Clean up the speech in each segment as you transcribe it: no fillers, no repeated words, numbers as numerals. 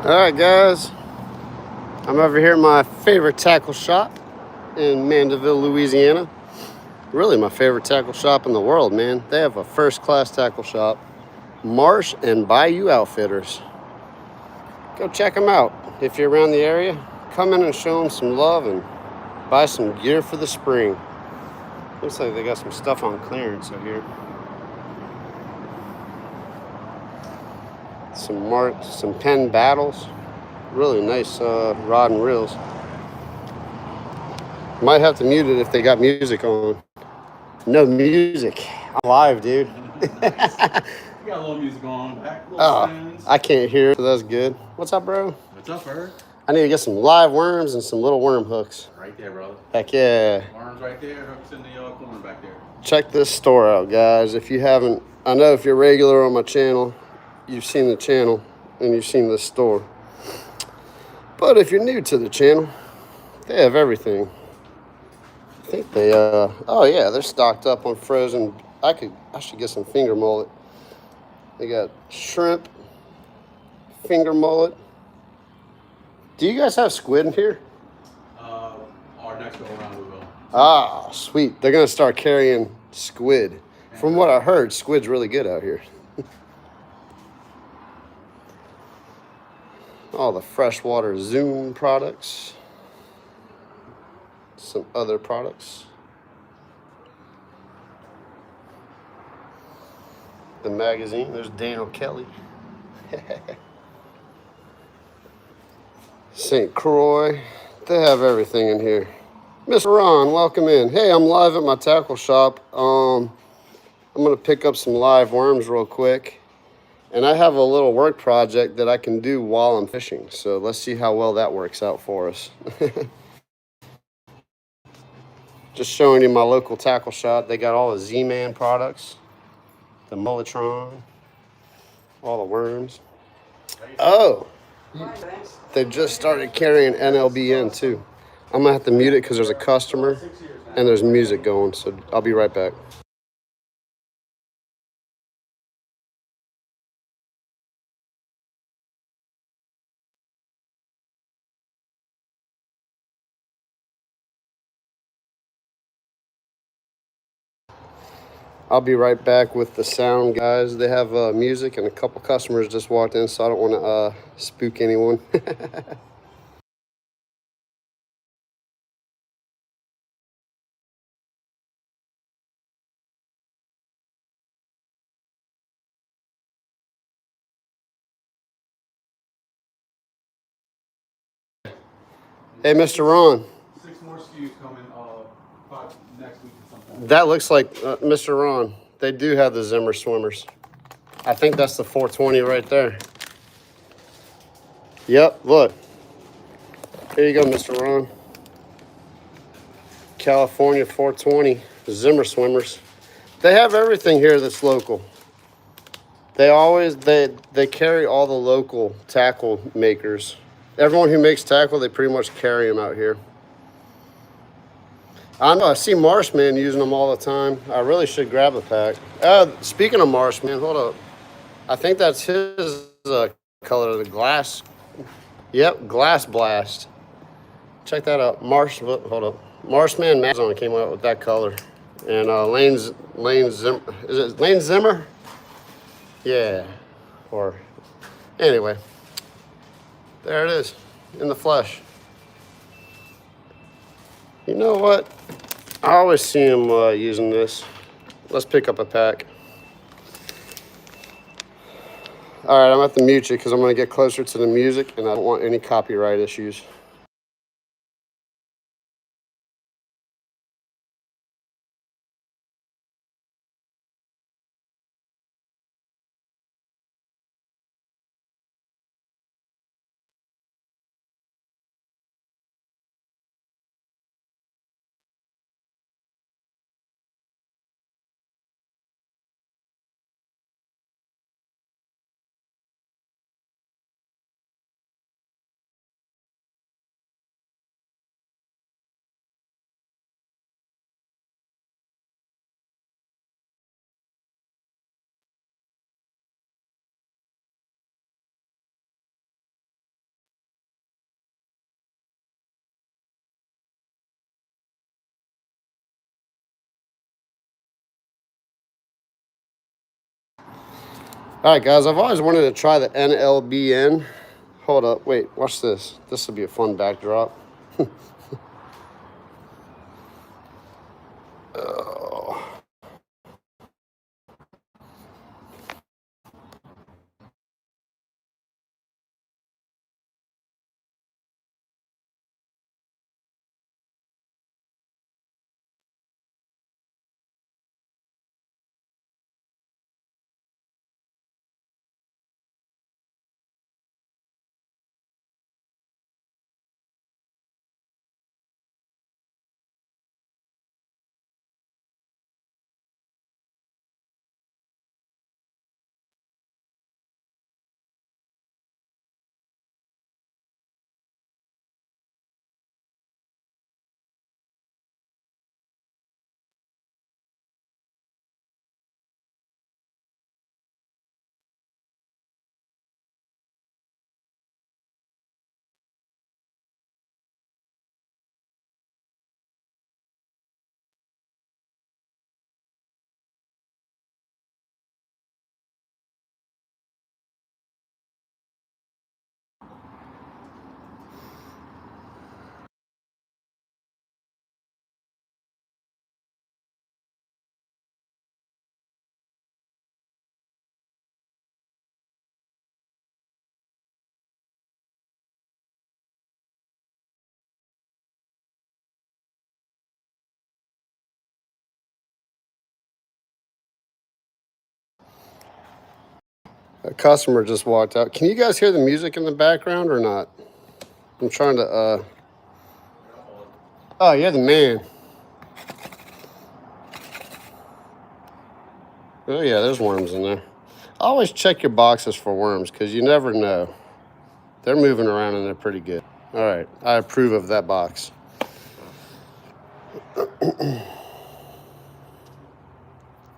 Alright guys, I'm over here at my favorite tackle shop in Mandeville, Louisiana. Really my favorite tackle shop in the world, man. They have a first-class tackle shop. Marsh and Bayou Outfitters. Go check them out. If you're around the area, come in and show them some love and buy some gear for the spring. Looks like they got some stuff on clearance over here. Some Penn Battles. Really nice rod and reels. Might have to mute it if they got music on. No music. I'm live, dude. We got a little music on back, little sounds. I can't hear it, so that's good. What's up, bro? What's up, Bird? I need to get some live worms and some little worm hooks. Right there, brother. Heck yeah. Worms right there, hooks in the corner back there. Check this store out, guys. If you haven't, I know if you're regular on my channel, you've seen the channel and you've seen this store. But if you're new to the channel, they have everything. I think they, oh yeah, they're stocked up on frozen. I should get some finger mullet. They got shrimp, finger mullet. Do you guys have squid in here? Our next go around we will. Ah, sweet. They're gonna start carrying squid. From what I heard, squid's really good out here. All the freshwater Zoom products. Some other products. The magazine, there's Daniel Kelly. St. Croix, they have everything in here. Mr. Ron, welcome in. Hey, I'm live at my tackle shop. I'm gonna pick up some live worms real quick. And I have a little work project that I can do while I'm fishing. So let's see how well that works out for us. Just showing you my local tackle shop. They got all the Z-Man products, the Mulletron, all the worms. Oh, they just started carrying NLBN too. I'm gonna have to mute it because there's a customer and there's music going. So I'll be right back. I'll be right back with the sound, guys. They have music and a couple customers just walked in, so I don't want to spook anyone. Hey, Mr. Ron. 6 more SKUs coming next week at some point. That looks like Mr. Ron. They do have the Zimmer swimmers. I think that's the 420 right there. Yep, look. Here you go, Mr. Ron. California 420 Zimmer swimmers. They have everything here that's local. They carry all the local tackle makers. Everyone who makes tackle, they pretty much carry them out here. I know, I see Marsh man using them all the time. I really should grab a pack. Speaking of Marsh man, hold up. I think that's his color, the glass. Yep, Glass Blast. Check that out. Marsh, hold up. Marshman Amazon came out with that color. And Lane Zimmer, is it Lane Zimmer? Yeah, or anyway. There it is, in the flesh. You know what? I always see him using this. Let's pick up a pack. All right, I'm at the mute you because I'm going to get closer to the music and I don't want any copyright issues. All right, guys, I've always wanted to try the NLBN. Hold up, wait, watch this. This will be a fun backdrop. Oh. A customer just walked out. Can you guys hear the music in the background or not? I'm trying to, oh, you're the man. Oh, yeah, there's worms in there. Always check your boxes for worms because you never know. They're moving around and they're pretty good. All right, I approve of that box.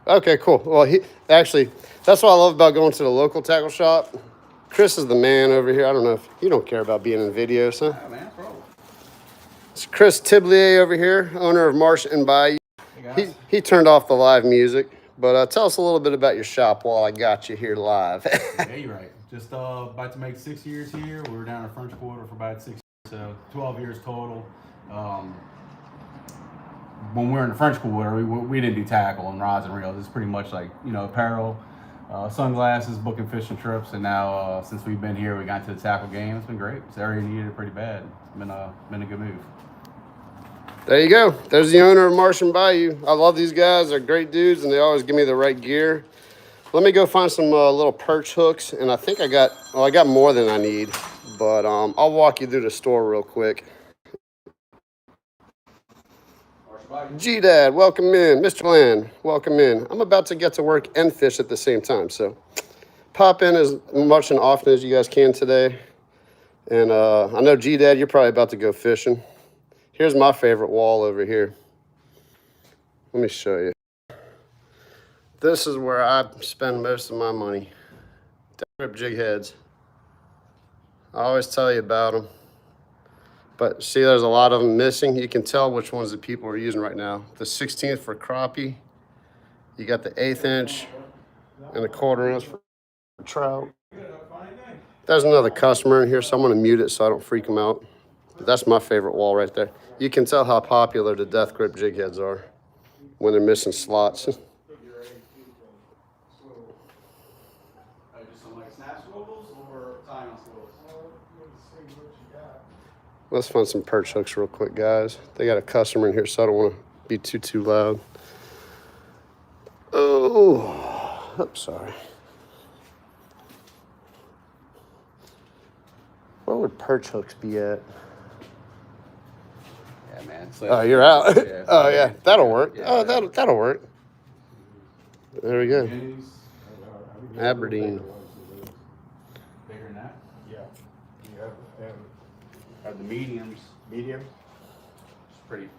Okay, cool. Well, actually, that's what I love about going to the local tackle shop. Chris is the man over here. I don't know if you don't care about being in videos, huh? Yeah, man, bro. It's Chris Tiblier over here, owner of Marsh and Bayou. Hey, guys. He turned off the live music, but tell us a little bit about your shop while I got you here live. Yeah, you're right. Just about to make 6 years here. We were down in French Quarter for about 6 years, so 12 years total. When we were in the French Quarter, we didn't do tackle and rods and reels. It's pretty much like, apparel, sunglasses, booking fishing trips, and now since we've been here, we got into the tackle game. It's been great. This area needed it pretty bad. It's been a good move. There you go. There's the owner of Marsh and Bayou. I love these guys. They're great dudes, and they always give me the right gear. Let me go find some little perch hooks, and I think I got more than I need, but I'll walk you through the store real quick. G-Dad, welcome in. Mr. Glenn, welcome in. I'm about to get to work and fish at the same time, so pop in as much and often as you guys can today. And I know G-Dad, you're probably about to go fishing. Here's my favorite wall over here. Let me show you. This is where I spend most of my money. Grip jig heads. I always tell you about them. But see, there's a lot of them missing. You can tell which ones the people are using right now. The 16th for crappie. You got the 1/8 inch and the 1/4 inch for trout. There's another customer in here, so I'm going to mute it so I don't freak them out. But that's my favorite wall right there. You can tell how popular the death grip jig heads are when they're missing slots. Just some like snap swivels or tying on swivels? Let's find some perch hooks real quick, guys. They got a customer in here, so I don't want to be too loud. Oh, I'm sorry. Where would perch hooks be at? Yeah, man. Oh, you're out. Yeah. Oh, yeah, that'll work. Yeah, Oh, that'll work. There we go. Minis, Aberdeen. bigger than that. Yeah. You have The mediums, medium? it's pretty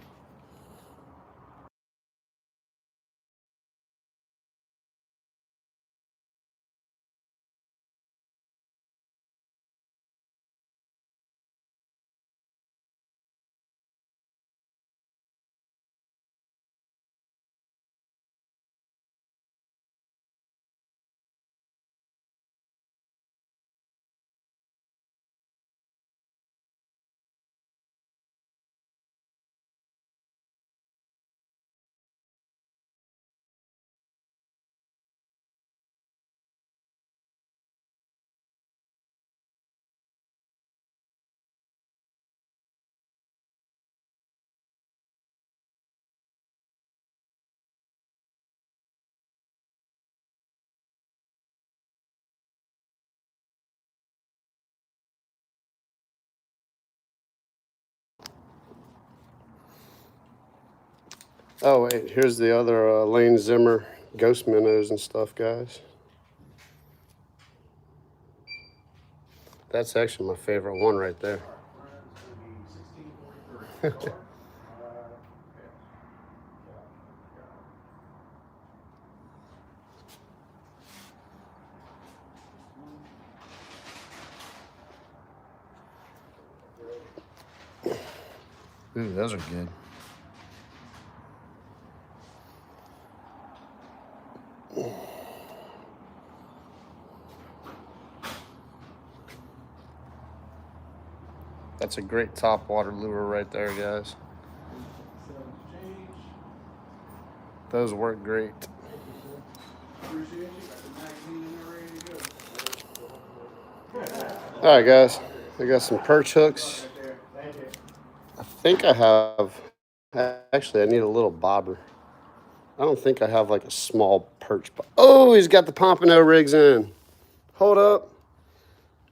Oh, wait, here's the other Lane Zimmer ghost minnows and stuff, guys. That's actually my favorite one right there. Ooh, those are good. That's a great top water lure right there, guys. Those work great. All right, guys. I got some perch hooks. I think I have. Actually, I need a little bobber. I don't think I have like a small perch. Oh, he's got the pompano rigs in. Hold up.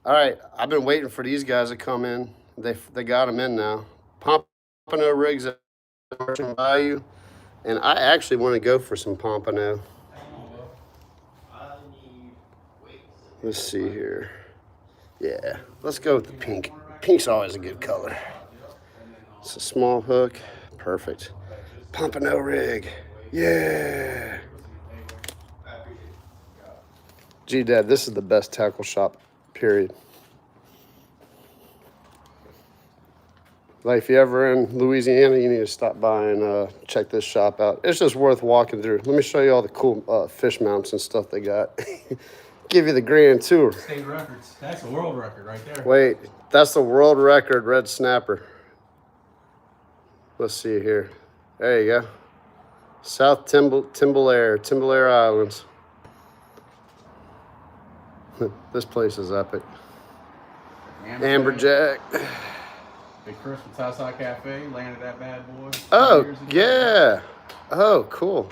All right, I've been waiting for these guys to come in. They got them in now. Pompano rigs at Marsh and Bayou, and I actually want to go for some pompano. Let's see here. Yeah, let's go with the pink. Pink's always a good color. It's a small hook. Perfect. Pompano rig. Yeah. Gee, Dad, this is the best tackle shop, period. Like, if you're ever in Louisiana, you need to stop by and check this shop out. It's just worth walking through. Let me show you all the cool fish mounts and stuff they got. Give you the grand tour. State records. That's a world record right there. Wait, that's the world record red snapper. Let's see here. There you go. South Timbalare Islands. This place is epic. Amberjack. Big Chris from Southside Cafe landed that bad boy. Oh, yeah. Oh, cool.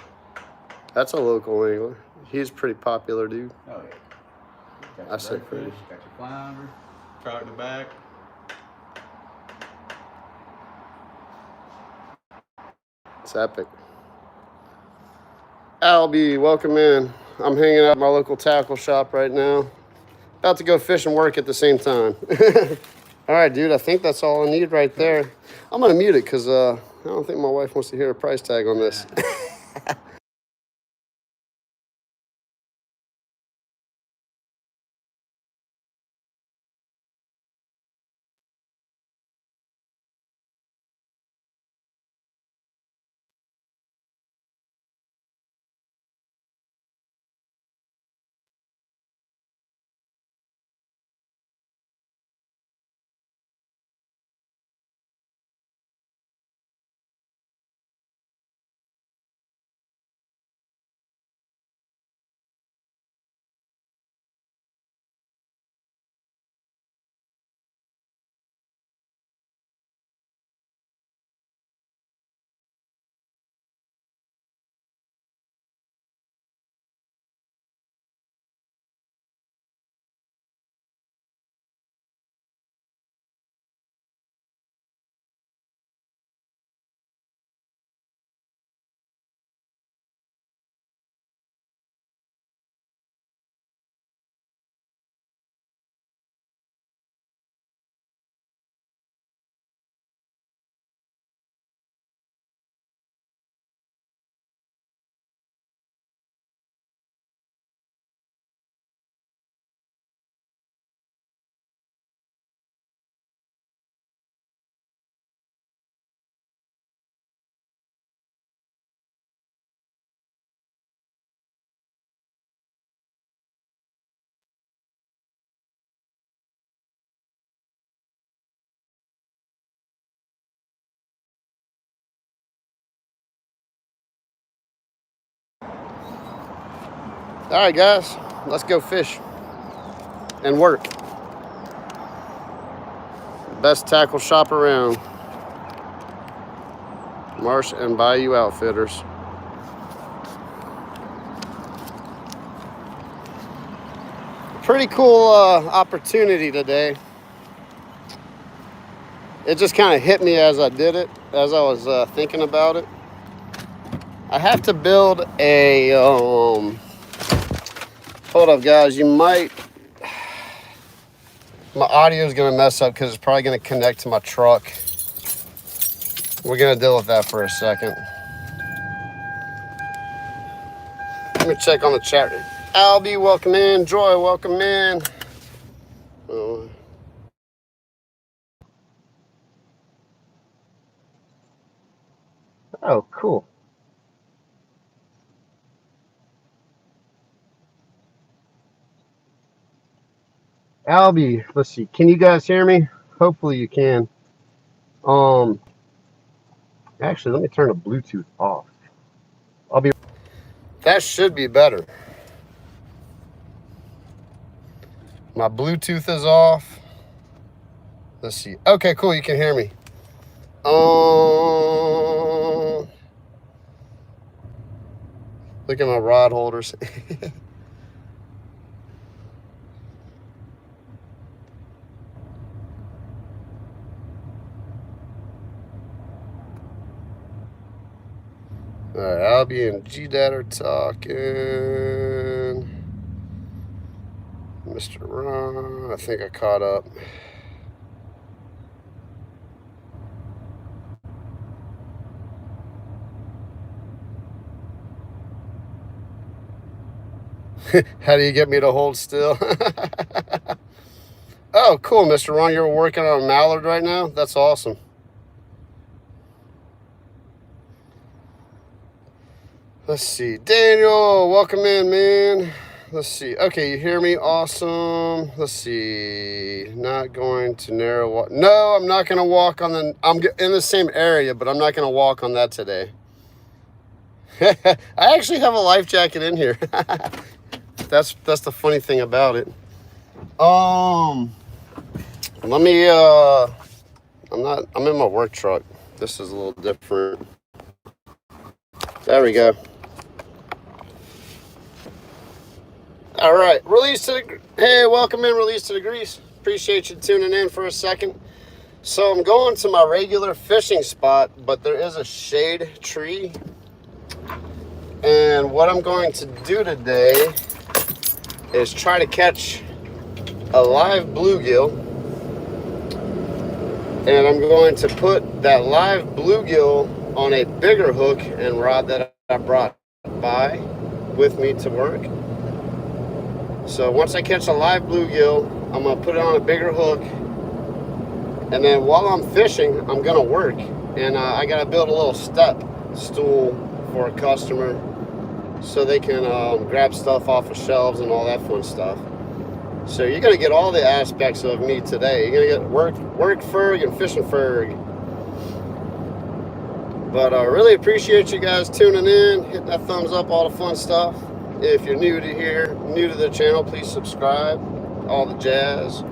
That's a local angler. He's a pretty popular dude. Oh, yeah. Got I said pretty. Got your flounder, trout in the back. It's epic. Albie, welcome in. I'm hanging out at my local tackle shop right now. About to go fish and work at the same time. All right, dude, I think that's all I need right there. I'm going to mute it because I don't think my wife wants to hear a price tag on this. All right, guys, let's go fish and work. Best tackle shop around. Marsh and Bayou Outfitters. Pretty cool opportunity today. It just kind of hit me as I did it, as I was thinking about it. I have to build a, hold up guys, you might, my audio is going to mess up because it's probably going to connect to my truck. We're going to deal with that for a second. Let me check on the chat. Albie, welcome in. Joy, welcome in. Oh. Oh, cool. Albie, let's see. Can you guys hear me? Hopefully you can. Actually, let me turn the Bluetooth off. That should be better. My Bluetooth is off. Let's see. Okay, cool. You can hear me. Look at my rod holders. All right, Albie and G-Dad are talking. Mr. Ron, I think I caught up. How do you get me to hold still? Oh, cool, Mr. Ron. You're working on a mallard right now? That's awesome. Let's see. Daniel, welcome in, man. Let's see. Okay, you hear me? Awesome. Let's see. Not going to narrow walk. No, I'm not going to walk on the... I'm in the same area, but I'm not going to walk on that today. I actually have a life jacket in here. That's the funny thing about it. Let me, I'm in my work truck. This is a little different. There we go. All right, hey, welcome in, Release to the Grease. Appreciate you tuning in for a second. So I'm going to my regular fishing spot, but there is a shade tree. And what I'm going to do today is try to catch a live bluegill, and I'm going to put that live bluegill on a bigger hook and rod that I brought by with me to work. So once I catch a live bluegill, I'm going to put it on a bigger hook, and then while I'm fishing, I'm going to work, and I got to build a little step stool for a customer so they can grab stuff off of shelves and all that fun stuff. So you're going to get all the aspects of me today. You're going to get work ferg and fishing ferg. But I really appreciate you guys tuning in, hitting that thumbs up, all the fun stuff. If you're new to here, new to the channel, please subscribe, all the jazz.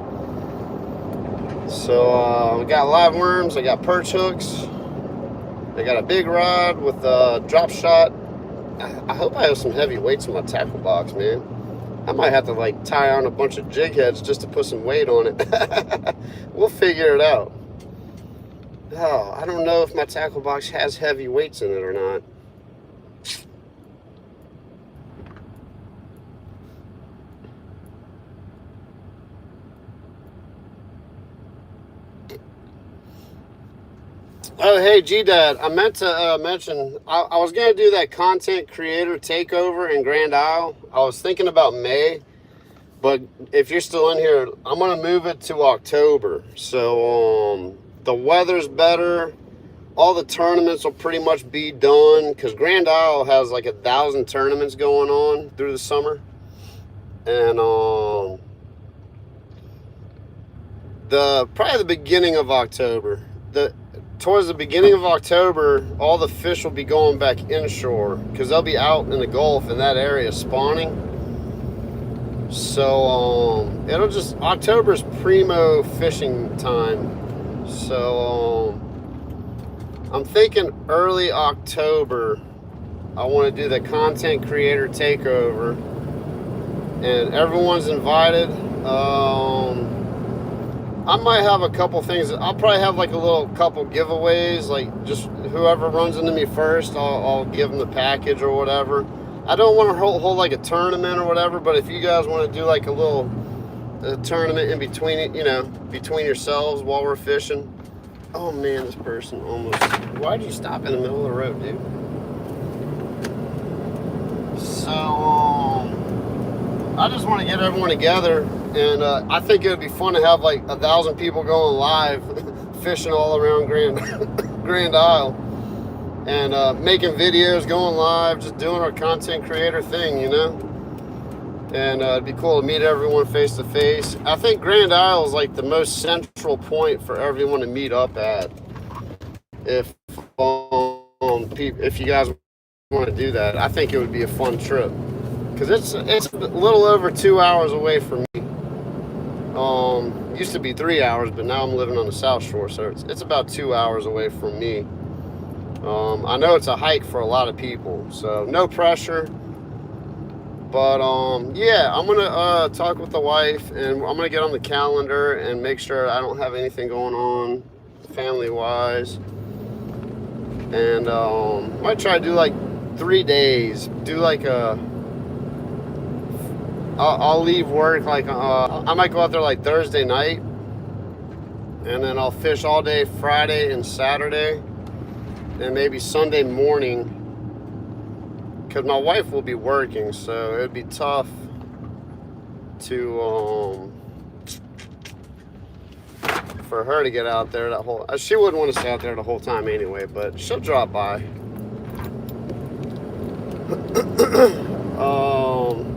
So we got live worms, I got perch hooks, I got a big rod with a drop shot. I hope I have some heavy weights in my tackle box, man. I might have to like tie on a bunch of jig heads just to put some weight on it. We'll figure it out. Oh, I don't know if my tackle box has heavy weights in it or not. Oh, hey, G-Dad, I meant to mention, I was going to do that content creator takeover in Grand Isle. I was thinking about May, but if you're still in here, I'm going to move it to October. So the weather's better. All the tournaments will pretty much be done because Grand Isle has like 1,000 tournaments going on through the summer. And probably the beginning of October. Towards the beginning of October, all the fish will be going back inshore because they'll be out in the Gulf in that area spawning. So it'll just, October's primo fishing time. So I'm thinking early October, I want to do the content creator takeover, and everyone's invited. I might have a couple things. I'll probably have like a little couple giveaways, like just whoever runs into me first, I'll give them the package or whatever. I don't want to hold like a tournament or whatever, but if you guys want to do like a little tournament in between it, you know, between yourselves while we're fishing. Oh man, this person almost, why'd you stop in the middle of the road, dude? So, I just want to get everyone together, and I think it would be fun to have like 1,000 people going live, fishing all around Grand Isle, and making videos, going live, just doing our content creator thing, you know? And it'd be cool to meet everyone face to face. I think Grand Isle is like the most central point for everyone to meet up at. If you guys want to do that, I think it would be a fun trip, because it's a little over 2 hours away from me. Used to be 3 hours, but now I'm living on the South Shore, so it's about 2 hours away from me. I know it's a hike for a lot of people, so no pressure. But yeah, I'm gonna talk with the wife, and I'm gonna get on the calendar and make sure I don't have anything going on family wise. And might try to do like 3 days. Do like I'll leave work like I might go out there like Thursday night, and then I'll fish all day Friday and Saturday, and maybe Sunday morning, because my wife will be working, so it'd be tough to for her to get out there that whole. She wouldn't want to stay out there the whole time anyway, but she'll drop by.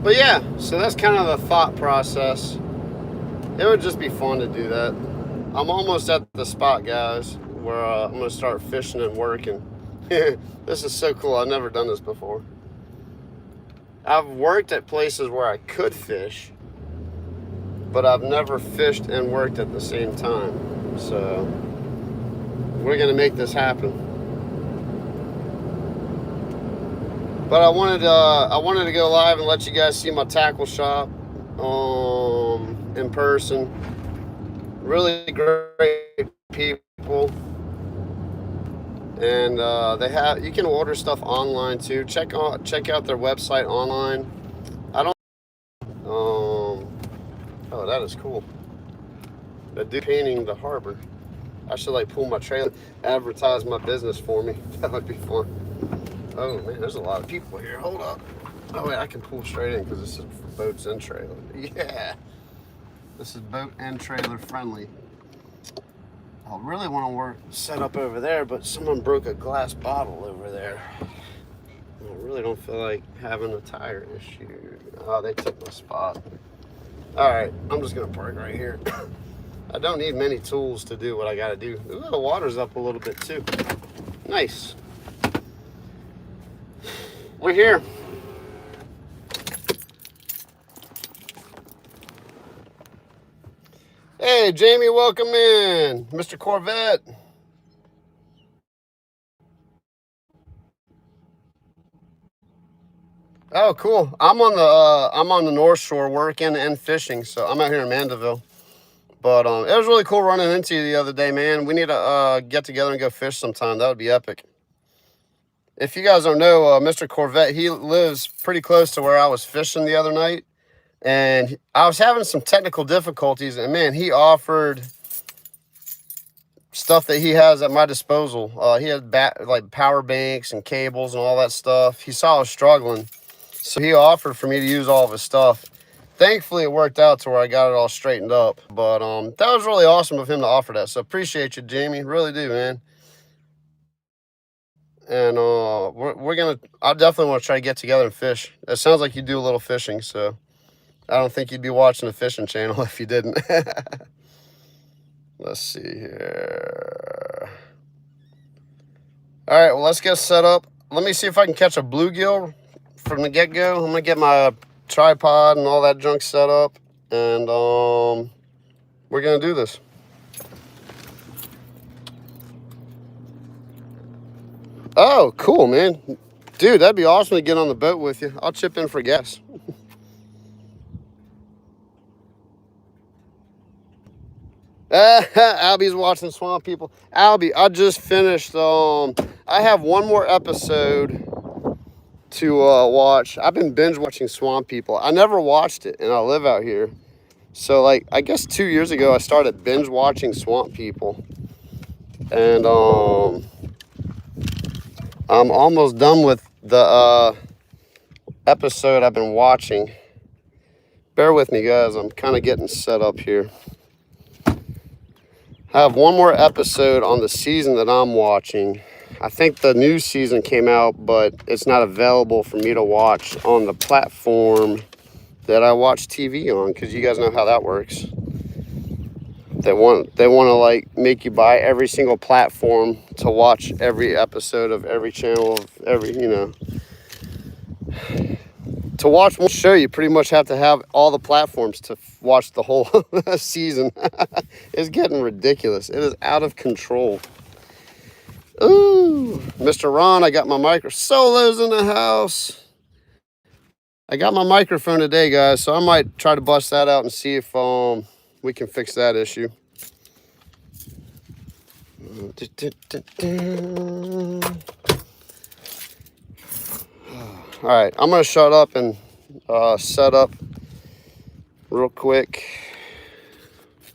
But yeah, so that's kind of the thought process. It would just be fun to do that. I'm almost at the spot, guys, where I'm gonna start fishing and working. This is so cool. I've never done this before. I've worked at places where I could fish, but I've never fished and worked at the same time. So we're gonna make this happen. But I wanted to go live and let you guys see my tackle shop in person. Really great people, and you can order stuff online too. Check out their website online. I don't. Oh, that is cool. The dude painting the harbor. I should like pull my trailer, advertise my business for me. That would be fun. Oh man, there's a lot of people here. Hold up. Oh wait, I can pull straight in because this is for boats and trailer. Yeah, this is boat and trailer friendly. I really want to set up over there, but someone broke a glass bottle over there. I really don't feel like having a tire issue. Oh, they took my spot. All right, I'm just gonna park right here. I don't need many tools to do what I gotta do. Ooh, the water's up a little bit too. Nice. We're here. Hey, Jamie, welcome in, Mr. Corvette. Oh, cool. I'm on the North Shore working and fishing, so I'm out here in Mandeville. But it was really cool running into you the other day, man. We need to get together and go fish sometime. That would be epic. If you guys don't know, Mr. Corvette, he lives pretty close to where I was fishing the other night. And I was having some technical difficulties, and man, he offered stuff that he has at my disposal. He had like power banks and cables and all that stuff. He saw I was struggling, so he offered for me to use all of his stuff. Thankfully, it worked out to where I got it all straightened up. But that was really awesome of him to offer that. So appreciate you, Jamie. Really do, man. And I definitely want to try to get together and fish. It sounds like you do a little fishing, so I don't think you'd be watching the fishing channel if you didn't. Let's see here. All right, well, let's get set up. Let me see if I can catch a bluegill from the get-go. I'm gonna get my tripod and all that junk set up, and we're gonna do this. Oh, cool, man. Dude, that'd be awesome to get on the boat with you. I'll chip in for gas. Albie's watching Swamp People. Albie, I just finished. I have one more episode to watch. I've been binge watching Swamp People. I never watched it, and I live out here. So, like, I guess 2 years ago, I started binge watching Swamp People. And I'm almost done with the episode I've been watching. Bear with me, guys. I'm kind of getting set up here. I have one more episode on the season that I'm watching. I think the new season came out, but it's not available for me to watch on the platform that I watch TV on, because you guys know how that works. They want to like make you buy every single platform to watch every episode of every channel of every, you know. To watch one show, you pretty much have to have all the platforms to watch the whole season. It's getting ridiculous. It is out of control. Ooh, Mr. Ron, I got my micro solos in the house. I got my microphone today, guys, so I might try to bust that out and see if we can fix that issue. All right, I'm gonna shut up and set up real quick.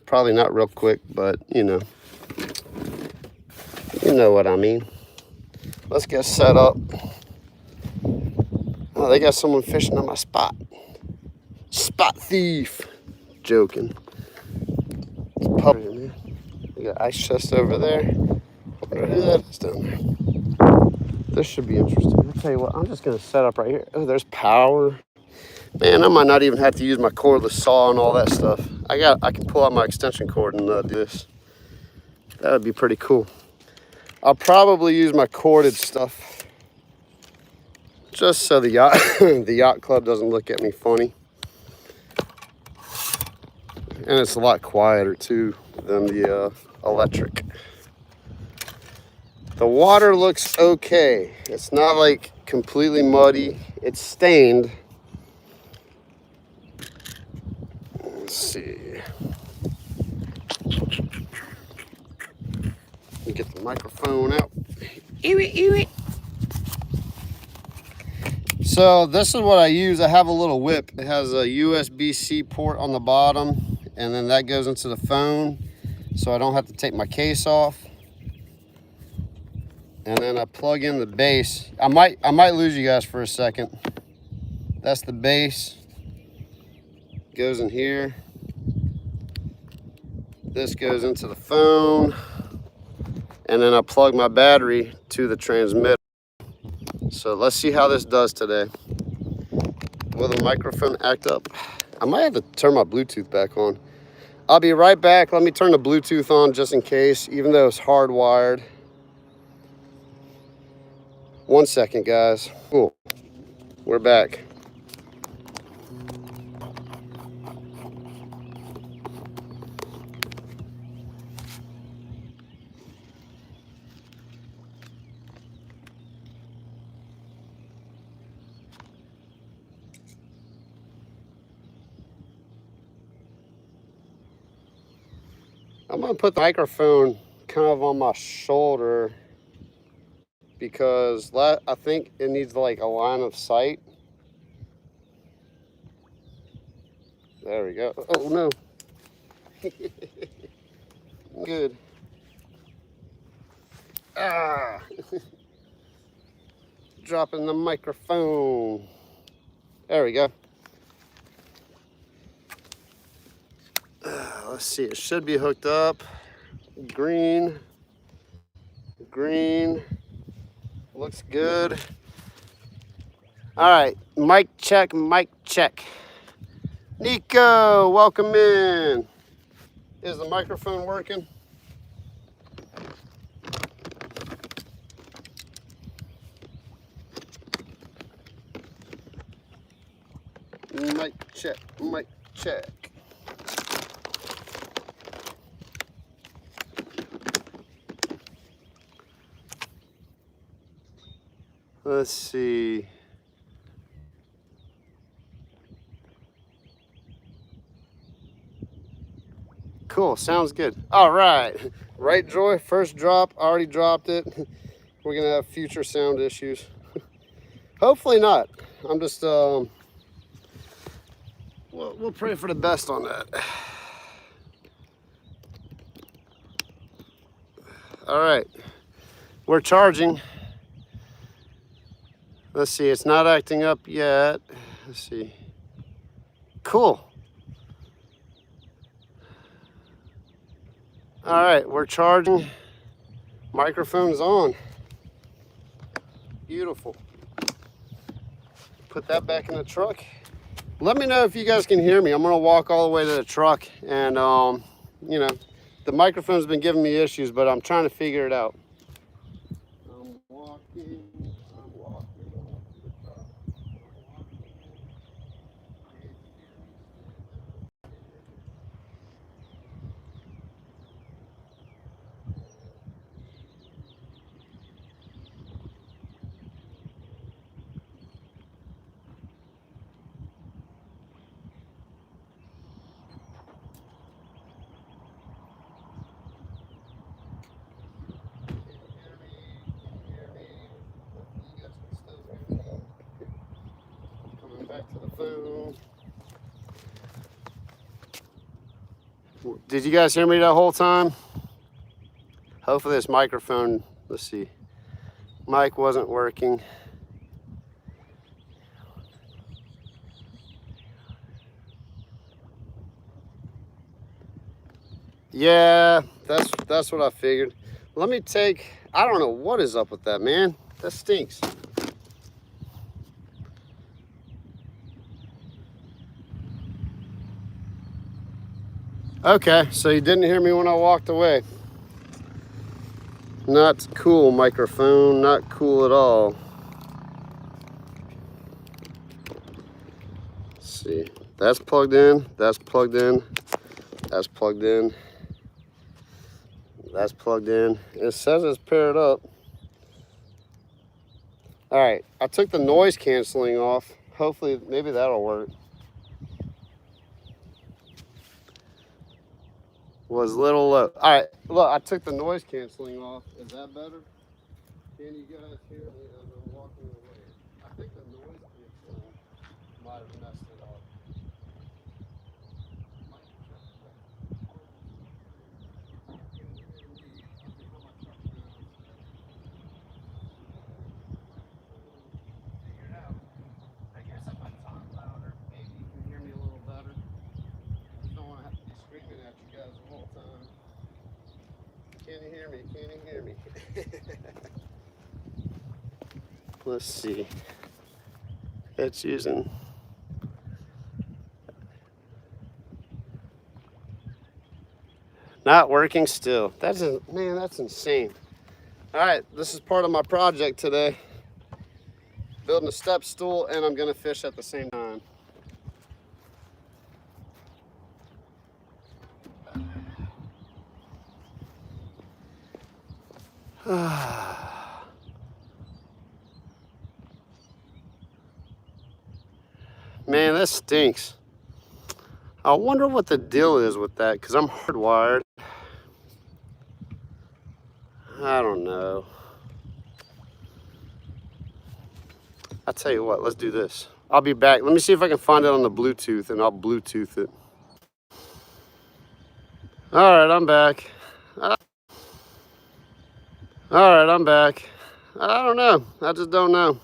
Probably not real quick, but you know what I mean. Let's get set up. Oh, they got someone fishing on my spot. Spot thief. Joking. It's public, man. They got ice chest over there. I wonder who that is down there. This should be interesting. I'll tell you what, I'm just gonna set up right here. Oh, there's power. Man, I might not even have to use my cordless saw and all that stuff. I can pull out my extension cord and do this. That would be pretty cool. I'll probably use my corded stuff just so the yacht the yacht club doesn't look at me funny. And it's a lot quieter too than the electric. The water looks okay. It's not like completely muddy. It's stained. Let's see. Let me get the microphone out. So this is what I use. I have a little whip. It has a USB-C port on the bottom, and then that goes into the phone, so I don't have to take my case off. And then I plug in the base. I might lose you guys for a second. That's the base. Goes in here. This goes into the phone. And then I plug my battery to the transmitter. So let's see how this does today. Will the microphone act up? I might have to turn my Bluetooth back on. I'll be right back. Let me turn the Bluetooth on just in case, even though it's hardwired. 1 second, guys. Cool. We're back. I'm gonna put the microphone kind of on my shoulder because I think it needs like a line of sight. There we go. Oh no. Good. Ah. Dropping the microphone. There we go. Let's see, it should be hooked up. Green. Looks good. All right, mic check. Nico, welcome in. Is the microphone working? Mic check. Let's see. Cool. Cool. Sounds good. All right. Right, Joy? First drop. Already dropped it. We're going to have future sound issues. Hopefully not. I'm just, we'll pray for the best on that. All right. We're charging. Let's see. It's not acting up yet. Let's see. Cool. All right. We're charging. Microphone's on. Beautiful. Put that back in the truck. Let me know if you guys can hear me. I'm gonna walk all the way to the truck, and you know, the microphone's been giving me issues, but I'm trying to figure it out. I'm walking. Coming back to the phone. Did you guys hear me that whole time? Hopefully this microphone, let's see, mic wasn't working. Yeah, that's what I figured. Let me take, I don't know what is up with that, man. That stinks. Okay, so you didn't hear me when I walked away. Not cool, microphone, not cool at all. Let's see, that's plugged in, that's plugged in, that's plugged in, that's plugged in. It says it's paired up. All right, I took the noise canceling off. Hopefully, maybe that'll work. Was a little low. All right, look, I took the noise canceling off. Is that better? Can you guys hear me as I'm walking away? I think the noise canceling might have messed it up. I guess if I talk louder, maybe you can hear me a little better. I just don't want to have to be screaming at you guys the whole time. Can you hear me? Can you hear me? Let's see. It's using. Not working still. Man, that's insane. All right, this is part of my project today. Building a step stool, and I'm gonna fish at the same time. Man, this stinks. I wonder what the deal is with that, because I'm hardwired. I don't know. I'll tell you what, let's do this. I'll be back. Let me see if I can find it on the Bluetooth, and I'll Bluetooth it. All right, I'm back. All right, I'm back. I don't know. I just don't know.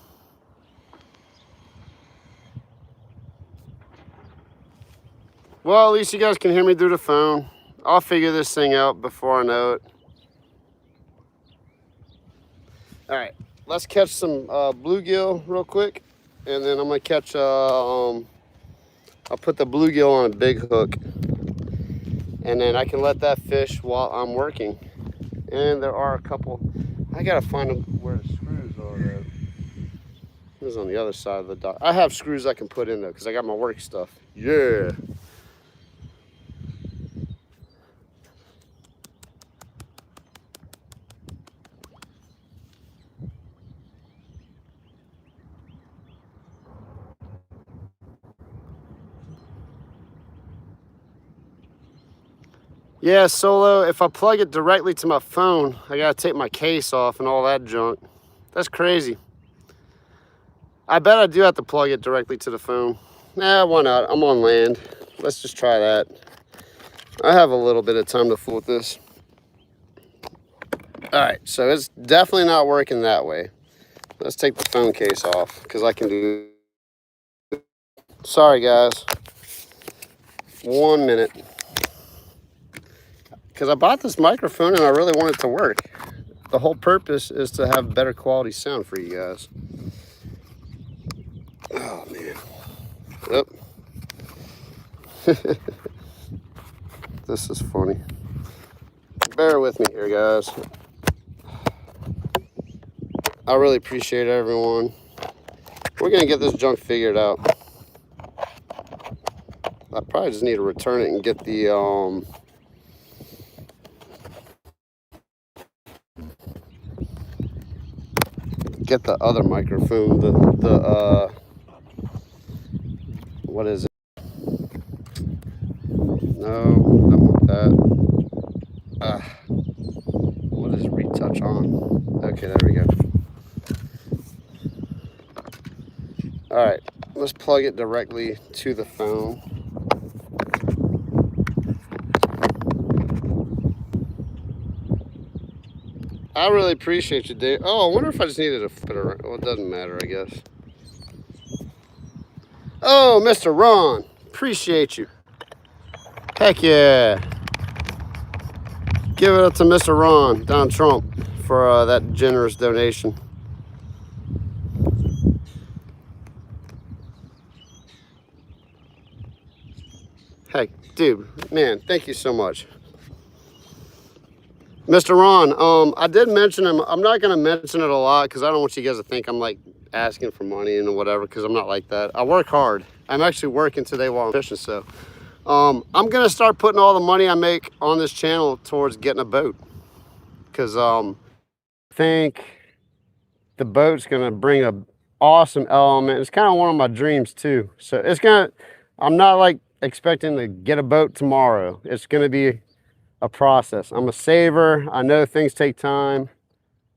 Well, at least you guys can hear me through the phone. I'll figure this thing out before I know it. All right, let's catch some bluegill real quick, and then I'm gonna catch. I'll put the bluegill on a big hook, and then I can let that fish while I'm working. And there are a couple. I gotta find them where the screws are. Though. This is on the other side of the dock. I have screws I can put in though, because I got my work stuff. Yeah. Yeah, Solo, if I plug it directly to my phone, I gotta take my case off and all that junk. That's crazy. I bet I do have to plug it directly to the phone. Nah, why not? I'm on land. Let's just try that. I have a little bit of time to fool with this. All right, so it's definitely not working that way. Let's take the phone case off because I can do. Sorry, guys. 1 minute. Because I bought this microphone and I really want it to work. The whole purpose is to have better quality sound for you guys. Oh, man. Yep. This is funny. Bear with me here, guys. I really appreciate everyone. We're going to get this junk figured out. I probably just need to return it and get the other microphone, what is it? No, don't want that. What is retouch on? Okay, there we go. All right, let's plug it directly to the phone. I really appreciate you, Dave. Oh, I wonder if I just needed a fit around. Well, it doesn't matter, I guess. Oh, Mr. Ron, appreciate you. Heck yeah. Give it up to Mr. Ron, Donald Trump, for that generous donation. Heck, dude, man, thank you so much. Mr. Ron, I did mention him. I'm not going to mention it a lot because I don't want you guys to think I'm like asking for money and whatever, because I'm not like that. I work hard. I'm actually working today while I'm fishing, so I'm going to start putting all the money I make on this channel towards getting a boat, because I think the boat's going to bring a awesome element. It's kind of one of my dreams too. So it's going to, I'm not like expecting to get a boat tomorrow. It's going to be a process. I'm a saver. I know things take time.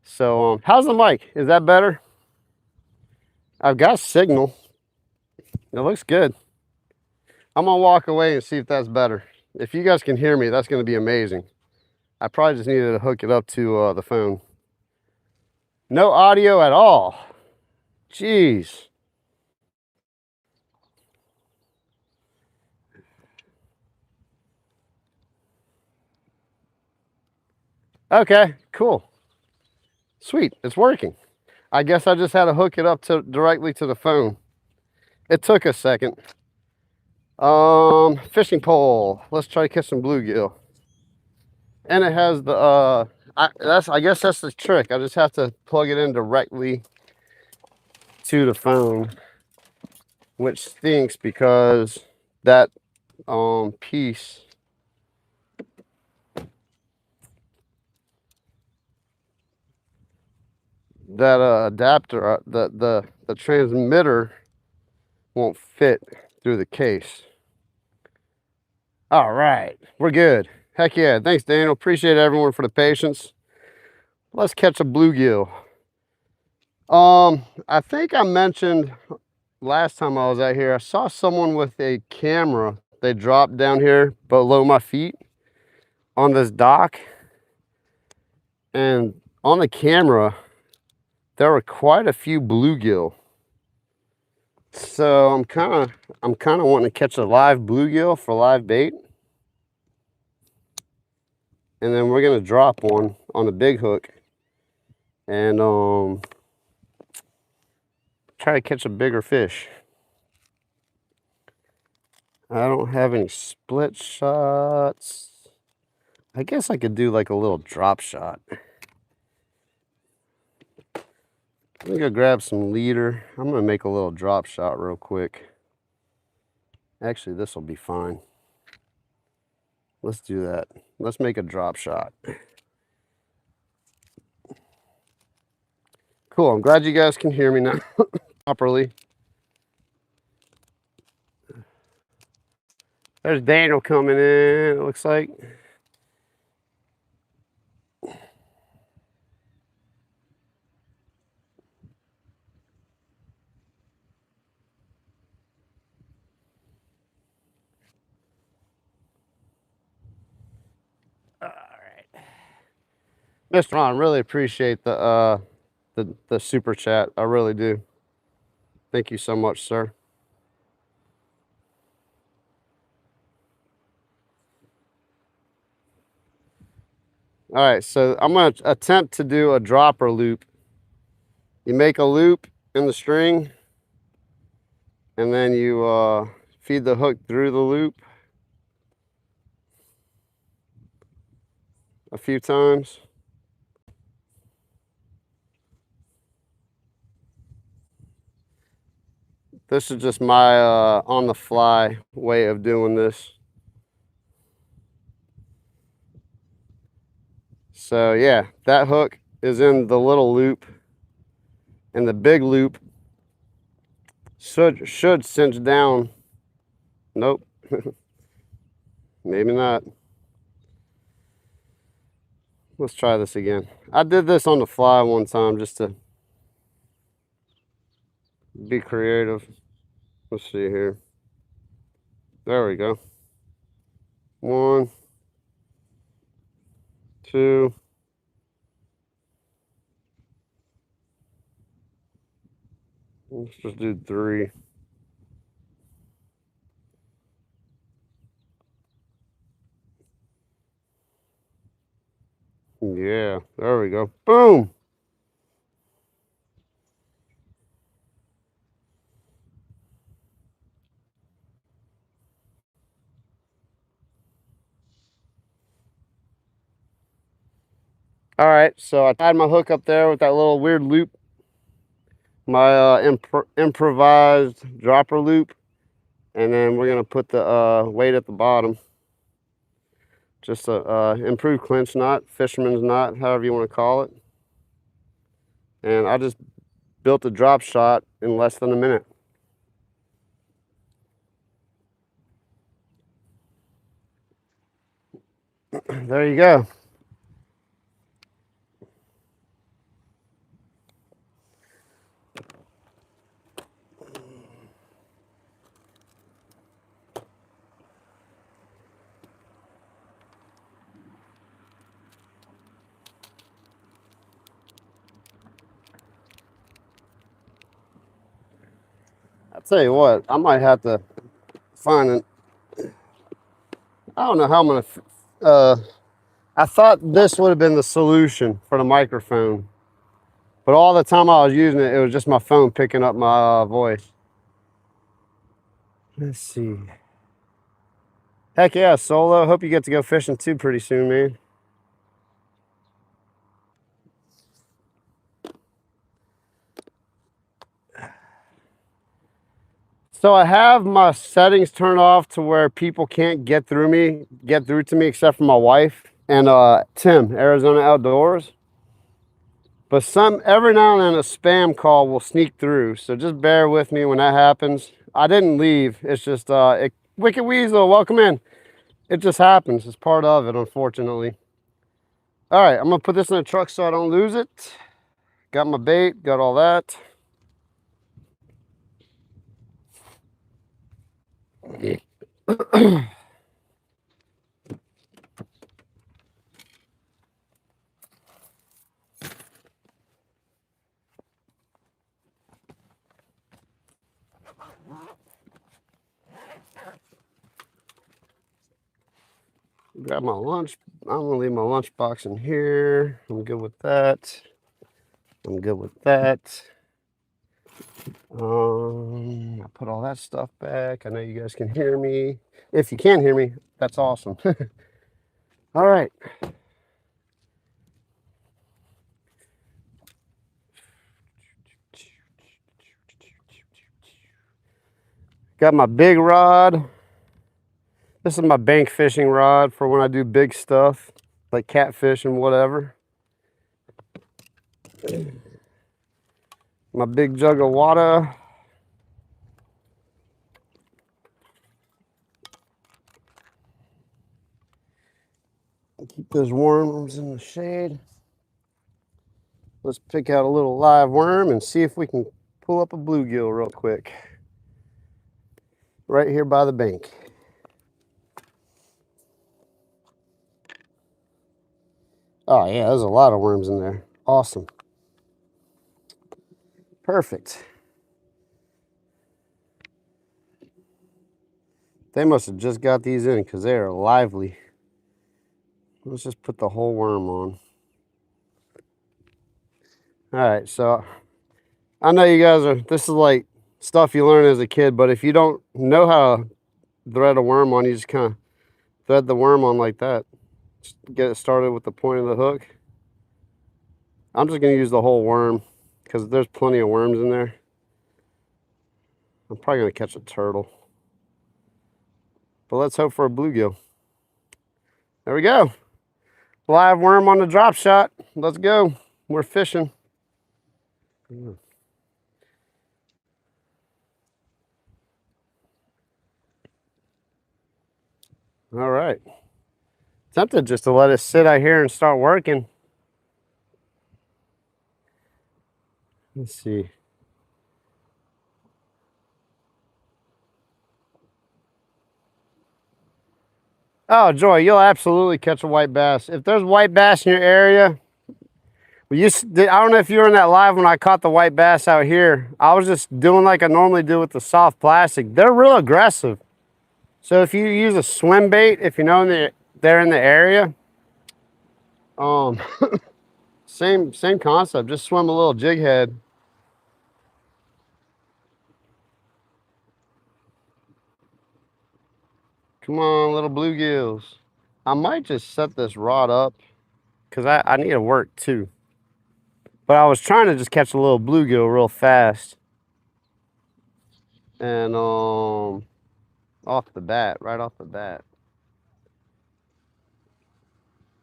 So how's the mic? Is that better? I've got signal. It looks good. I'm gonna walk away and see if that's better. If you guys can hear me, that's gonna be amazing. I probably just needed to hook it up to the phone. No audio at all. Jeez. Okay, cool. Sweet, it's working. I guess I just had to hook it up to directly to the phone. It took a second. Fishing pole. Let's try to catch some bluegill. And it has the I guess that's the trick. I just have to plug it in directly to the phone, which stinks because that piece, that adapter, the transmitter won't fit through the case. All right, we're good. Heck yeah, thanks Daniel. Appreciate everyone for the patience. Let's catch a bluegill. I think I mentioned last time I was out here, I saw someone with a camera. They dropped down here below my feet on this dock, and on the camera there were quite a few bluegill. So I'm kind of wanting to catch a live bluegill for live bait, and then we're gonna drop one on a big hook and try to catch a bigger fish. I don't have any split shots. I guess I could do like a little drop shot. Let me go grab some leader. I'm gonna make a little drop shot real quick. Actually, this will be fine. Let's do that. Let's make a drop shot. Cool, I'm glad you guys can hear me now properly. There's Daniel coming in, it looks like. Mr. Ron, really appreciate the super chat. I really do. Thank you so much, sir. All right, so I'm going to attempt to do a dropper loop. You make a loop in the string, and then you feed the hook through the loop a few times. This is just my on the fly way of doing this. So yeah, that hook is in the little loop, and the big loop should cinch down. Nope. Maybe not. Let's try this again. I did this on the fly one time just to be creative. Let's see here. There we go. 1, 2. Let's just do 3. Yeah, there we go. Boom. All right, so I tied my hook up there with that little weird loop, my improvised dropper loop, and then we're gonna put the weight at the bottom. Just a improved clinch knot, fisherman's knot, however you want to call it. And I just built a drop shot in less than a minute. There you go. I'll tell you what, I might have to find an, I don't know how I'm gonna, I thought this would have been the solution for the microphone, but all the time I was using it, it was just my phone picking up my voice. Let's see. Heck yeah, Solo. Hope you get to go fishing too pretty soon, man. So I have my settings turned off to where people can't get through to me except for my wife and Tim, Arizona Outdoors. But every now and then a spam call will sneak through. So just bear with me when that happens. I didn't leave. It's just Wicked Weasel, welcome in. It just happens. It's part of it, unfortunately. All right, I'm gonna put this in the truck so I don't lose it. Got my bait, got all that. Grab my lunch. I'm gonna leave my lunch box in here. I'm good with that. I'm good with that. I put all that stuff back. I know you guys can hear me. If you can hear me, that's awesome. All right. Got my big rod. This is my bank fishing rod for when I do big stuff like catfish and whatever. My big jug of water. Keep those worms in the shade. Let's pick out a little live worm and see if we can pull up a bluegill real quick. Right here by the bank. Oh yeah, there's a lot of worms in there. Awesome. Perfect. They must have just got these in because they are lively. Let's just put the whole worm on. All right, so I know you guys are, this is like stuff you learn as a kid, but if you don't know how to thread a worm on, you just kind of thread the worm on like that. Just get it started with the point of the hook. I'm just going to use the whole worm because there's plenty of worms in there. I'm probably going to catch a turtle. But let's hope for a bluegill. There we go. Live worm on the drop shot. Let's go. We're fishing. All right. Tempted just to let it sit out here and start working. Let's see. Oh, Joy, you'll absolutely catch a white bass. If there's white bass in your area, I don't know if you were in that live when I caught the white bass out here. I was just doing like I normally do with the soft plastic. They're real aggressive. So if you use a swim bait, if you know they're in the area, same concept. Just swim a little jig head. Come on, little bluegills. I might just set this rod up because I need to work too. But I was trying to just catch a little bluegill real fast. And off the bat, right off the bat.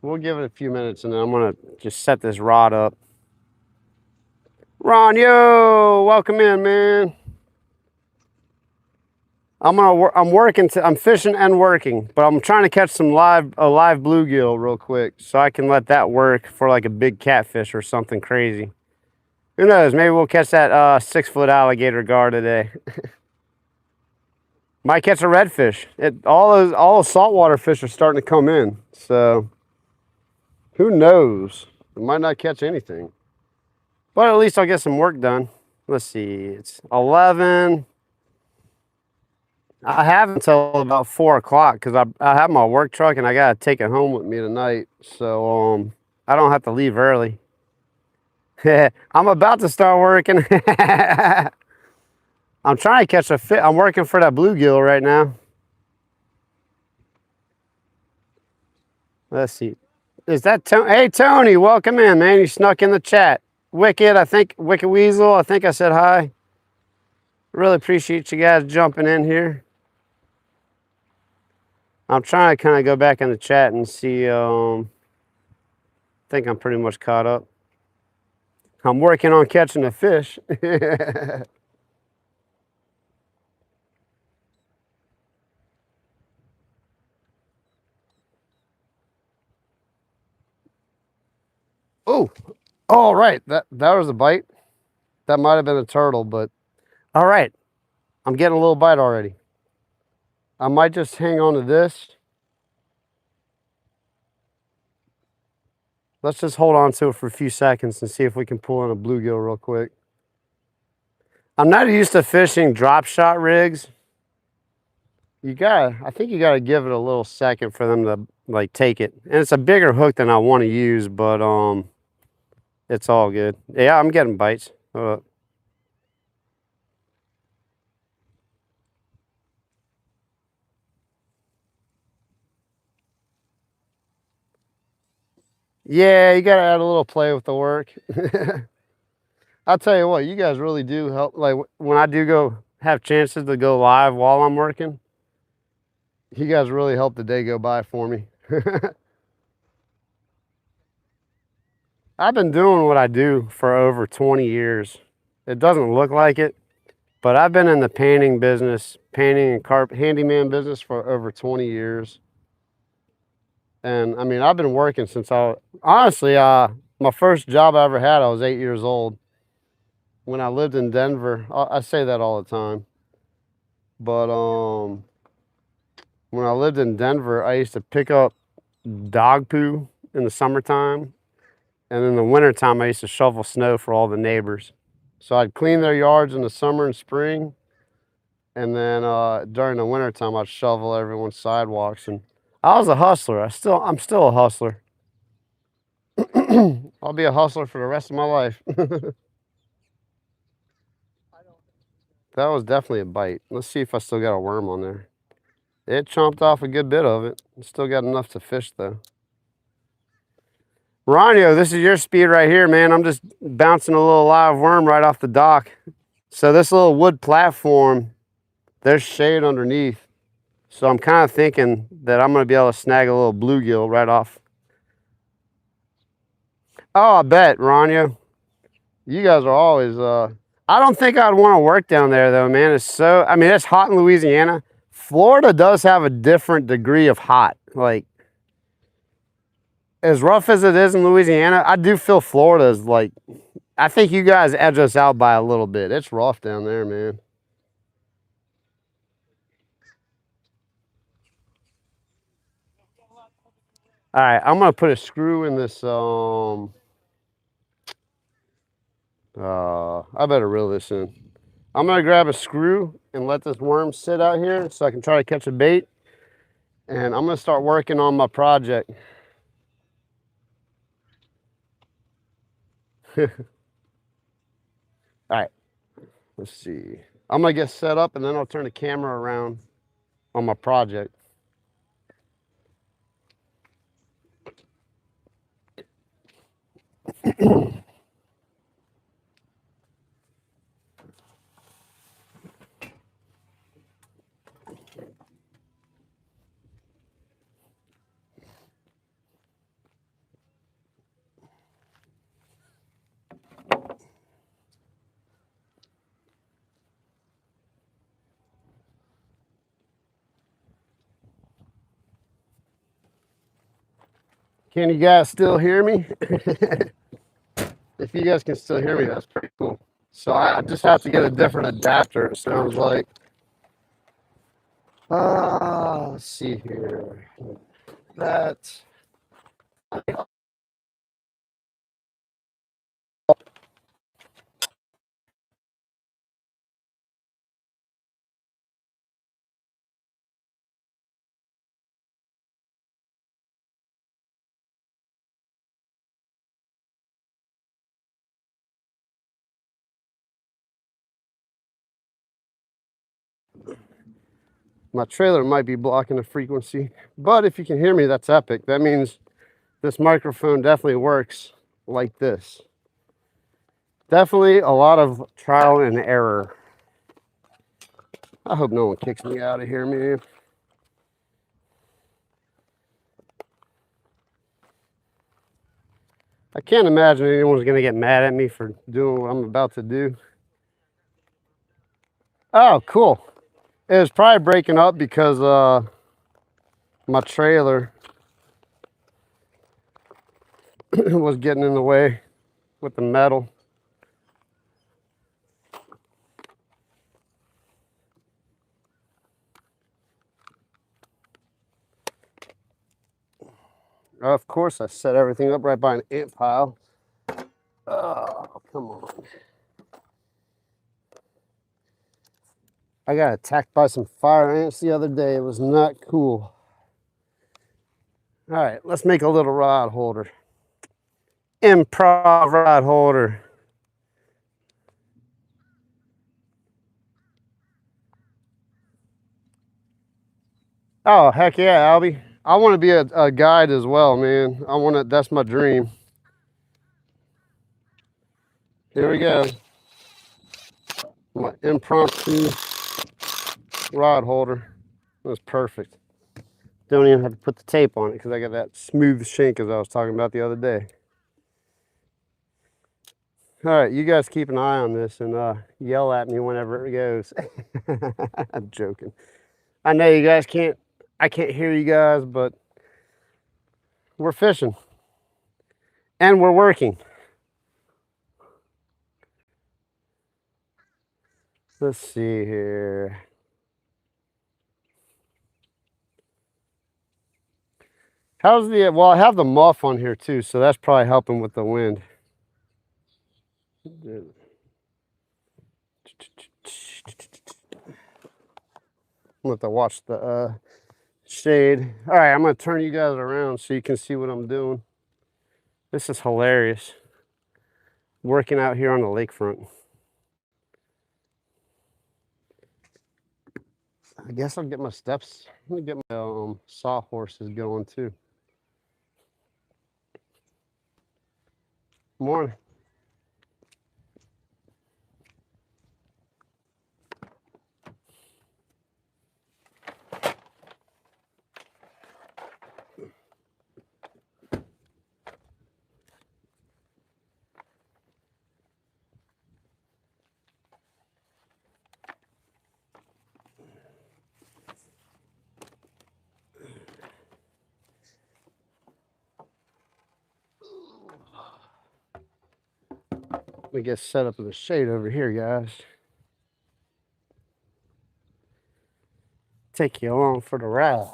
We'll give it a few minutes and then I'm gonna just set this rod up. Ron, yo, welcome in, man. I'm fishing and working, but I'm trying to catch a live bluegill real quick so I can let that work for like a big catfish or something crazy. Who knows? Maybe we'll catch that 6-foot alligator gar today. Might catch a redfish. All those saltwater fish are starting to come in, so who knows? We might not catch anything, but at least I'll get some work done. Let's see, it's 11. I have until about 4 o'clock because I have my work truck and I gotta take it home with me tonight, so I don't have to leave early. I'm about to start working. I'm trying to catch a fish. I'm working for that bluegill right now. Let's see. Is that Tony? Hey, Tony, welcome in, man. You snuck in the chat. Wicked, Wicked Weasel, I think I said hi. Really appreciate you guys jumping in here. I'm trying to kind of go back in the chat and see. I think I'm pretty much caught up. I'm working on catching a fish. Oh, all right. That was a bite. That might have been a turtle, but all right. I'm getting a little bite already. I might just hang on to this. Let's just hold on to it for a few seconds and see if we can pull in a bluegill real quick. I'm not used to fishing drop shot rigs. I think you gotta give it a little second for them to like take it. And it's a bigger hook than I want to use, but it's all good. Yeah, I'm getting bites. Yeah, you gotta add a little play with the work. I'll tell you what, you guys really do help. Like when I do go have chances to go live while I'm working, you guys really help the day go by for me. I've been doing what I do for over 20 years. It doesn't look like it, but I've been in the painting business, painting and handyman business for over 20 years. And I mean, I've been working since honestly, my first job I ever had, I was 8 years old. When I lived in Denver, I say that all the time. But when I lived in Denver, I used to pick up dog poo in the summertime. And in the wintertime, I used to shovel snow for all the neighbors. So I'd clean their yards in the summer and spring. And then during the wintertime, I'd shovel everyone's sidewalks. And I was a hustler. I'm still a hustler. I'll be a hustler for the rest of my life. That was definitely a bite. Let's see if I still got a worm on there. It chomped off a good bit of it. Still got enough to fish though. Ronio, this is your speed right here, man. I'm just bouncing a little live worm right off the dock. So this little wood platform, there's shade underneath. So I'm kind of thinking that I'm gonna be able to snag a little bluegill right off. Oh, I bet, Ronio. You guys are always, I don't think I'd want to work down there though, man. I mean, it's hot in Louisiana. Florida does have a different degree of hot. Like, as rough as it is in Louisiana, I do feel Florida is like, I think you guys edge us out by a little bit. It's rough down there, man. All right, I'm gonna put a screw in this. I better reel this in. I'm gonna grab a screw and let this worm sit out here so I can try to catch a bait. And I'm gonna start working on my project. All right, let's see. I'm gonna get set up and then I'll turn the camera around on my project. Can you guys still hear me? If you guys can still hear me, that's pretty cool. So I just have to get a different adapter, it sounds like. Let's see here. That. My trailer might be blocking the frequency, but if you can hear me, that's epic. That means this microphone definitely works like this. Definitely a lot of trial and error. I hope no one kicks me out of here, man. I can't imagine anyone's gonna get mad at me for doing what I'm about to do. Oh, cool. It was probably breaking up because my trailer was getting in the way with the metal. Of course, I set everything up right by an ant pile. Oh, come on. I got attacked by some fire ants the other day. It was not cool. All right, let's make a little rod holder. Improv rod holder. Oh, heck yeah, Albie. I want to be a guide as well, man. That's my dream. Here we go. My impromptu rod holder. That's perfect. Don't even have to put the tape on it because I got that smooth shank as I was talking about the other day. All right, you guys keep an eye on this and yell at me whenever it goes. I'm joking. I know you guys I can't hear you guys, but we're fishing and we're working. Let's see here. How's the, well, I have the muff on here too, so that's probably helping with the wind. I'm gonna have to watch the shade. All right, I'm gonna turn you guys around so you can see what I'm doing. This is hilarious. Working out here on the lakefront. I guess I'll get my steps. Let me get my sawhorses going too. Morning. Let me get set up in the shade over here, guys. Take you along for the ride.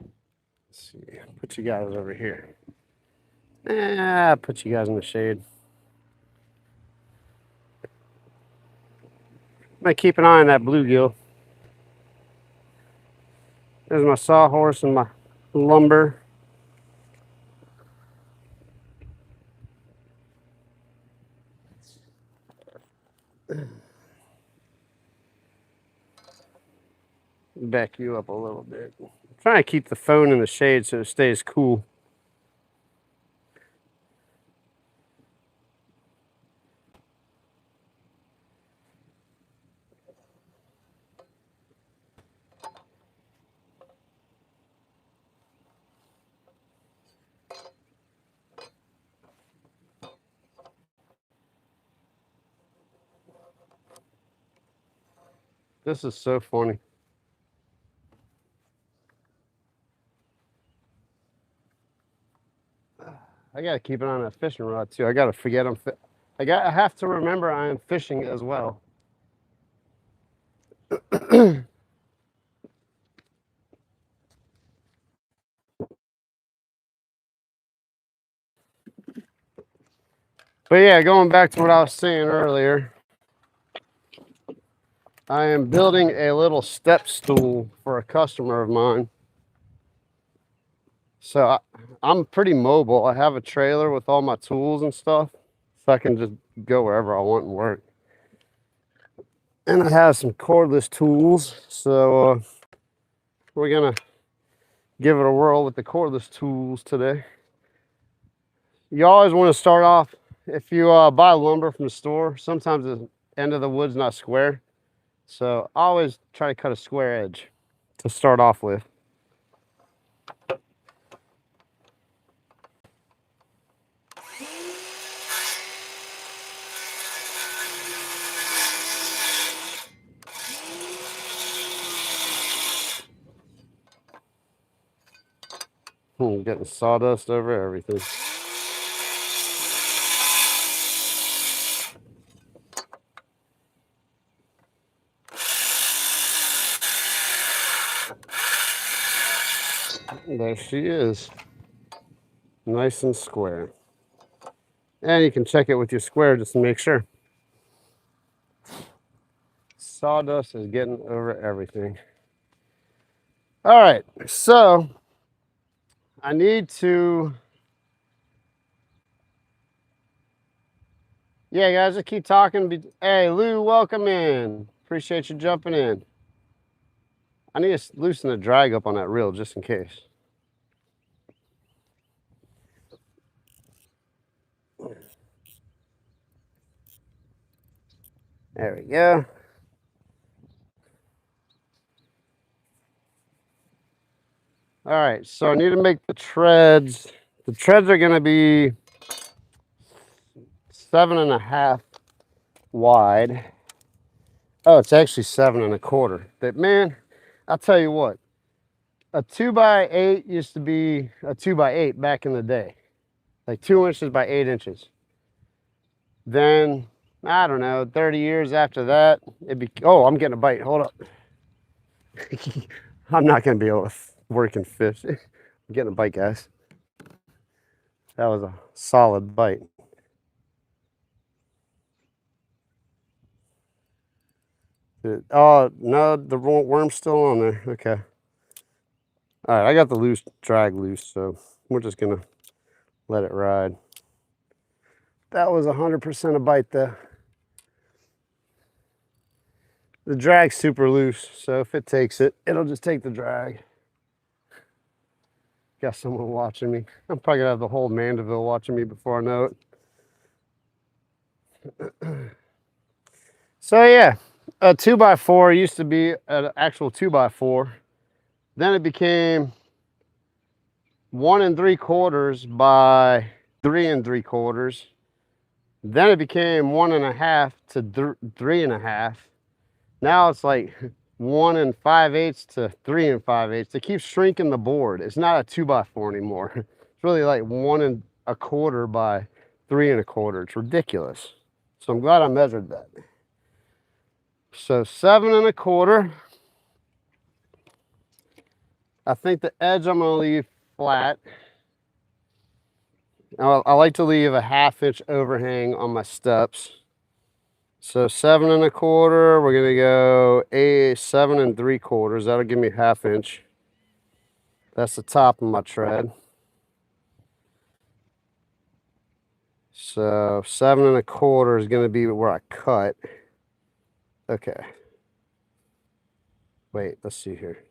Let's see, put you guys over here. Put you guys in the shade. I'm gonna keep an eye on that bluegill. There's my sawhorse and my lumber. Back you up a little bit. I'm trying to keep the phone in the shade so it stays cool. This is so funny. I gotta keep an eye on that fishing rod too. I gotta forget I have to remember I am fishing as well. But yeah, going back to what I was saying earlier, I am building a little step stool for a customer of mine. So I'm pretty mobile. I have a trailer with all my tools and stuff, so I can just go wherever I want and work. And I have some cordless tools, so we're gonna give it a whirl with the cordless tools today. You always want to start off, if you buy lumber from the store, sometimes the end of the wood's not square. So I always try to cut a square edge to start off with. Getting sawdust over everything. There she is. Nice and square. And you can check it with your square just to make sure. Sawdust is getting over everything. All right, so I need to, yeah, guys, just keep talking. Hey, Lou, welcome in. Appreciate you jumping in. I need to loosen the drag up on that reel just in case. There we go. All right, so I need to make the treads. The treads are gonna be 7.5 wide. Oh, it's actually 7.25. But man, I'll tell you what, a 2x8 used to be a 2x8 back in the day, like 2 inches by 8 inches. Then, I don't know, 30 years after that, it'd be, oh, I'm getting a bite, hold up. I'm not going to be able to work and fish. I'm getting a bite, guys. That was a solid bite. Oh, no, the worm's still on there. Okay. All right, I got the loose drag loose, so we're just going to let it ride. That was 100% a bite, though. The drag's super loose, so if it takes it, it'll just take the drag. Got someone watching me. I'm probably going to have the whole Mandeville watching me before I know it. So, yeah, a 2x4 used to be an actual 2x4. Then it became 1 3/4 by 3 3/4. Then it became 1.5 to 3.5. Now it's like 1 5/8 to 3 5/8. It keeps shrinking the board. It's not a 2x4 anymore. It's really like 1 1/4 by 3 1/4. It's ridiculous. So I'm glad I measured that. So 7 1/4. I think the edge I'm going to leave flat. I like to leave a 1/2 inch overhang on my steps. So 7 1/4, we're gonna go 7 3/4. That'll give me 1/2 inch. That's the top of my tread. So 7 1/4 is gonna be where I cut. Okay. Wait, let's see here.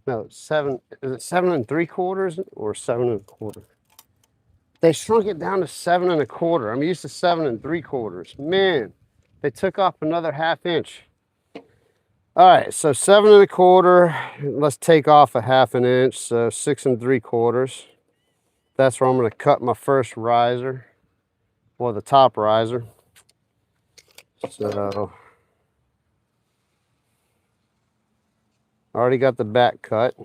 No, 7, is it 7 3/4 or 7 1/4? They shrunk it down to 7 1/4. I'm used to 7 3/4. Man, they took off another 1/2 inch. All right, so 7 1/4. Let's take off a 1/2 inch, so 6 3/4. That's where I'm going to cut my first riser, or the top riser. So I already got the back cut.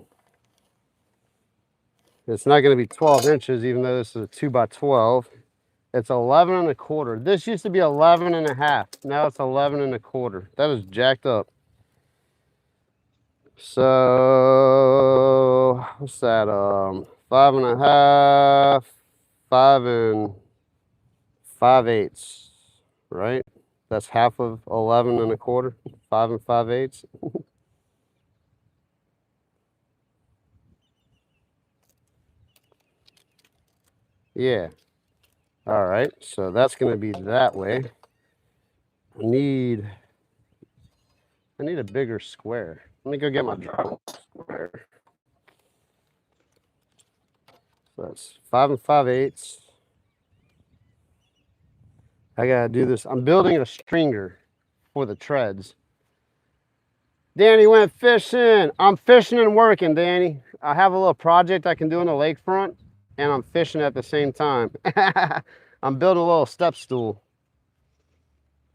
It's not going to be 12 inches, even though this is a 2x12. It's 11 1/4. This used to be 11 1/2. Now it's 11 1/4. That is jacked up. So what's that? 5 1/2, 5 5/8, right? That's half of 11 1/4. 5 5/8. Yeah. All right. So that's going to be that way. I need a bigger square. Let me go get my drywall square. So that's 5 5/8. I gotta do this. I'm building a stringer for the treads. Danny went fishing. I'm fishing and working, Danny. I have a little project I can do on the lakefront, and I'm fishing at the same time. I'm building a little step stool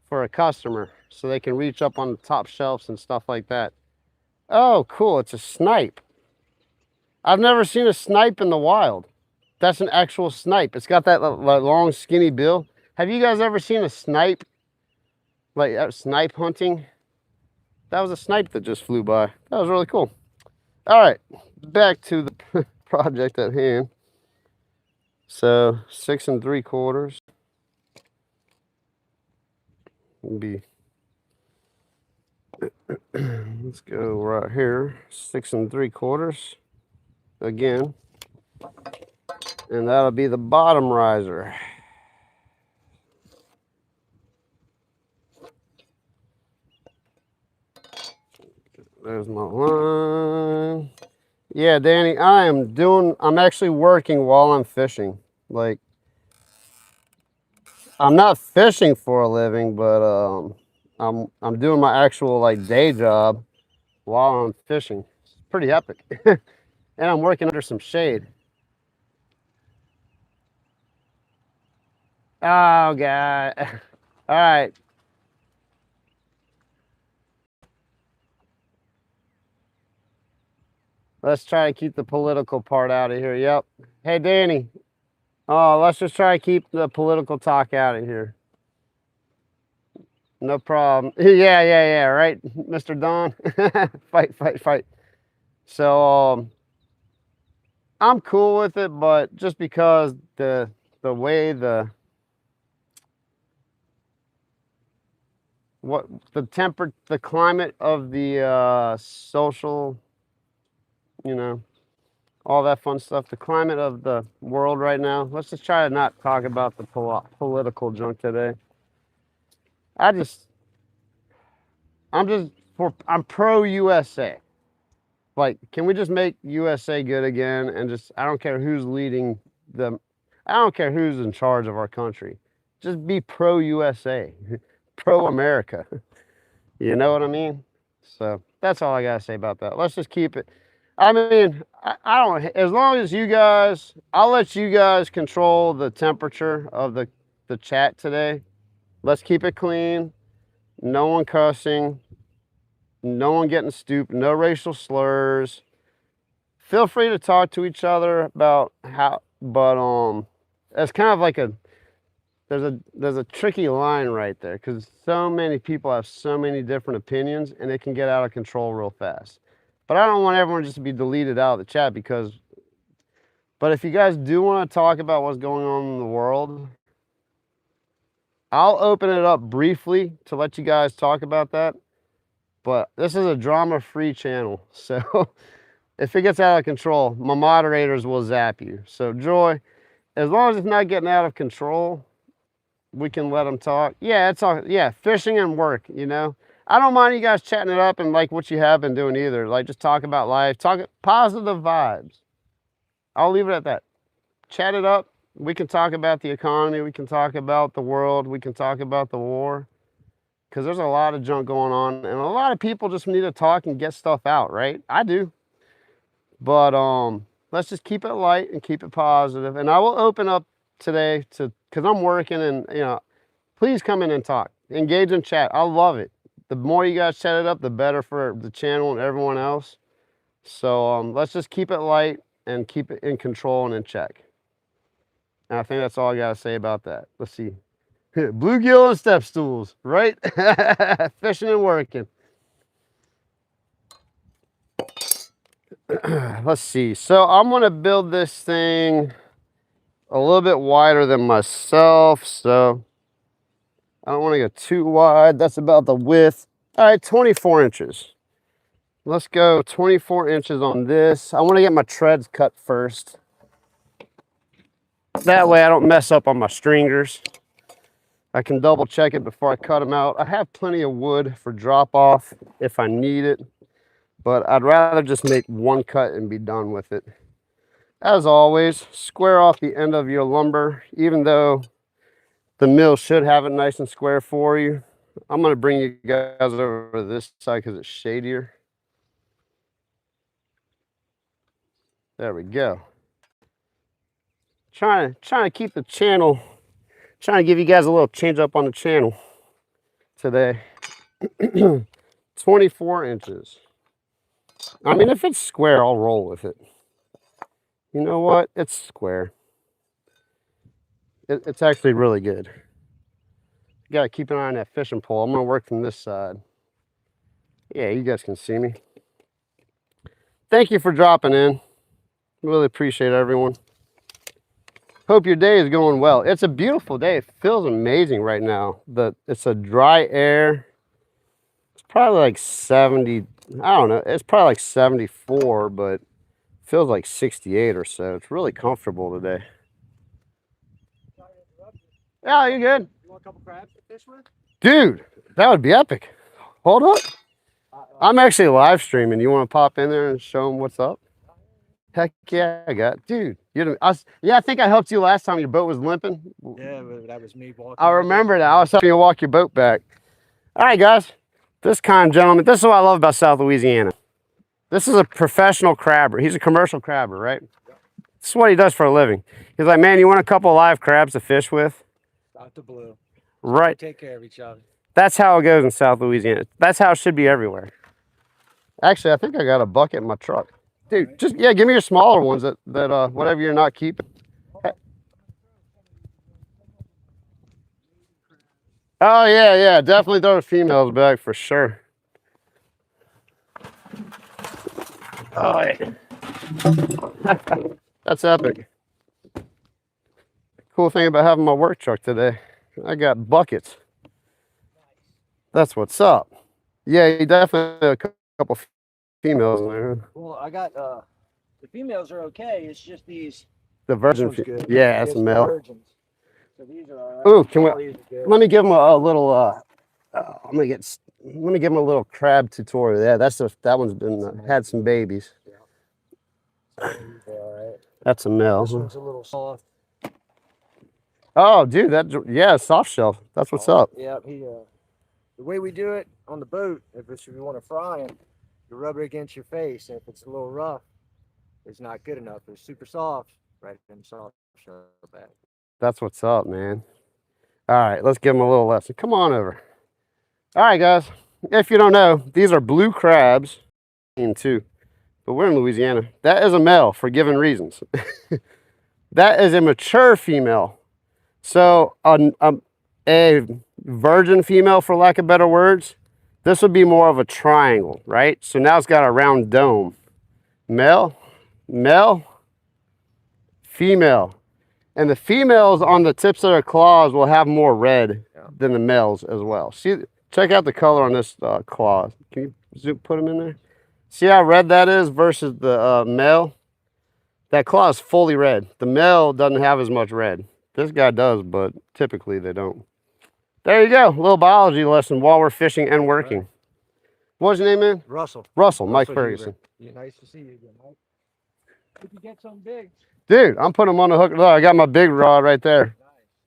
for a customer so they can reach up on the top shelves and stuff like that. Oh, cool. It's a snipe. I've never seen a snipe in the wild. That's an actual snipe. It's got that long, skinny bill. Have you guys ever seen a snipe? Like snipe hunting? That was a snipe that just flew by. That was really cool. All right, back to the project at hand. So 6 3/4. Be let's go right here. 6 3/4 again, and that'll be the bottom riser. There's my line. Yeah, Danny, I'm actually working while I'm fishing. Like, I'm not fishing for a living, but I'm doing my actual like day job while I'm fishing. It's pretty epic. And I'm working under some shade. Oh God. All right. Let's try to keep the political part out of here. Yep. Hey, Danny. Oh, let's just try to keep the political talk out of here. No problem. Yeah, right, Mr. Don. Fight. So I'm cool with it, but just because the way the the climate of the social, you know, all that fun stuff, the climate of the world right now. Let's just try to not talk about the political junk today. I just, I'm pro USA. Like, can we just make USA good again? And just, I don't care who's leading the, I don't care who's in charge of our country. Just be pro USA, pro America. You know what I mean? So that's all I gotta say about that. Let's just keep it. I mean, I don't, as long as you guys, I'll let you guys control the temperature of the chat today. Let's keep it clean. No one cussing. No one getting stupid. No racial slurs. Feel free to talk to each other about how, but it's kind of like there's a tricky line right there because so many people have so many different opinions and it can get out of control real fast. But I don't want everyone just to be deleted out of the chat but if you guys do want to talk about what's going on in the world, I'll open it up briefly to let you guys talk about that. But this is a drama-free channel, so if it gets out of control, my moderators will zap you. So Joy, as long as it's not getting out of control, we can let them talk. Yeah, it's all, yeah, fishing and work, you know. I don't mind you guys chatting it up and like what you have been doing either. Like just talk about life, talk positive vibes. I'll leave it at that. Chat it up. We can talk about the economy. We can talk about the world. We can talk about the war. Because there's a lot of junk going on. And a lot of people just need to talk and get stuff out, right? I do. But let's just keep it light and keep it positive. And I will open up today to, because I'm working and, you know, please come in and talk. Engage in chat. I love it. The more you guys chat it up, the better for the channel and everyone else. So let's just keep it light and keep it in control and in check. And I think that's all I got to say about that. Let's see. Bluegill and step stools, right? Fishing and working. Let's see. So I'm going to build this thing a little bit wider than myself. So I don't want to go too wide. That's about the width. All right, 24 inches. Let's go 24 inches on this. I want to get my treads cut first. That way I don't mess up on my stringers. I can double check it before I cut them out. I have plenty of wood for drop off if I need it, but I'd rather just make one cut and be done with it. As always, square off the end of your lumber, even though the mill should have it nice and square for you. I'm gonna bring you guys over to this side because it's shadier. There we go. Trying to keep the channel, trying to give you guys a little change up on the channel today. 24 inches. I mean, if it's square, I'll roll with it. You know what? It's square. It's actually really good. You gotta keep an eye on that fishing pole. I'm gonna work from this side. Yeah, you guys can see me. Thank you for dropping in. Really appreciate everyone. Hope your day is going well. It's a beautiful day. It feels amazing right now. It's a dry air. It's probably like 70, I don't know. It's probably like 74, but it feels like 68 or so. It's really comfortable today. Yeah, you good? You want a couple crabs to fish with? Dude, that would be epic. Hold up. I'm actually live streaming. You want to pop in there and show them what's up? Heck yeah, I got, dude. Yeah, I think I helped you last time your boat was limping. Yeah, but that was me walking. I remember that. I was helping you walk your boat back. All right, guys. This kind gentleman, this is what I love about South Louisiana. This is a professional crabber. He's a commercial crabber, right? This is what he does for a living. He's like, man, you want a couple of live crabs to fish with? Out the blue. Right. Take care of each other. That's how it goes in South Louisiana. That's how it should be everywhere. Actually, I think I got a bucket in my truck. Dude, just, yeah, give me your smaller ones that whatever you're not keeping. Oh, yeah, definitely throw the females back for sure. All right. That's epic. Cool thing about having my work truck today, I got buckets. That's what's up. Yeah, you definitely a couple females in there. Well, I got the females are okay. It's just these. The This virgin, one's good. yeah, that's a It's the male. virgins. So these are all right. Ooh, can we? All these are good. Let me give them a little. I'm gonna get. Let me give them a little crab tutorial. Yeah, that one's been had some babies. These are all right. That's a male. This one's a little soft. Oh, dude, yeah, soft shell. That's what's up. Yeah, the way we do it on the boat, if you want to fry them, you rub it against your face, and if it's a little rough, it's not good enough. If it's super soft, right in soft shell back. That's what's up, man. All right, let's give them a little lesson. Come on over. All right, guys. If you don't know, these are blue crabs, too, but we're in Louisiana. That is a male for given reasons. That is a mature female. So a virgin female, for lack of better words, this would be more of a triangle, right? So now it's got a round dome. Male, male, female. And the females on the tips of their claws will have more red than the males as well. See, check out the color on this claw. Can you put them in there? See how red that is versus the male? That claw is fully red. The male doesn't have as much red. This guy does, but typically they don't. There you go. A little biology lesson while we're fishing and working. Right. What's your name, man? Russell. Russell, Mike Ferguson. Yeah, nice to see you again, Mike. If you get something big. Dude, I'm putting them on the hook. Look, I got my big rod right there. Nice.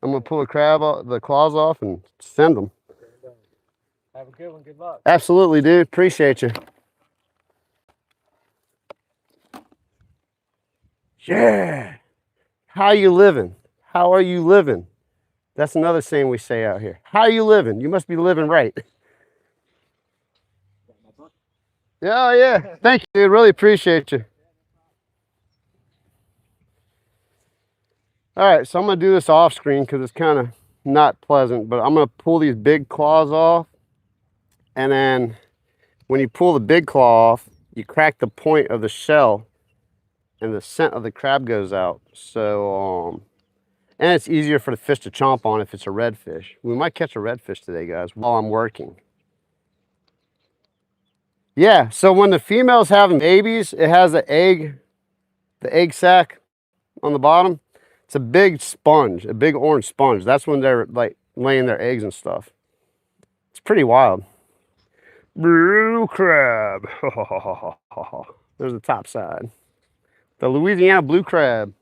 I'm going to pull the claws off and send them. Have a good one. Good luck. Absolutely, dude. Appreciate you. Yeah. How you living? How are you living? That's another saying we say out here. How you living? You must be living right. Oh, yeah. Thank you, dude. Really appreciate you. All right, so I'm going to do this off screen because it's kind of not pleasant, but I'm going to pull these big claws off. And then when you pull the big claw off, you crack the point of the shell and the scent of the crab goes out. So, and it's easier for the fish to chomp on if it's a redfish. We might catch a redfish today, guys, while I'm working. Yeah, so when the female's having babies, it has the egg sac on the bottom. It's a big sponge, a big orange sponge. That's when they're like laying their eggs and stuff. It's pretty wild. Blue crab. There's the top side. The Louisiana blue crab.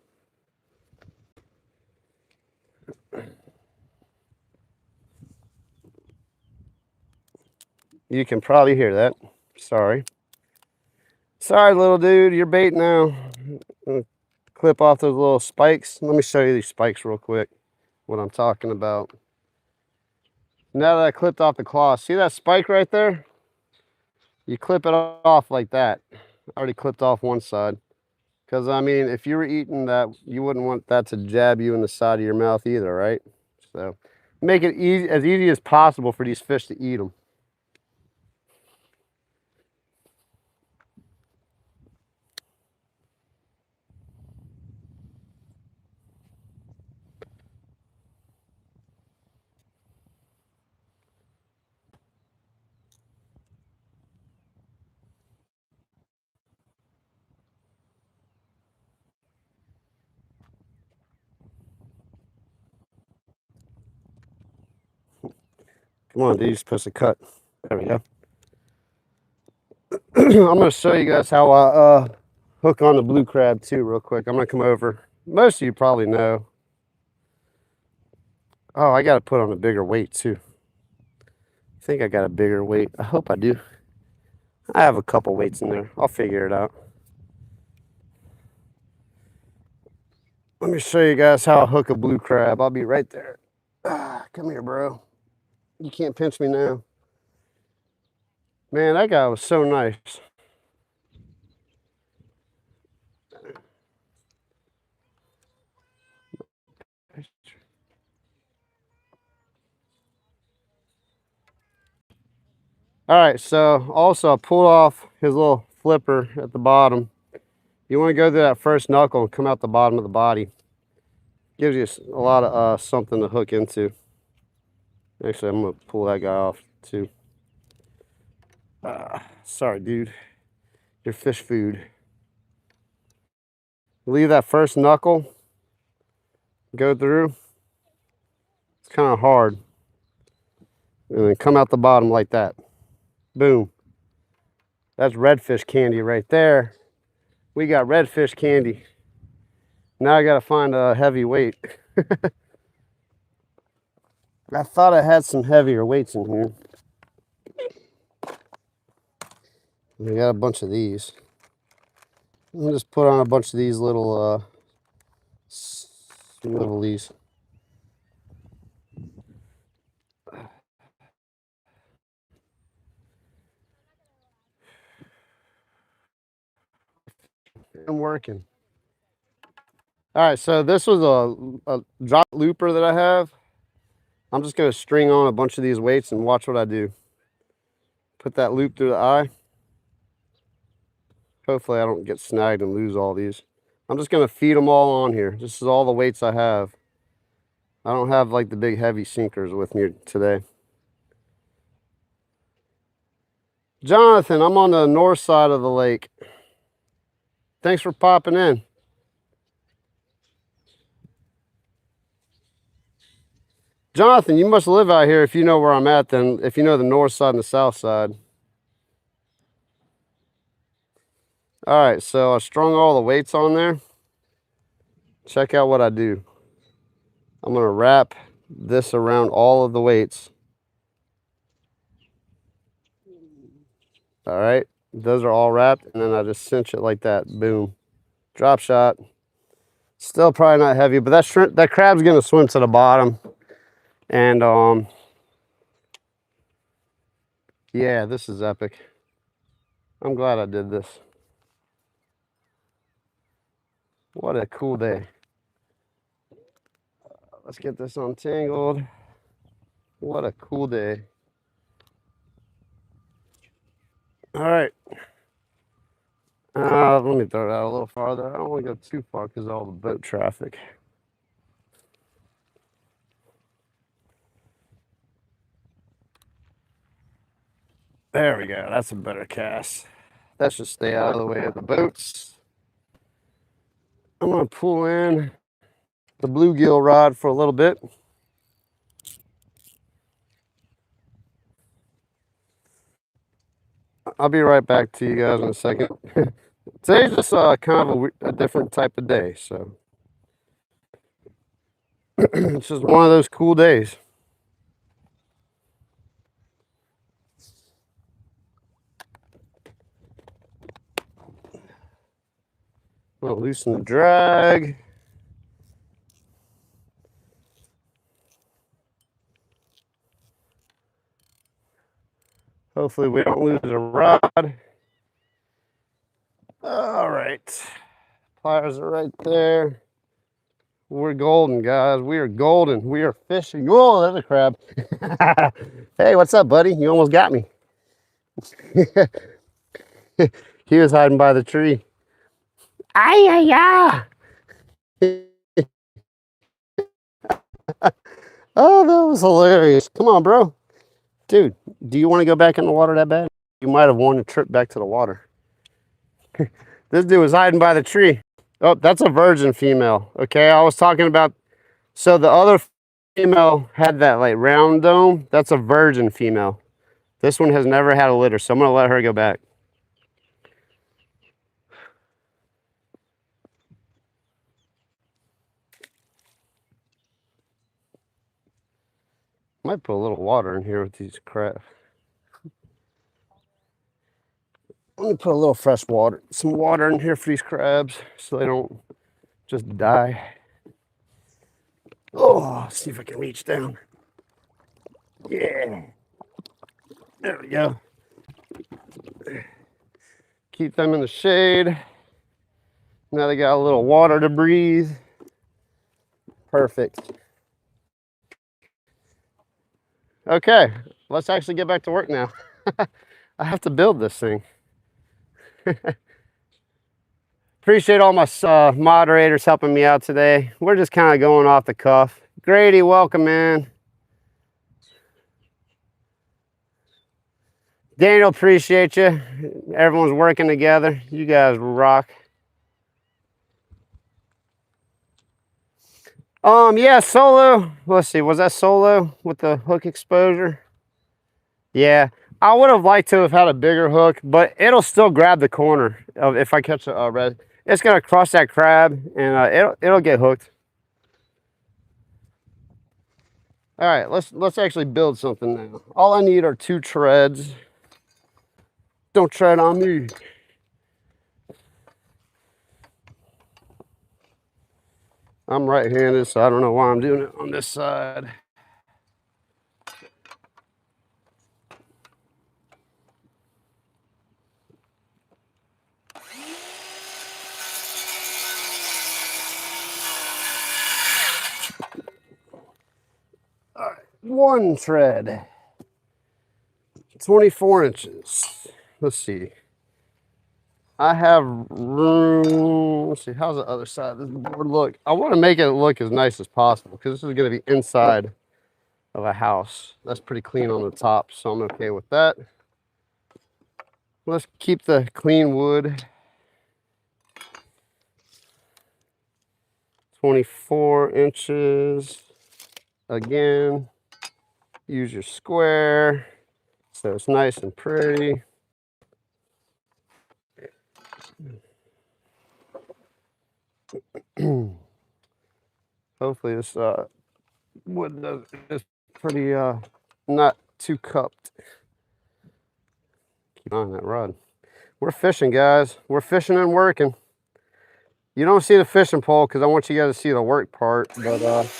You can probably hear that. Sorry. Sorry, little dude. You're bait now. Clip off those little spikes. Let me show you these spikes real quick. What I'm talking about. Now that I clipped off the claw, see that spike right there? You clip it off like that. I already clipped off one side. Because, I mean, if you were eating that, you wouldn't want that to jab you in the side of your mouth either, right? So, make it as easy as possible for these fish to eat them. Come on, dude, you're supposed to cut. There we go. I'm going to show you guys how I hook on the blue crab too real quick. I'm going to come over. Most of you probably know. Oh, I got to put on a bigger weight too. I think I got a bigger weight. I hope I do. I have a couple weights in there. I'll figure it out. Let me show you guys how I hook a blue crab. I'll be right there. Come here, bro. You can't pinch me now. Man, that guy was so nice. All right, so also I pulled off his little flipper at the bottom. You want to go through that first knuckle and come out the bottom of the body. Gives you a lot of something to hook into. Actually, I'm going to pull that guy off too. Sorry, dude. Your fish food. Leave that first knuckle. Go through. It's kind of hard. And then come out the bottom like that. Boom. That's redfish candy right there. We got redfish candy. Now I got to find a heavy weight. I thought I had some heavier weights in here. We got a bunch of these. I'll just put on a bunch of these little these. I'm working. All right, so this was a drop looper that I have. I'm just gonna string on a bunch of these weights and watch what I do. Put that loop through the eye. Hopefully I don't get snagged and lose all these. I'm just gonna feed them all on here. This is all the weights I have. I don't have like the big heavy sinkers with me today. Jonathan, I'm on the north side of the lake. Thanks for popping in. Jonathan, you must live out here if you know where I'm at then, if you know the north side and the south side. All right, so I strung all the weights on there. Check out what I do. I'm gonna wrap this around all of the weights. All right, those are all wrapped, and then I just cinch it like that. Boom. Drop shot. Still probably not heavy, but that crab's gonna swim to the bottom. And yeah, this is epic. I'm glad I did this. What a cool day. Let's get this untangled. What a cool day. All right. Let me throw it out a little farther. I don't want to go too far because of all the boat traffic. There we go. That's a better cast. That should stay out of the way of the boats. I'm going to pull in the bluegill rod for a little bit. I'll be right back to you guys in a second. Today's just kind of a different type of day, so it's just one of those cool days. I'm gonna loosen the drag. Hopefully we don't lose a rod. All right, pliers are right there. We're golden, guys. We are golden. We are fishing. Oh, there's a crab. Hey, what's up, buddy? You almost got me. He was hiding by the tree. Ay, ay, ay. Oh, that was hilarious. Come on, bro. Dude, do you want to go back in the water that bad? You might have won a trip back to the water. This dude was hiding by the tree. Oh, that's a virgin female. Okay, I was talking about, so the other female had that like round dome. That's a virgin female. This one has never had a litter, so I'm gonna let her go back. Might put a little water in here with these crab. Let me put a little fresh water, some water in here for these crabs so they don't just die. Oh, see if I can reach down. Yeah. There we go. Keep them in the shade. Now they got a little water to breathe. Perfect. Okay, let's actually get back to work now. I have to build this thing. Appreciate all my moderators helping me out today. We're just kind of going off the cuff. Grady, welcome in. Daniel, appreciate you. Everyone's working together. You guys rock. Yeah, solo. Let's see, was that solo with the hook exposure? Yeah, I would have liked to have had a bigger hook, but it'll still grab the corner of if I catch a red. It's gonna cross that crab and it'll get hooked. All right, let's actually build something now. All I need are 2 treads. Don't tread on me. I'm right-handed, so I don't know why I'm doing it on this side. All right, 1 tread. 24 inches. Let's see. I have room. Let's see, how's the other side of this board look? I want to make it look as nice as possible because this is going to be inside of a house. That's pretty clean on the top, so I'm okay with that. Let's keep the clean wood. 24 inches. Again, use your square so it's nice and pretty. Hopefully this wood is pretty not too cupped. Keep on that rod. We're fishing, guys. We're fishing and working. You don't see the fishing pole because I want you guys to see the work part, but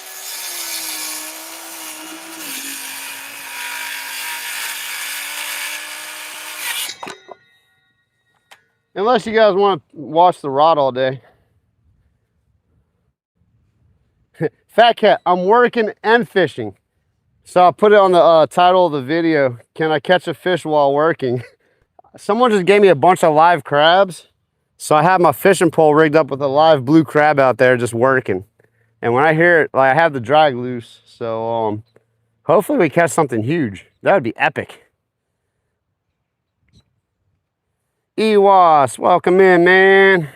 unless you guys want to watch the rod all day. Fat Cat, I'm working and fishing. So I'll put it on the title of the video. Can I catch a fish while working? Someone just gave me a bunch of live crabs. So I have my fishing pole rigged up with a live blue crab out there just working. And when I hear it, like I have the drag loose. So hopefully we catch something huge. That would be epic. Ewas, welcome in, man.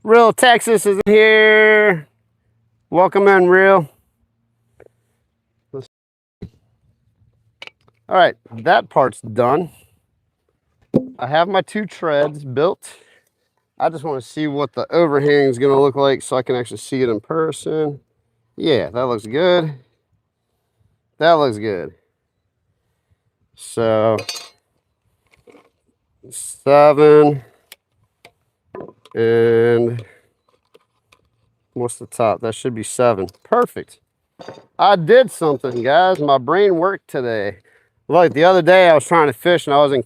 Real Texas is here. Welcome in, Real. All right, that part's done. I have my 2 treads built. I just want to see what the overhang is going to look like so I can actually see it in person. Yeah, that looks good. That looks good. So 7 and what's the top? That should be 7. Perfect. I did something, guys. My brain worked today. Like the other day I was trying to fish and I was in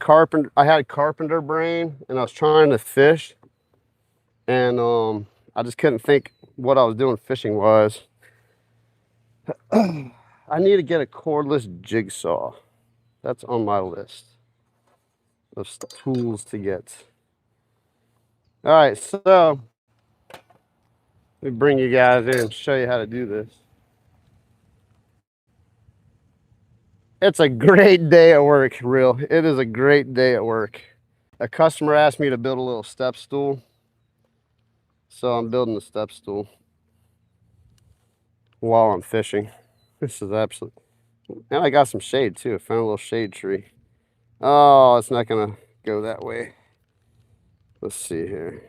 I had carpenter brain and I was trying to fish and I just couldn't think what I was doing fishing wise. I need to get a cordless jigsaw. That's on my list of tools to get. All right, so let me bring you guys in and show you how to do this. It's a great day at work, real. It is a great day at work. A customer asked me to build a little step stool. So I'm building a step stool while I'm fishing. This is absolute. And I got some shade too. I found a little shade tree. Oh, it's not gonna go that way. Let's see here.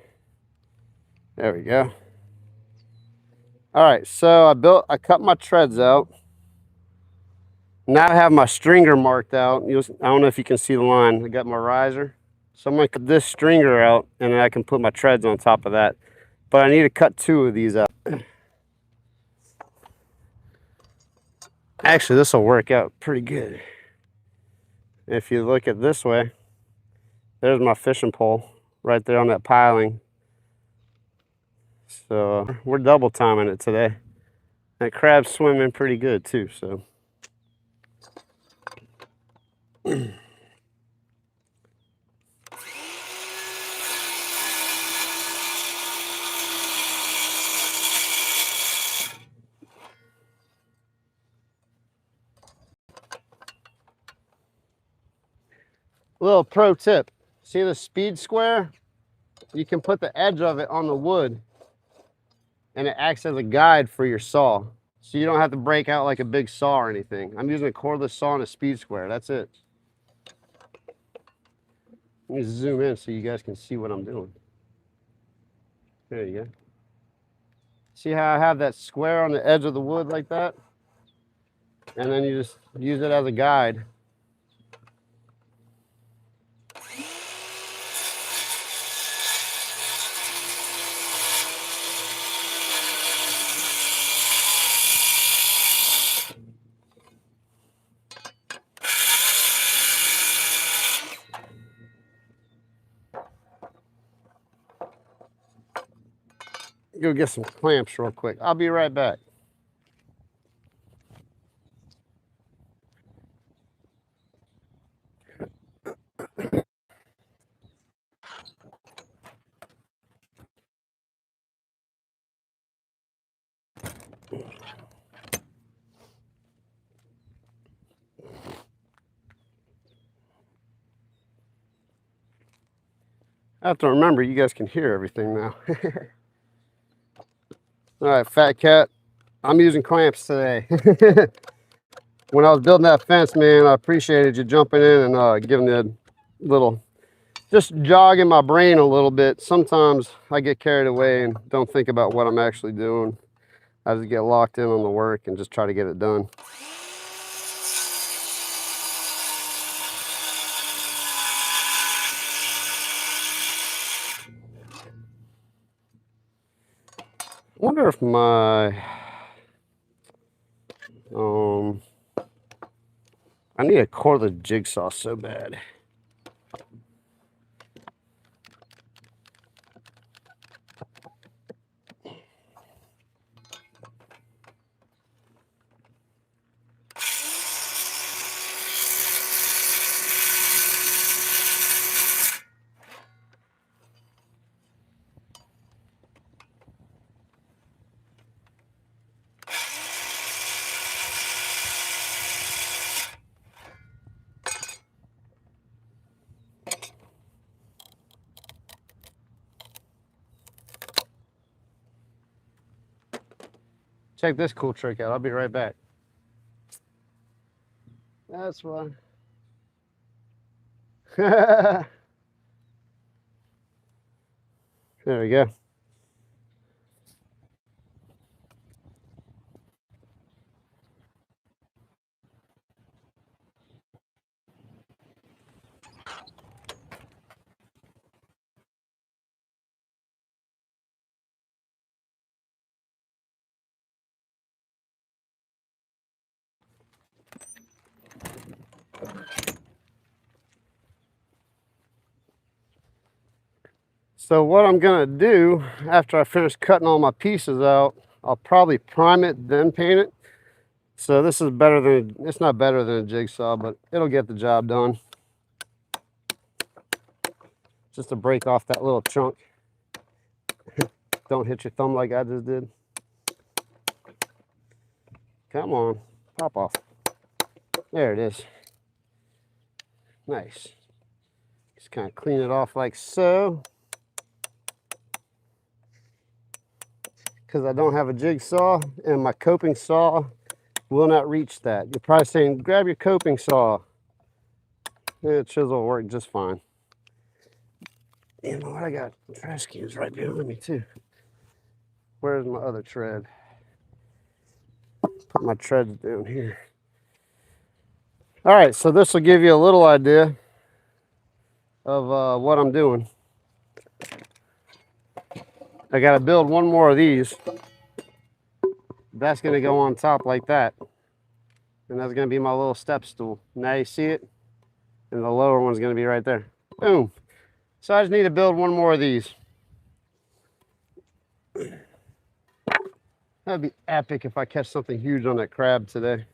There we go. All right, so I cut my treads out. Now I have my stringer marked out. I don't know if you can see the line. I got my riser. So I'm gonna cut this stringer out and then I can put my treads on top of that. But I need to cut 2 of these out. Actually, this will work out pretty good. If you look at this way, there's my fishing pole right there on that piling. So we're double timing it today. That crab's swimming pretty good too, so. Little pro tip. See the speed square? You can put the edge of it on the wood and it acts as a guide for your saw. So you don't have to break out like a big saw or anything. I'm using a cordless saw and a speed square. That's it. Let me zoom in so you guys can see what I'm doing. There you go. See how I have that square on the edge of the wood like that? And then you just use it as a guide. Go get some clamps real quick. I'll be right back. I have to remember you guys can hear everything now. All right, Fat Cat, I'm using clamps today. When I was building that fence, man, I appreciated you jumping in and giving me a little, just jogging my brain a little bit. Sometimes I get carried away and don't think about what I'm actually doing. I just get locked in on the work and just try to get it done. I wonder if my, I need a cordless jigsaw so bad. Check this cool trick out. I'll be right back. That's why. There we go. So what I'm gonna do after I finish cutting all my pieces out, I'll probably prime it, then paint it. So this is better than, it's not better than a jigsaw, but it'll get the job done. Just to break off that little chunk. Don't hit your thumb like I just did. Come on, pop off. There it is. Nice. Just kind of clean it off like so. Because I don't have a jigsaw and my coping saw will not reach that. You're probably saying, grab your coping saw. Yeah, chisel will work just fine. You know what? I got trash cans right behind me too. Where's my other tread? Put my treads down here. All right, so this will give you a little idea of what I'm doing. I got to build one more of these. That's going to go on top like that. And that's going to be my little step stool. Now you see it? And the lower one's going to be right there. Boom. So I just need to build one more of these. That'd be epic if I catch something huge on that crab today.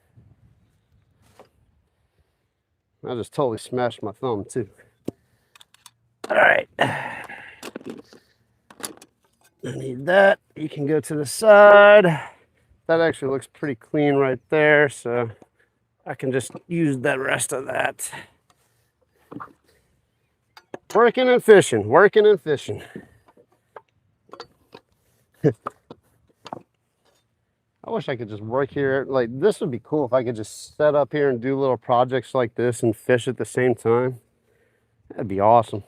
I just totally smashed my thumb too. All right. I need that. You can go to the side. That actually looks pretty clean right there, so I can just use the rest of that. Working and fishing, working and fishing. I wish I could just work here. Like, this would be cool if I could just set up here and do little projects like this and fish at the same time. That'd be awesome.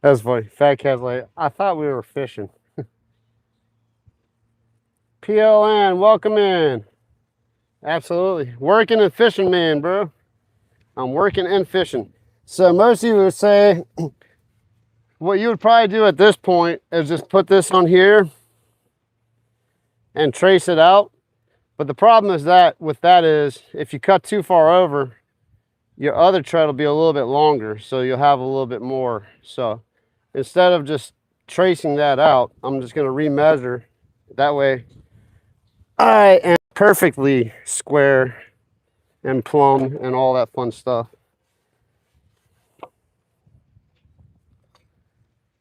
That's funny. Fat Cat's like, I thought we were fishing. PLN, welcome in. Absolutely. Working and fishing, man, bro. I'm working and fishing. So most of you would say, what you would probably do at this point is just put this on here and trace it out. But the problem is that with that is if you cut too far over, your other tread will be a little bit longer, so you'll have a little bit more. So instead of just tracing that out, I'm just going to remeasure. That way I am perfectly square and plumb and all that fun stuff.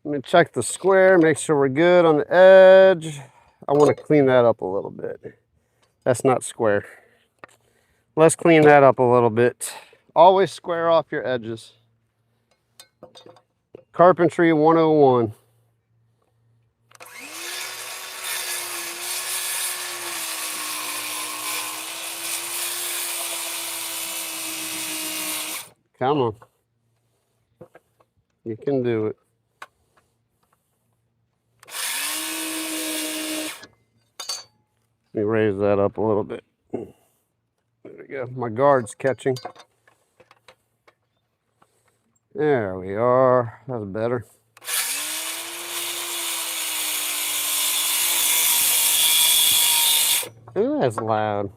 Let me check the square, make sure we're good on the edge. I want to clean that up a little bit. That's not square. Let's clean that up a little bit. Always square off your edges. Carpentry 101. Come on. You can do it. Let me raise that up a little bit. There we go. My guard's catching. There we are. That's better. Ooh, that's loud.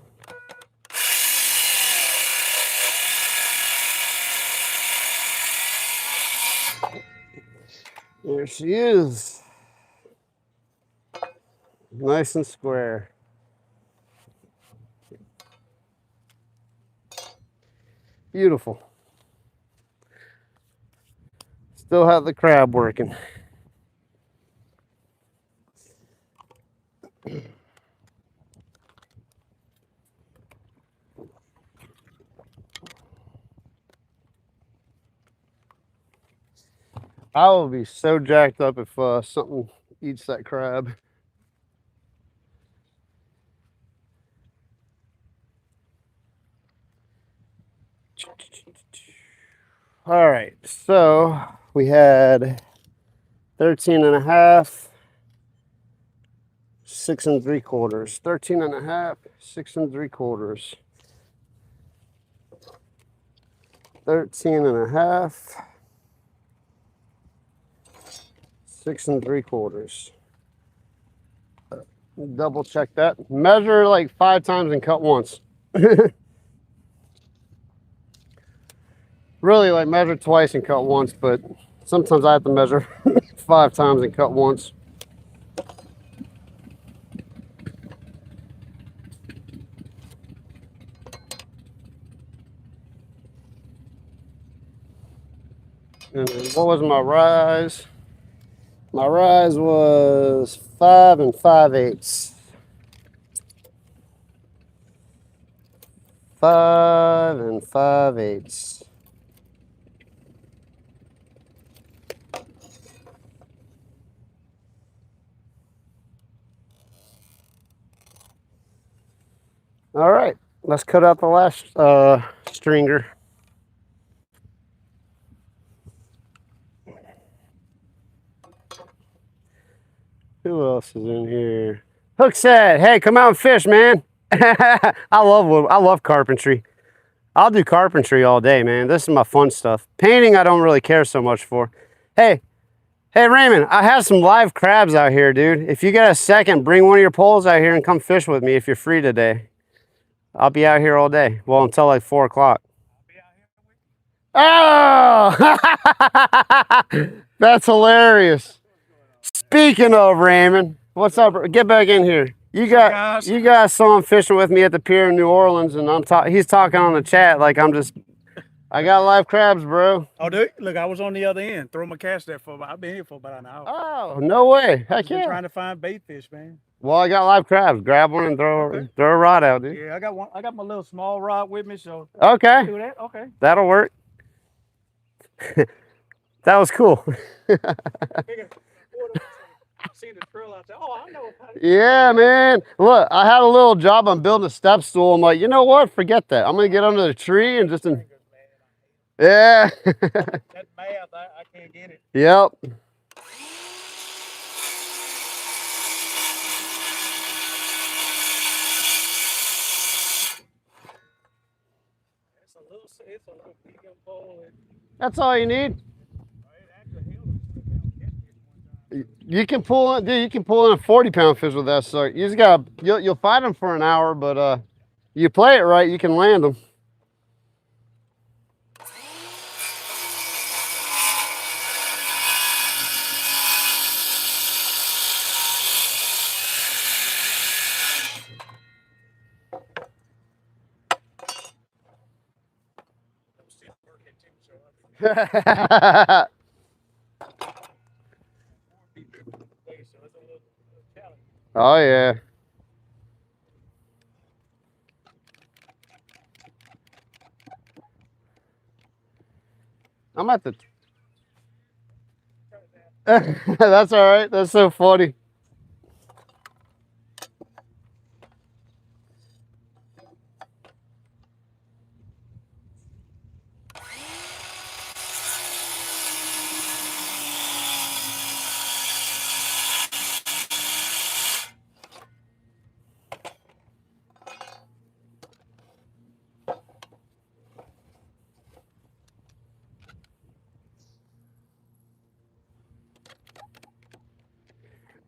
There she is. Nice and square. Beautiful. Still have the crab working. I will be so jacked up if something eats that crab. All right, so we had 13 and a half, 6 3/4, 13 and a half, 6 3/4, 13 and a half, 6 3/4. Double check that. Measure like 5 times and cut once. Really, like measure twice and cut once, but sometimes I have to measure 5 times and cut once. And then what was my rise? My rise was 5 5/8. 5 5/8. All right, let's cut out the last stringer. Who else is in here? Hook said, "Hey, come out and fish, man." I love carpentry. I'll do carpentry all day, man. This is my fun stuff. Painting, I don't really care so much for. Hey, Raymond, I have some live crabs out here, dude. If you got a second, bring one of your poles out here and come fish with me if you're free today. I'll be out here all day. Well, until like 4 o'clock. Oh, that's hilarious. Speaking of, Raymond, what's up? Get back in here. You What's up, got guys? you guys saw him fishing with me at the pier in New Orleans, and he's talking on the chat like I got live crabs, bro. Oh, dude, look, I was on the other end. Throw my cast there I've been here for about an hour. Oh, no way. Heck I've been yeah. trying to find bait fish, man. Well, I got live crabs. Grab one and throw a rod out, dude. Yeah, I got one. I got my little small rod with me, so Okay. do that. Okay. That'll work. That was cool. Seen the trail out there. Oh, I know about it. Yeah, man. Look, I had a little job on building a step stool. I'm like, you know what? Forget that. I'm gonna get under the tree and just yeah. That math, I can't get it. Yep. It's a little medium pole. That's all you need. You can pull in, dude. You can pull in a 40-pound fish with that sucker. You just got you'll fight them for an hour, but you play it right, you can land them. Oh yeah. I'm at the. That's all right. That's so funny.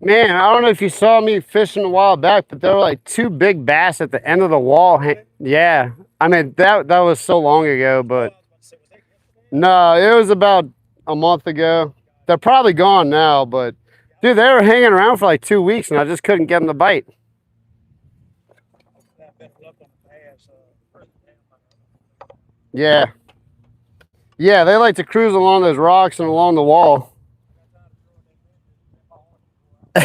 Man, I don't know if you saw me fishing a while back, but there were like 2 big bass at the end of the wall. Yeah, I mean that was so long ago, but no, it was about a month ago. They're probably gone now, but dude, they were hanging around for like 2 weeks, and I just couldn't get them to bite. Yeah, yeah, they like to cruise along those rocks and along the wall. Hey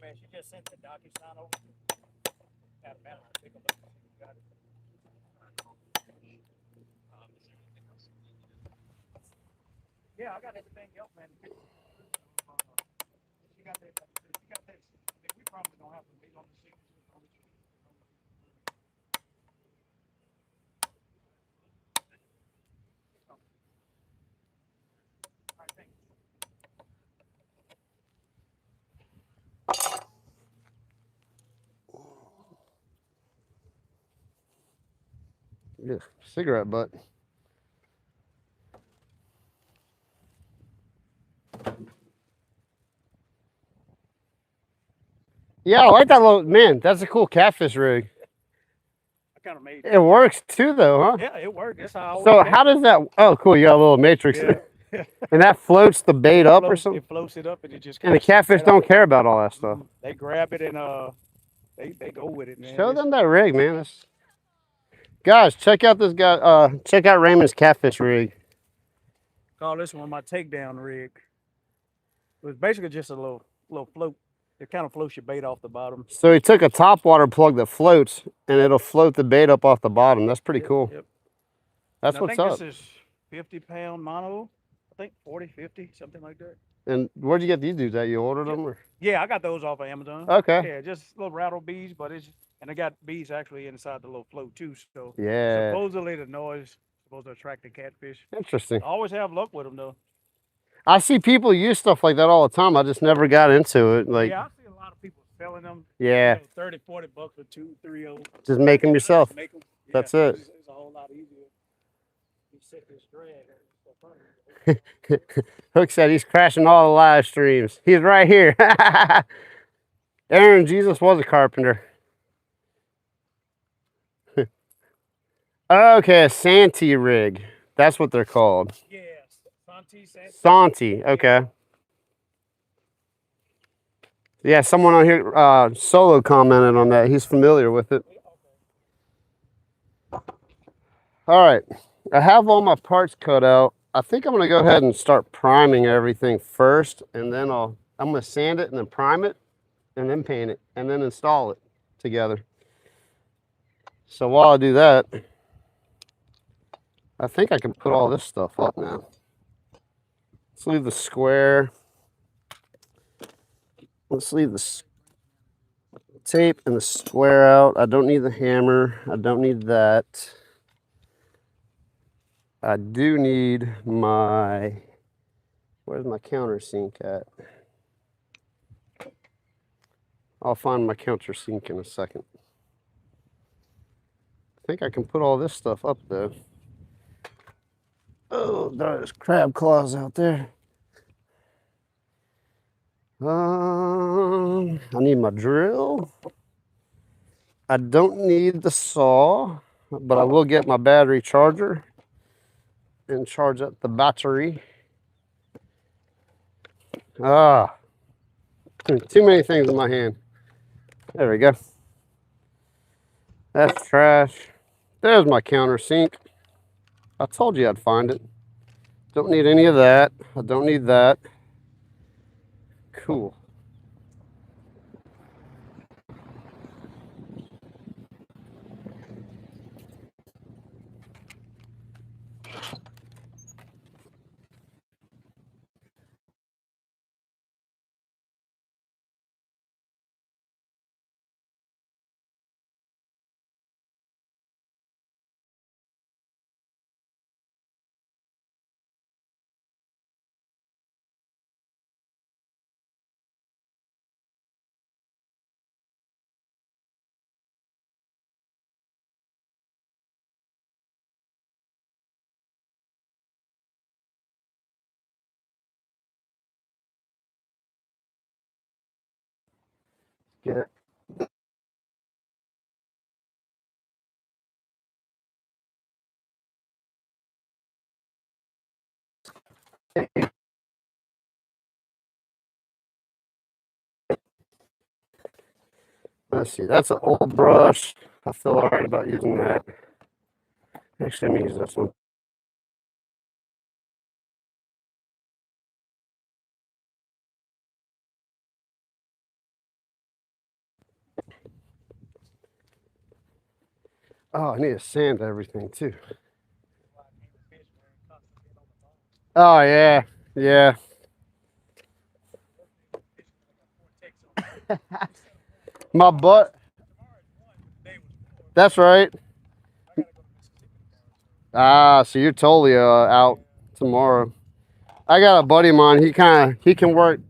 man, she just sent the DocuSign over. Got a minute to take a look. Got it. Yeah, I got everything else, man. She got that. She got that. We probably don't have to meet on the signature. I think. Yeah, cigarette butt. Yeah, I like that little man. That's a cool catfish rig. I kind of made It works too, though, huh? Yeah, it worked. That's how I So how does that? Oh, cool. You got a little matrix, Yeah. and that floats the bait up or something. It floats it up and it just. And the catfish don't care about all that stuff. They grab it and they go with it, man. Show them that rig, man. Guys, check out this guy. Check out Raymond's catfish rig. Call this one my takedown rig. It was basically just a little float. It kind of floats your bait off the bottom. So he took a top water plug that floats, and it'll float the bait up off the bottom. That's pretty cool. Yep. That's And what's up. I think this is 50-pound mono. think 40, 50, something like that. And where'd you get these dudes at? You ordered them or? Yeah, I got those off of Amazon. Okay. Yeah, just little rattle bees, but and I got bees actually inside the little float too. So Yeah. supposedly the noise supposed to attract the catfish. Interesting. I always have luck with them though. I see people use stuff like that all the time. I just never got into it. Like, Yeah, I see a lot of people selling them. yeah, 30, 40 bucks for 2, 3 of them. just make them yourself. Make them. Yeah, That's it. It's a whole lot easier. You set this drag. Hook said he's crashing all the live streams. He's right here. Aaron Jesus was a carpenter. Okay, a Santee rig. That's what they're called. Yeah, Santee. Santee, okay. Yeah, someone on here, Solo commented on that. He's familiar with it. All right, I have all my parts cut out. I think I'm gonna go ahead and start priming everything first, and then I'm gonna sand it and then prime it, and then paint it, and then install it together. So while I do that, I think I can put all this stuff up now. Let's leave the square. Let's leave the tape and the square out. I don't need the hammer. I don't need that. I do need my, where's my countersink at? I'll find my countersink in a second. I think I can put all this stuff up though. Oh, there's crab claws out there. I need my drill. I don't need the saw, but I will get my battery charger and charge up the battery. Ah, too many things in my hand. There we go. That's trash. There's my countersink. I told you I'd find it. Don't need any of that. I don't need that. Cool. Get it. Let's see, that's an old brush. I feel all right about using that. Actually, I'm gonna use this one. Oh, I need to sand everything too. Oh yeah, yeah. My butt. That's right. Ah, so you're totally out tomorrow. I got a buddy of mine. He can work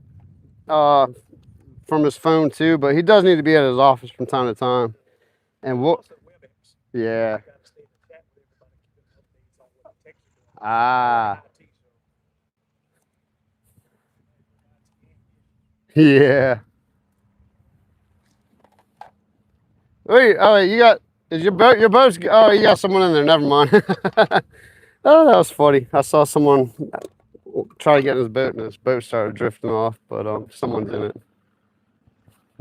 from his phone too, but he does need to be at his office from time to time. And what? Yeah. Ah. Yeah. Wait, oh, you got, is your boat's, oh, you got someone in there, never mind. Oh, that was funny. I saw someone try to get in his boat and his boat started drifting off, but someone's in it.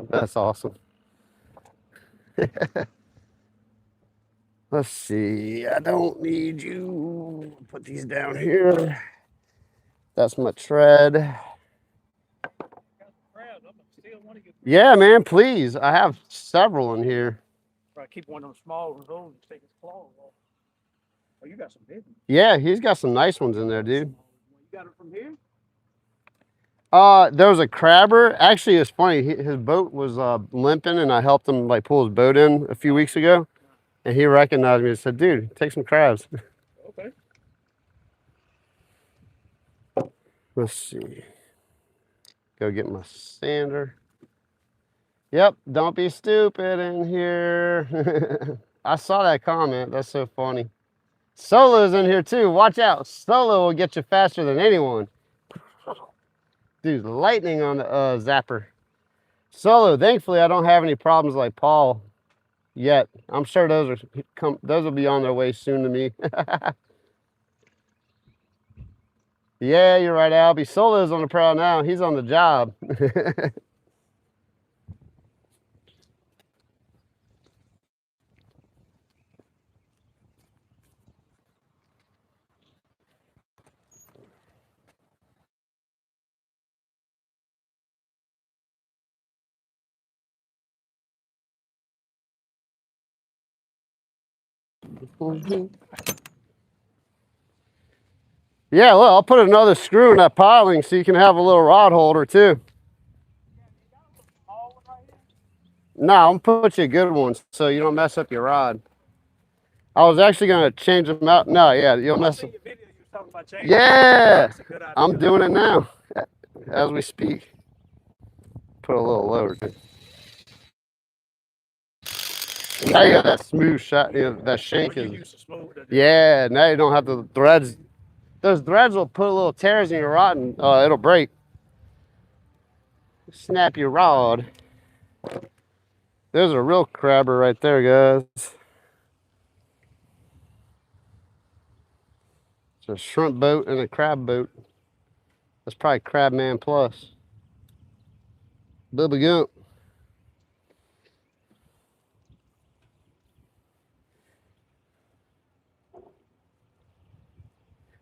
That's awesome. Let's see, I don't need you. Put these down here. That's my tread. Yeah, man, please. I have several in here. Right, keep one of them small ones and take his claws off. Oh, you got some big ones. Yeah, he's got some nice ones in there, dude. You got it from here? There was a crabber. Actually, it's funny. His boat was limping, and I helped him like pull his boat in a few weeks ago, and he recognized me and said, "Dude, take some crabs." Okay. Let's see. Go get my sander. Yep, don't be stupid in here. I saw that comment. That's so funny. Solo's in here too. Watch out. Solo will get you faster than anyone. Dude, lightning on the zapper. Solo, thankfully I don't have any problems like Paul yet. I'm sure those will be on their way soon to me. Yeah, you're right, Albie. Solo's on the prowl now. He's on the job. Yeah, well, I'll put another screw in that piling so you can have a little rod holder too. No, I'm gonna put you a good one so you don't mess up your rod. I was actually gonna change them out. No, yeah, you'll mess up. Yeah, I'm doing it now as we speak. Put a little lower. Now you got that smooth shot. You know, that shank is. Yeah, now you don't have the threads. Those threads will put a little tears in your rod and it'll break. Snap your rod. There's a real crabber right there, guys. It's a shrimp boat and a crab boat. That's probably Crabman Plus. Bubba Gump.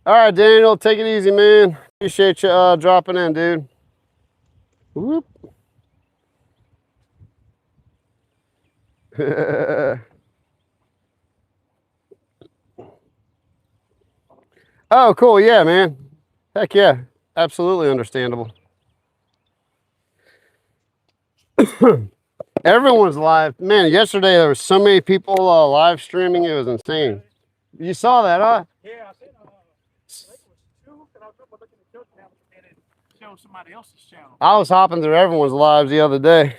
All right, Daniel, take it easy, man. Appreciate you dropping in, dude. Whoop. Oh, cool. Yeah, man. Heck yeah. Absolutely understandable. Everyone's live. Man, yesterday there was so many people live streaming. It was insane. You saw that, huh? Yeah, I said, I think it was two, and I was looking at your channel, and it showed somebody else's channel. I was hopping through everyone's lives the other day.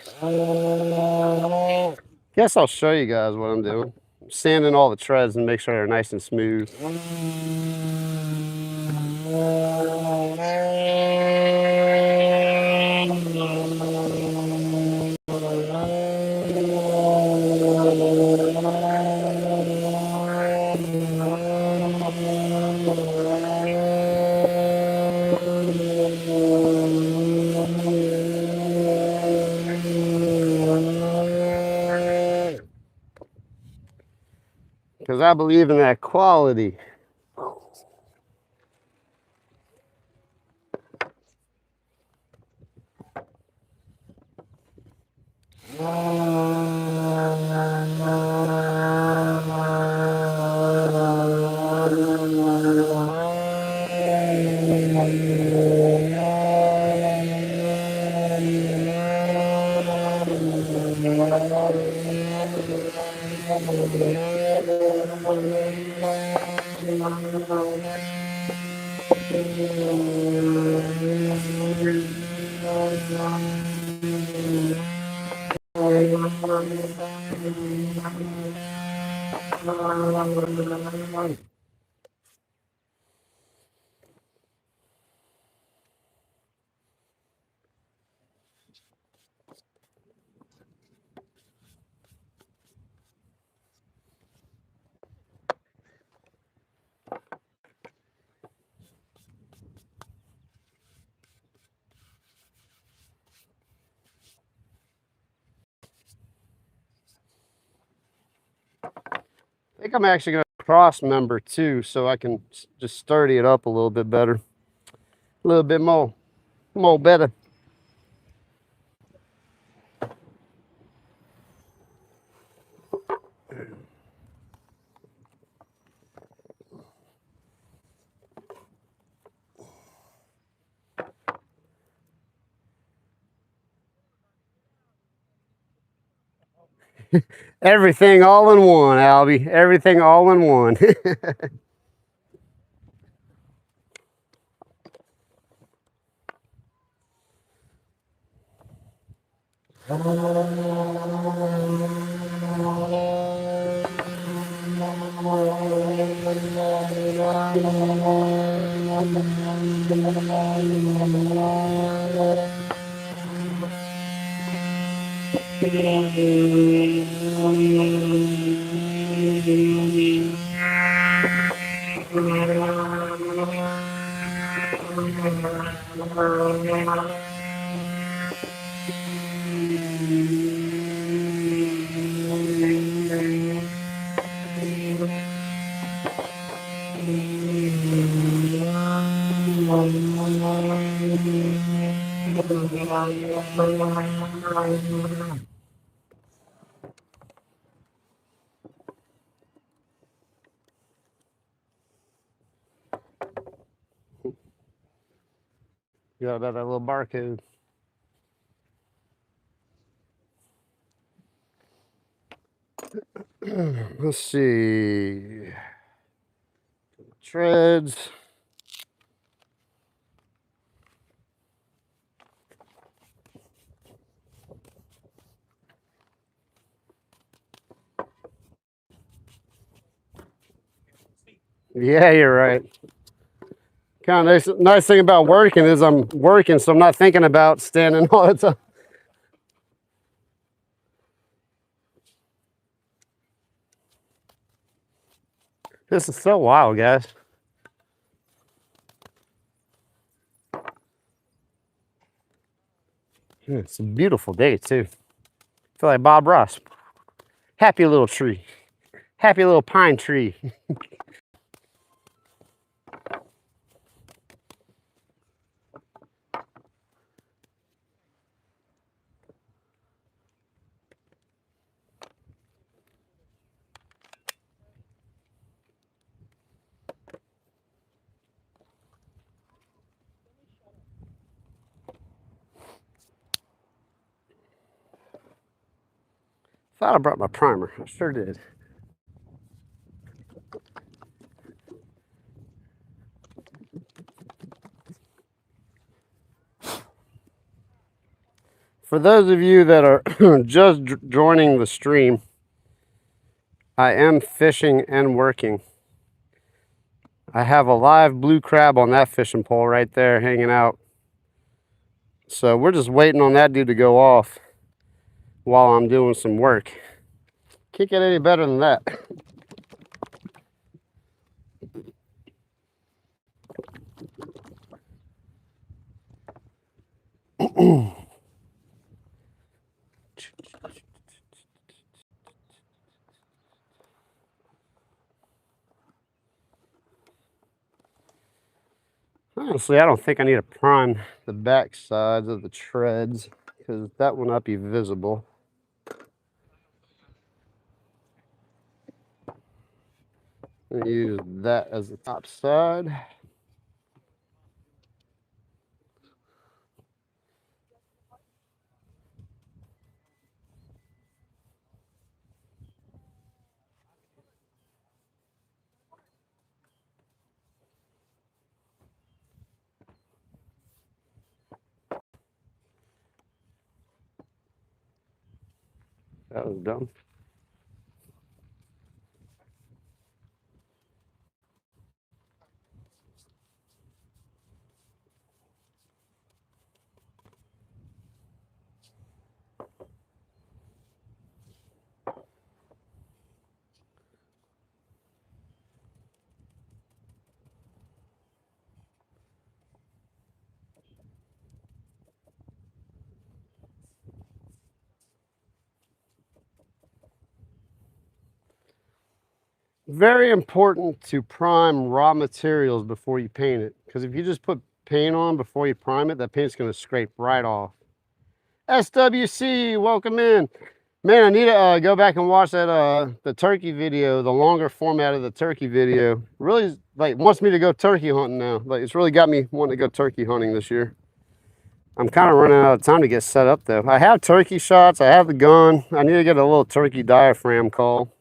Guess I'll show you guys what I'm doing. I'm sanding all the treads and make sure they're nice and smooth. Because I believe in that quality. I think I'm actually going to cross member too, so I can just sturdy it up a little bit better. A little bit more better. Everything all in one, Albie. Everything all in one. Yeah, about that little barcode. Let's see. Treads. Yeah, you're right. Kind of nice thing about working is I'm working, so I'm not thinking about standing all the time. This is so wild, guys. It's a beautiful day, too. I feel like Bob Ross. Happy little tree. Happy little pine tree. Thought I brought my primer. I sure did. For those of you that are just joining the stream, I am fishing and working. I have a live blue crab on that fishing pole right there hanging out. So we're just waiting on that dude to go off while I'm doing some work. Can't get any better than that. Honestly, I don't think I need to prime the back sides of the treads because that will not be visible. I'm gonna use that as the top side. That was dumb. Very important to prime raw materials before you paint it. Because if you just put paint on before you prime it, that paint's going to scrape right off. SWC, welcome in. Man, I need to go back and watch that the turkey video, the longer format of the turkey video. Really, like, wants me to go turkey hunting now. Like, it's really got me wanting to go turkey hunting this year. I'm kind of running out of time to get set up though. I have turkey shots. I have the gun. I need to get a little turkey diaphragm call.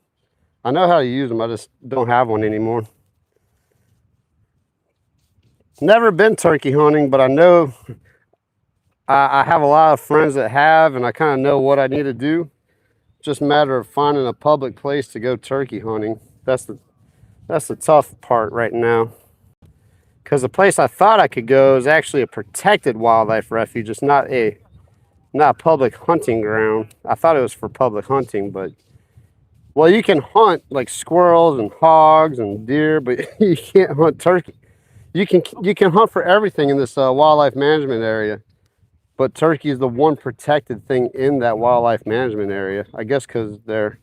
I know how to use them. I just don't have one anymore. Never been turkey hunting, but I know I have a lot of friends that have, and I kind of know what I need to do. Just a matter of finding a public place to go turkey hunting. That's the tough part right now. Because the place I thought I could go is actually a protected wildlife refuge. It's not a public hunting ground. I thought it was for public hunting, but well, you can hunt like squirrels and hogs and deer, but you can't hunt turkey. You can hunt for everything in this wildlife management area, but turkey is the one protected thing in that wildlife management area. I guess because they're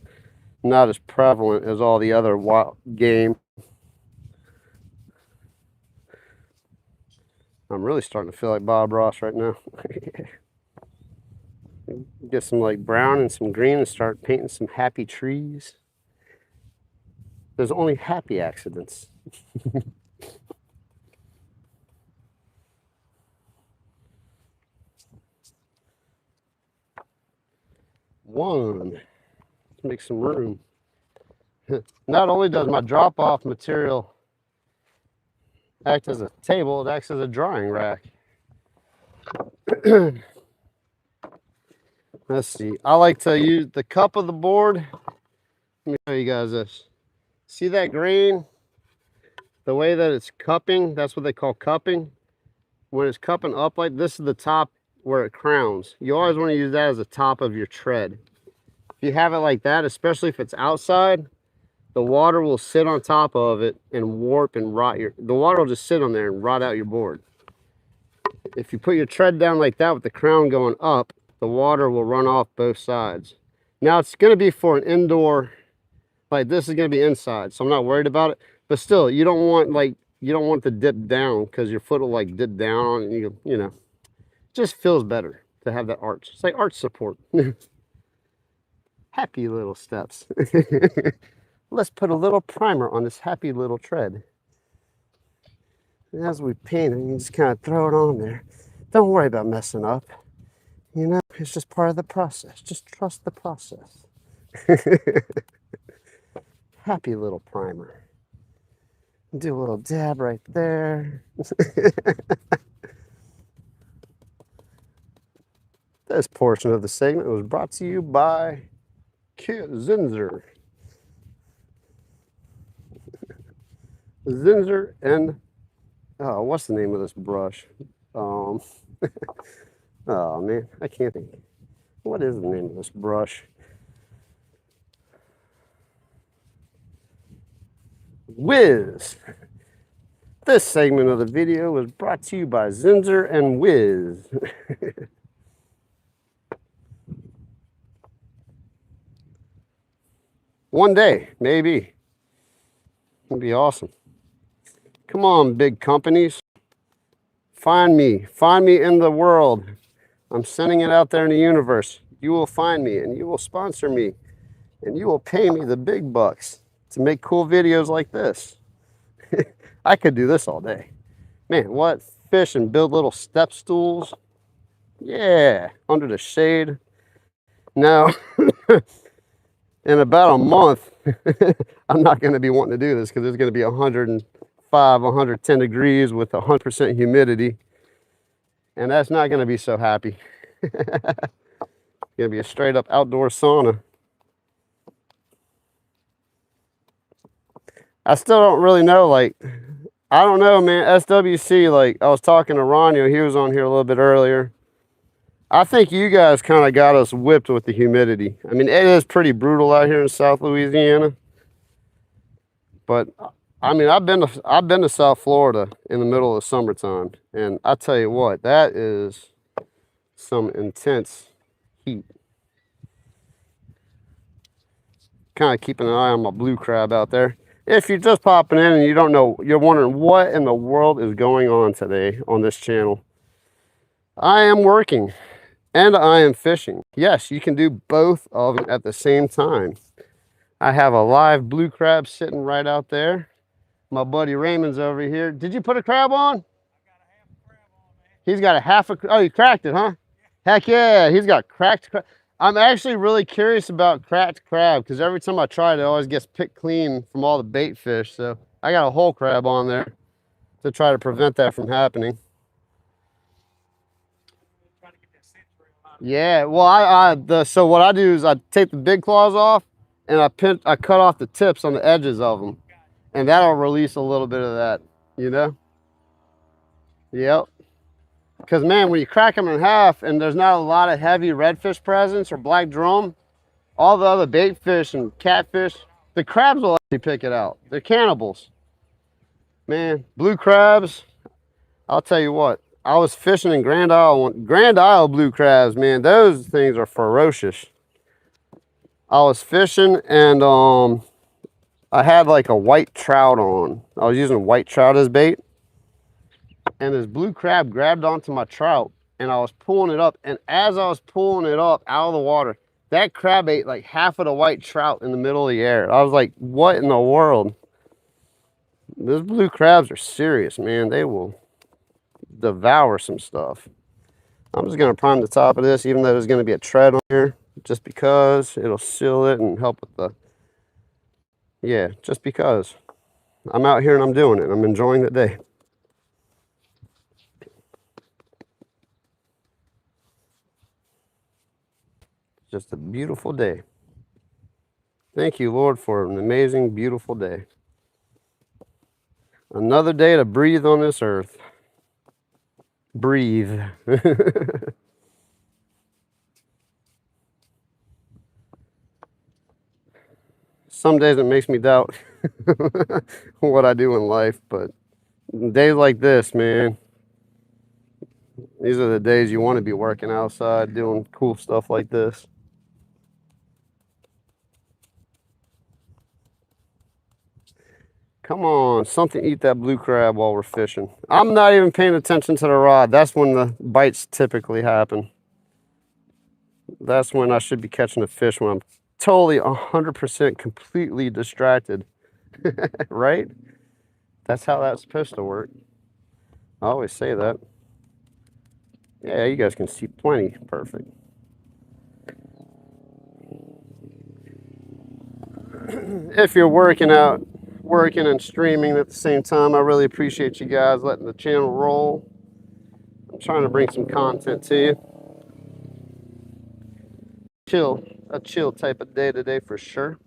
not as prevalent as all the other wild game. I'm really starting to feel like Bob Ross right now. Get some like brown and some green and start painting some happy trees. There's only happy accidents. One. Let's make some room. Not only does my drop-off material act as a table, it acts as a drying rack. Let's see. I like to use the cup of the board. Let me show you guys this. See that grain? The way that it's cupping, that's what they call cupping. When it's cupping up like this is the top where it crowns. You always want to use that as the top of your tread. If you have it like that, especially if it's outside, the water will sit on top of it and warp and rot the water will just sit on there and rot out your board. If you put your tread down like that with the crown going up, the water will run off both sides. Now it's going to be for an indoor, like this is going to be inside, so I'm not worried about it. But still, you don't want to dip down because your foot will like dip down on it and you know, it just feels better to have that arch. It's like arch support. Happy little steps. Let's put a little primer on this happy little tread. And as we paint it, you just kind of throw it on there. Don't worry about messing up. You know, it's just part of the process. Just trust the process. Happy little primer. Do a little dab right there. This portion of the segment was brought to you by Zinzer. Zinzer and, oh, what's the name of this brush? Oh man, I can't think. What is the name of this brush? Whiz. This segment of the video was brought to you by Zinzer and Whiz. One day, maybe. It'd be awesome. Come on, big companies. Find me in the world. I'm sending it out there in the universe. You will find me and you will sponsor me and you will pay me the big bucks to make cool videos like this. I could do this all day. Man, what? Fish and build little step stools? Yeah, under the shade. Now, in about a month, I'm not going to be wanting to do this because it's going to be 105, 110 degrees with 100% humidity. And that's not going to be so happy. It's going to be a straight up outdoor sauna. I still don't really know, like, I don't know, man. SWC, like, I was talking to Ronio, he was on here a little bit earlier. I think you guys kind of got us whipped with the humidity. I mean, it is pretty brutal out here in South Louisiana. But, I mean, I've been to South Florida in the middle of the summertime. And I tell you what, that is some intense heat. Kind of keeping an eye on my blue crab out there. If you're just popping in and you don't know, you're wondering what in the world is going on today on this channel. I am working and I am fishing. Yes, you can do both of them at the same time. I have a live blue crab sitting right out there. My buddy Raymond's over here. Did you put a crab on? I got a half a crab on, man. He's got a half a, oh, you cracked it, huh? Heck yeah, he's got cracked crab. I'm actually really curious about cracked crab because every time I try it, it always gets picked clean from all the bait fish. So I got a whole crab on there to try to prevent that from happening. Yeah, well, so what I do is I take the big claws off and I cut off the tips on the edges of them, and that'll release a little bit of that, you know? Yep. Because, man, when you crack them in half and there's not a lot of heavy redfish presence or black drum, all the other bait fish and catfish, the crabs will actually pick it out. They're cannibals. Man, blue crabs, I'll tell you what. I was fishing in Grand Isle blue crabs, man. Those things are ferocious. I was fishing and I had like a white trout on. I was using white trout as bait. And this blue crab grabbed onto my trout and I was pulling it up. And as I was pulling it up out of the water, that crab ate like half of the white trout in the middle of the air. I was like, what in the world? Those blue crabs are serious, man. They will devour some stuff. I'm just going to prime the top of this, even though there's going to be a tread on here, just because it'll seal it and help with the, yeah, just because. I'm out here and I'm doing it. I'm enjoying the day. Just a beautiful day. Thank you, Lord, for an amazing, beautiful day. Another day to breathe on this earth. Breathe. Some days it makes me doubt what I do in life, but days like this, man, these are the days you want to be working outside, doing cool stuff like this. Come on, something eat that blue crab while we're fishing. I'm not even paying attention to the rod. That's when the bites typically happen. That's when I should be catching the fish, when I'm totally 100% completely distracted. Right? That's how that's supposed to work. I always say that. Yeah, you guys can see plenty. Perfect. If you're working and streaming at the same time, I really appreciate you guys letting the channel roll. I'm trying to bring some content to you. A chill type of day today for sure.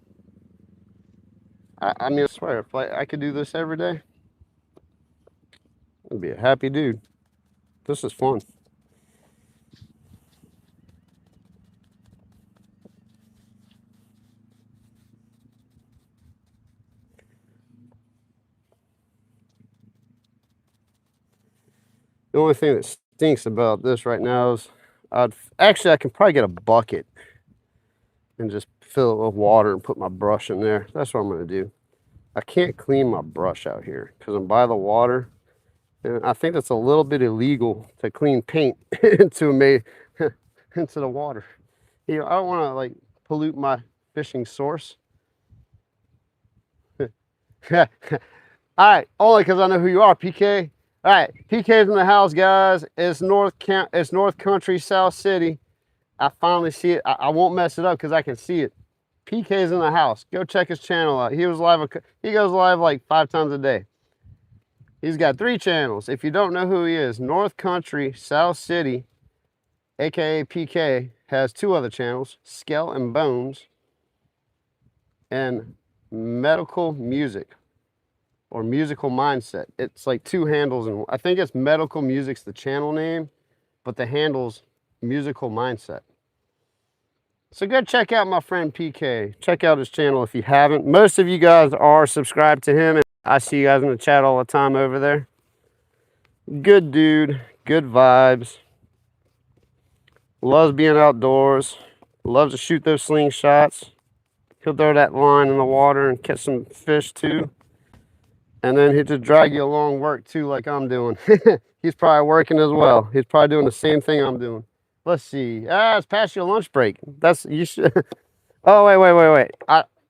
I mean, I swear, if I could do this every day, I'd be a happy dude. This is fun. The only thing that stinks about this right now is I can probably get a bucket and just fill it with water and put my brush in there. That's what I'm going to do. I can't clean my brush out here because I'm by the water. And I think that's a little bit illegal to clean paint into the water. You know, I don't want to like pollute my fishing source. All right, only because I know who you are, PK. All right, PK's in the house, guys. It's North Country, South City. I finally see it. I won't mess it up because I can see it. PK's in the house. Go check his channel out. He goes live like 5 times a day. He's got 3 channels. If you don't know who he is, North Country, South City, aka PK, has 2 other channels, Skell and Bones, and Medical Music, or Musical Mindset. It's like 2 handles, and I think it's Medical Music's the channel name, but the handle's Musical Mindset. So go check out my friend PK. Check out his channel if you haven't. Most of you guys are subscribed to him, and I see you guys in the chat all the time over there. Good dude, good vibes. Loves being outdoors. Loves to shoot those slingshots. He'll throw that line in the water and catch some fish too. And then he'll just drag you along work too, like I'm doing. He's probably working as well. He's probably doing the same thing I'm doing. Let's see. It's past your lunch break. You should. Oh, wait.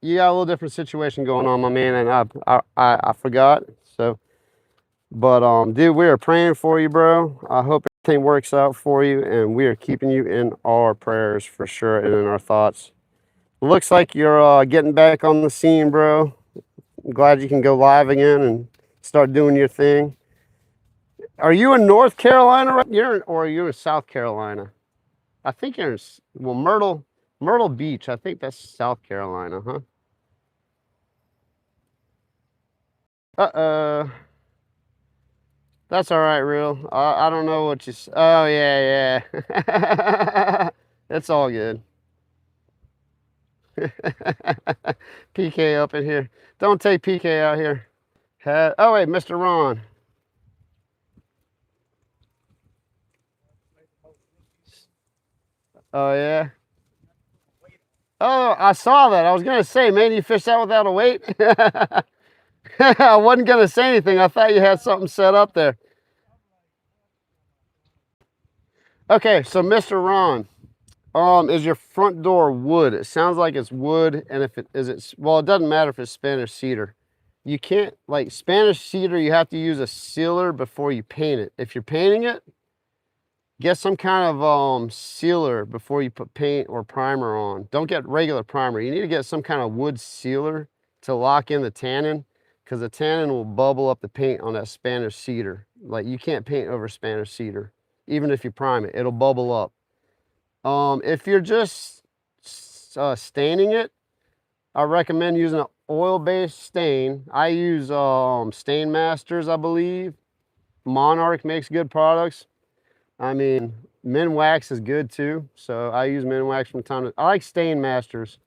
You got a little different situation going on, my man, and I forgot. So, but dude, we are praying for you, bro. I hope everything works out for you, and we are keeping you in our prayers for sure and in our thoughts. Looks like you're getting back on the scene, bro. I'm glad you can go live again and start doing your thing. Are you in North Carolina? Or are you in South Carolina? I think you're in, well, Myrtle Beach. I think that's South Carolina, huh? Uh-oh. That's all right, real. I don't know what you. Oh yeah, yeah. It's all good. PK up in here. Don't take PK out here. Oh wait, Mr. Ron. Oh yeah. Oh, I saw that. I was gonna say, man, you fished that without a weight. I wasn't gonna say anything. I thought you had something set up there. Okay, so Mr. Ron, is your front door wood? It sounds like it's wood, and if it is, well, it doesn't matter if it's Spanish cedar. You can't, like Spanish cedar, you have to use a sealer before you paint it. If you're painting it, get some kind of sealer before you put paint or primer on. Don't get regular primer. You need to get some kind of wood sealer to lock in the tannin, because the tannin will bubble up the paint on that Spanish cedar. Like, you can't paint over Spanish cedar. Even if you prime it, it'll bubble up. If you're just staining it, I recommend using an oil-based stain. I use Stain Masters, I believe. Monarch makes good products. I mean, Minwax is good too, so I use Minwax from time to time. I like Stain Masters.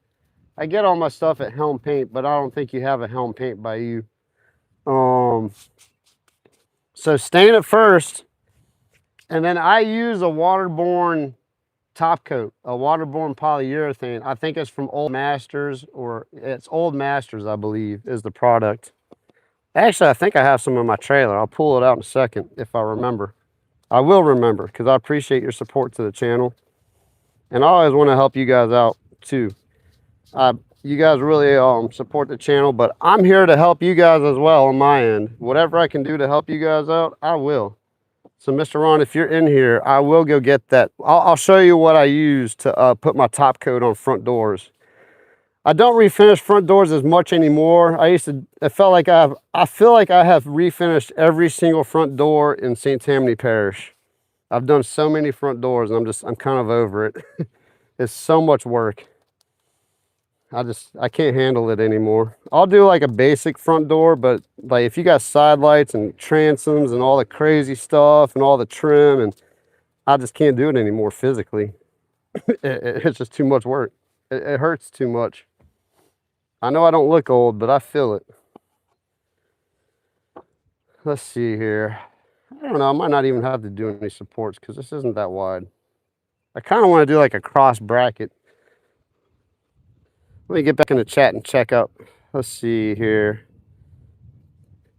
I get all my stuff at Helm Paint, but I don't think you have a Helm Paint by you. So stain it first, and then I use a waterborne top coat, a waterborne polyurethane. I think it's from Old Masters, or it's Old Masters, I believe, is the product. Actually, I think I have some in my trailer. I'll pull it out in a second if I remember. I will remember, because I appreciate your support to the channel. And I always want to help you guys out too. You guys really support the channel, but I'm here to help you guys as well on my end. Whatever I can do to help you guys out, I will. So Mr. Ron, if you're in here, I will go get that. I'll show you what I use to put my top coat on front doors. I don't refinish front doors as much anymore. I feel like I have refinished every single front door in St. Tammany Parish. I've done so many front doors, and I'm kind of over it. It's so much work. I can't handle it anymore. I'll do like a basic front door, but like if you got side lights and transoms and all the crazy stuff and all the trim, and I just can't do it anymore physically. It's just too much work. It hurts too much. I know I don't look old, but I feel it. Let's see here. I don't know, I might not even have to do any supports because this isn't that wide. I kind of want to do like a cross bracket. Let me get back in the chat and check up. Let's see here.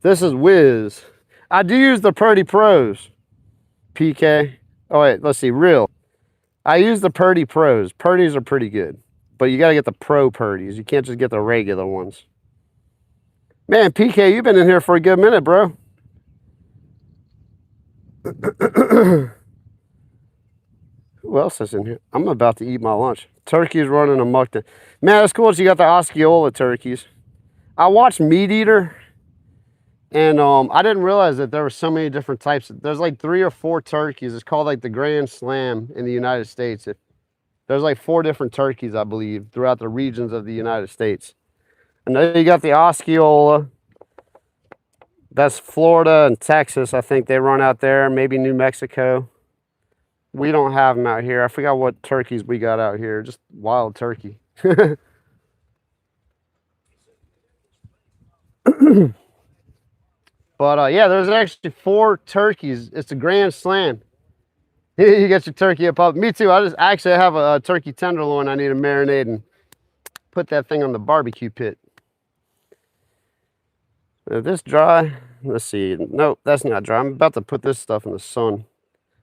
This is Wiz. I do use the Purdy Pros. PK. Oh wait, let's see. Real. I use the Purdy Pros. Purdy's are pretty good, but you got to get the Pro Purdy's. You can't just get the regular ones. Man, PK, you've been in here for a good minute, bro. Who else is in here? I'm about to eat my lunch. Turkey's running amok. Man, that's cool that you got the Osceola turkeys. I watched Meat Eater, and I didn't realize that there were so many different types. There's like 3 or 4 turkeys. It's called like the Grand Slam in the United States. There's like 4 different turkeys, I believe, throughout the regions of the United States. And then you got the Osceola. That's Florida and Texas. I think they run out there, maybe New Mexico. We don't have them out here. I forgot what turkeys we got out here. Just wild turkey. But yeah, there's actually 4 turkeys. It's a Grand Slam. You get your turkey up. Me too. I actually have a turkey tenderloin I need to marinate and put that thing on the barbecue pit. Is this dry? Let's see. Nope, that's not dry. I'm about to put this stuff in the sun.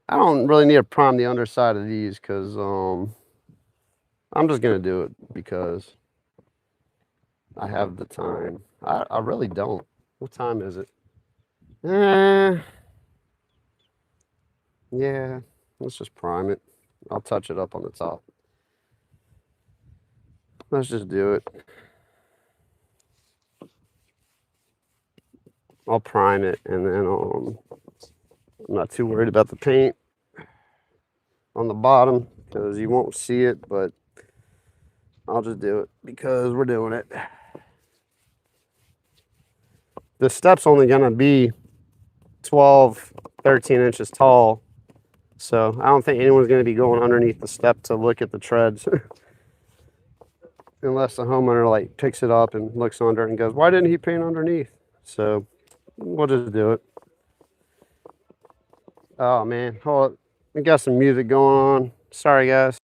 I don't really need to prime the underside of these because I'm just going to do it because I have the time. I really don't. What time is it? Yeah, let's just prime it. I'll touch it up on the top. Let's just do it. I'll prime it, and then I'm not too worried about the paint on the bottom because you won't see it, but I'll just do it because we're doing it. The step's only gonna be 12, 13 inches tall, so I don't think anyone's gonna be going underneath the step to look at the treads. Unless the homeowner like picks it up and looks under it and goes, why didn't he paint underneath? So we'll just do it. Oh man, hold up. We got some music going on. Sorry guys.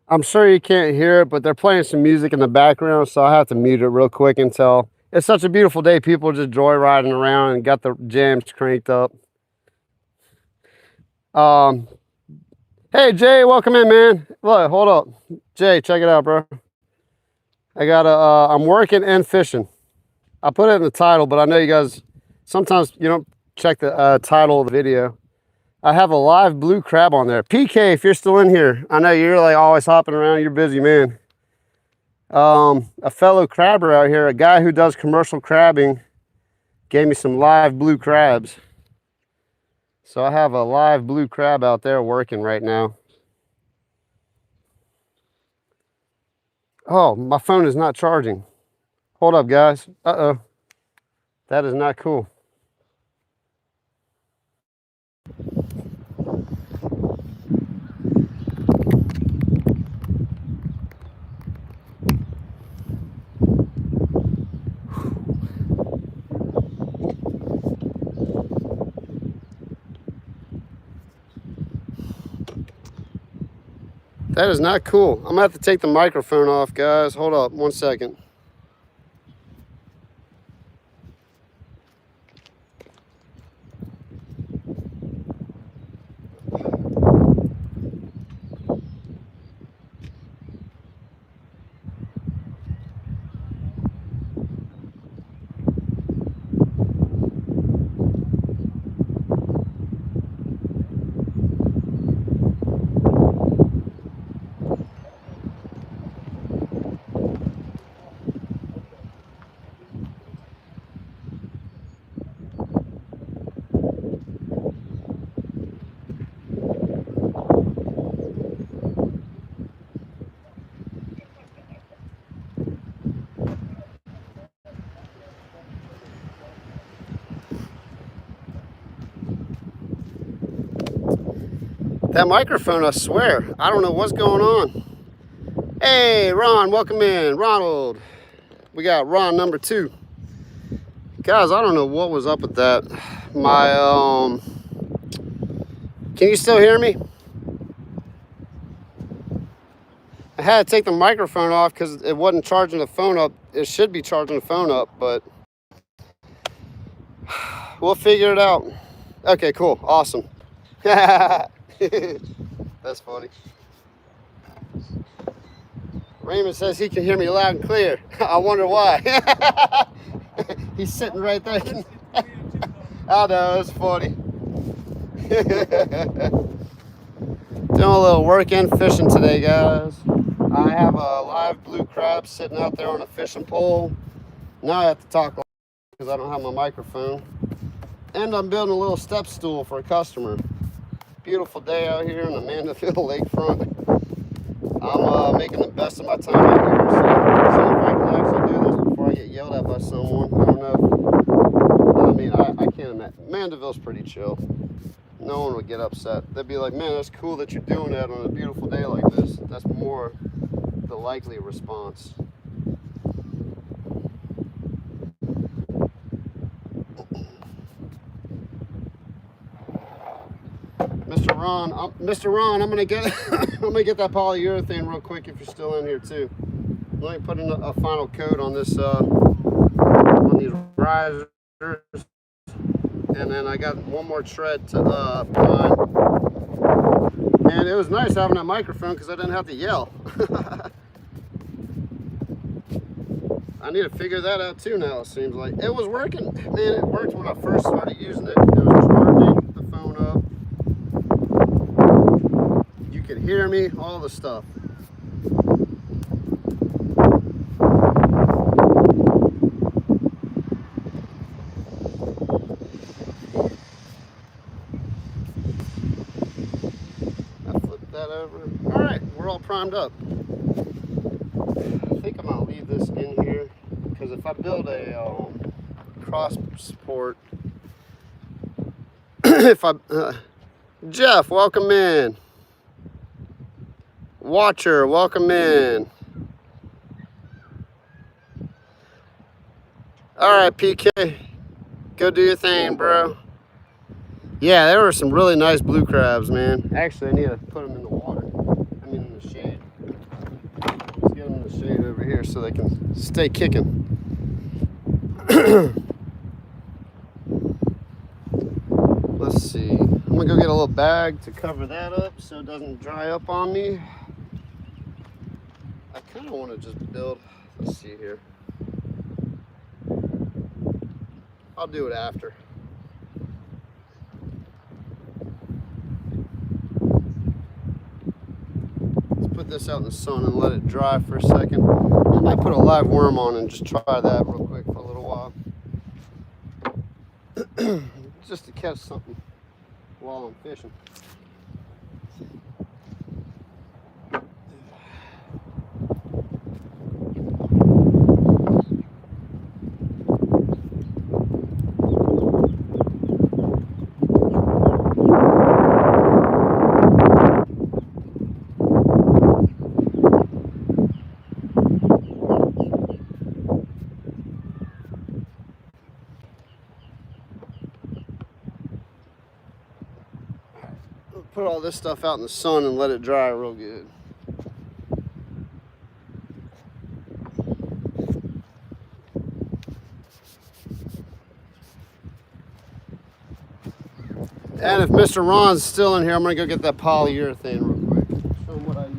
I'm sure you can't hear it, but they're playing some music in the background, so I have to mute it real quick until it's such a beautiful day. People are just joyriding around and got the jams cranked up. Hey Jay, welcome in, man. Look, hold up, Jay, check it out, bro. I got I'm working and fishing. I put it in the title, but I know you guys sometimes you don't check the title of the video. I have a live blue crab on there. PK, if you're still in here, I know you're like always hopping around. You're busy, man. A fellow crabber out here, a guy who does commercial crabbing, gave me some live blue crabs. So I have a live blue crab out there working right now. Oh, my phone is not charging. Hold up, guys. Uh-oh. That is not cool. That is not cool. I'm gonna have to take the microphone off, guys. Hold up, 1 second. That microphone, I swear, I don't know what's going on. Hey, Ron, welcome in. Ronald. We got Ron number 2. Guys, I don't know what was up with that. Can you still hear me? I had to take the microphone off because it wasn't charging the phone up. It should be charging the phone up, but we'll figure it out. Okay, cool. Awesome. That's funny. Raymond says he can hear me loud and clear. I wonder why. He's sitting right there. I know, it's funny. Doing a little work and fishing today, guys. I have a live blue crab sitting out there on a fishing pole. Now I have to talk because I don't have my microphone. And I'm building a little step stool for a customer. Beautiful day out here in the Mandeville lakefront. I'm making the best of my time out here. So if I can actually do this before I get yelled at by someone. I don't know. I mean, I can't imagine. Mandeville's pretty chill. No one would get upset. They'd be like, man, that's cool that you're doing that on a beautiful day like this. That's more the likely response. Mr. Ron, I'm gonna get that polyurethane real quick if you're still in here too. Let me put in a final coat on this on these risers, and then I got one more tread to prime. And it was nice having that microphone because I didn't have to yell. I need to figure that out too now, it seems like. It was working. Man, it worked when I first started using it. It was charging the phone up. You could hear me, all the stuff. I flipped that over. All right, we're all primed up. I think I'm gonna leave this in here because if I build a cross support, if I Jeff, welcome in. Watcher, welcome in. All right, PK, go do your thing, bro. Yeah, there were some really nice blue crabs, man. Actually, I need to put them in the water. I mean, in the shade. Let's get them in the shade over here so they can stay kicking. Let's see. I'm gonna go get a little bag to cover that up so it doesn't dry up on me. I kind of want to just build. Let's see here. I'll do it after. Let's put this out in the sun and let it dry for a second. I might put a live worm on and just try that real quick for a little while. Just to catch something while I'm fishing. Put all this stuff out in the sun and let it dry real good. And if Mr. Ron's still in here, I'm gonna go get that polyurethane real quick. Show him what I use.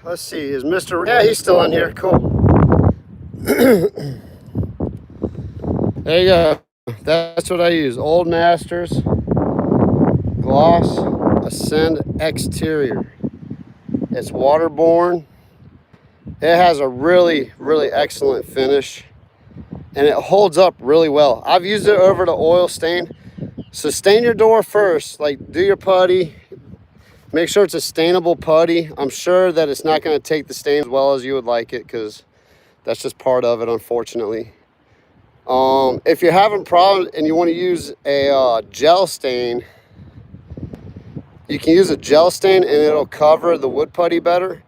Let's see, is Mr. Yeah, he's still in here. Cool. There you go. That's what I use. Old Masters Gloss Ascend Exterior. It's waterborne. It has a really, really excellent finish. And it holds up really well. I've used it over the oil stain. So stain your door first. Like, do your putty. Make sure it's a stainable putty. I'm sure that it's not going to take the stain as well as you would like it because that's just part of it, unfortunately. If you're having problems and you want to use a gel stain, you can use a gel stain and it'll cover the wood putty better.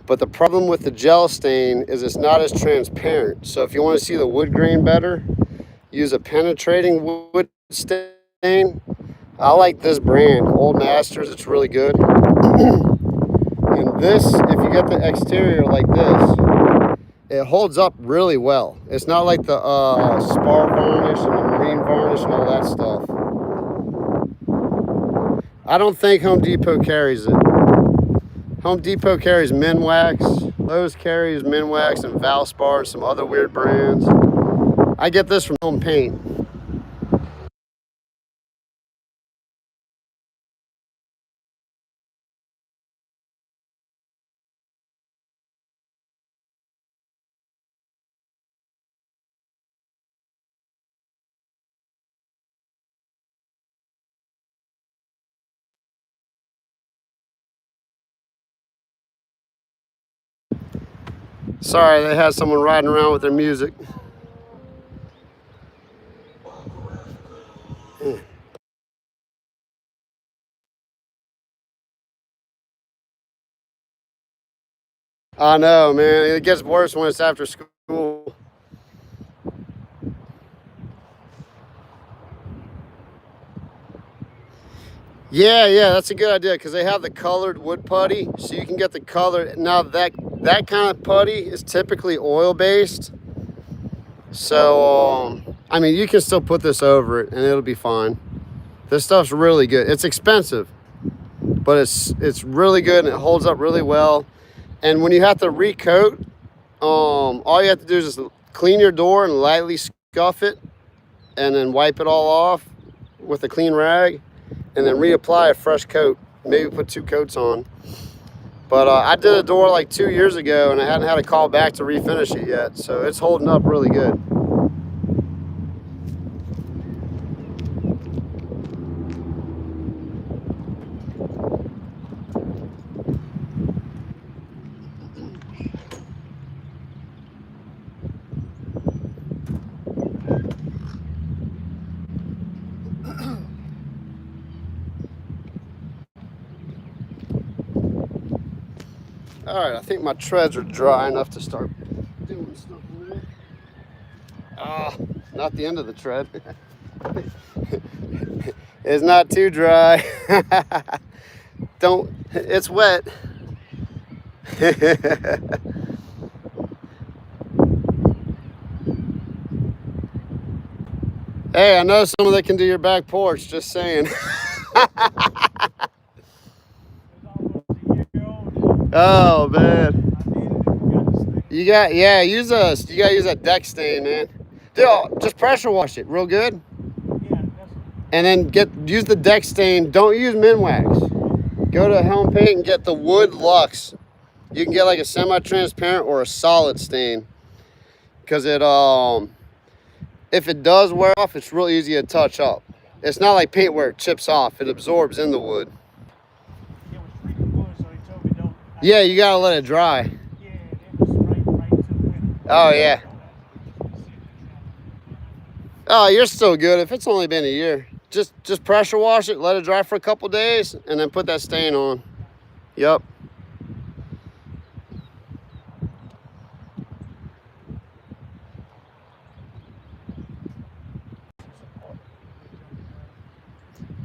But the problem with the gel stain is it's not as transparent. So if you want to see the wood grain better, use a penetrating wood stain. I like this brand, Old Masters. It's really good. And this, if you get the exterior like this, it holds up really well. It's not like the spar varnish and the marine varnish and all that stuff. I don't think Home Depot carries it. Home Depot carries Minwax. Lowe's carries Minwax and Valspar and some other weird brands. I get this from Home Paint. Sorry, they had someone riding around with their music. I know, man. It gets worse when it's after school. Yeah, that's a good idea because they have the colored wood putty, so you can get the colored. Now that kind of putty is typically oil based, so I mean you can still put this over it and it'll be fine. This stuff's really good. It's expensive, but it's really good and it holds up really well. And when you have to recoat, all you have to do is just clean your door and lightly scuff it, and then wipe it all off with a clean rag. And then reapply a fresh coat, maybe put 2 coats on. But I did a door like 2 years ago and I hadn't had a call back to refinish it yet. So it's holding up really good. All right, I think my treads are dry enough to start doing stuff in there. Not the end of the tread. It's not too dry. It's wet. Hey, I know someone that can do your back porch, just saying. Oh man, you gotta use that deck stain, man. Dude, just pressure wash it real good, and then use the deck stain. Don't use Minwax. Go to Home Paint and get the Wood Lux. You can get like a semi-transparent or a solid stain, because if it does wear off, it's real easy to touch up. It's not like paint where it chips off; it absorbs in the wood. Yeah, you gotta let it dry. Oh yeah. Oh, you're still good if it's only been a year. Just pressure wash it, let it dry for a couple days, and then put that stain on. Yep.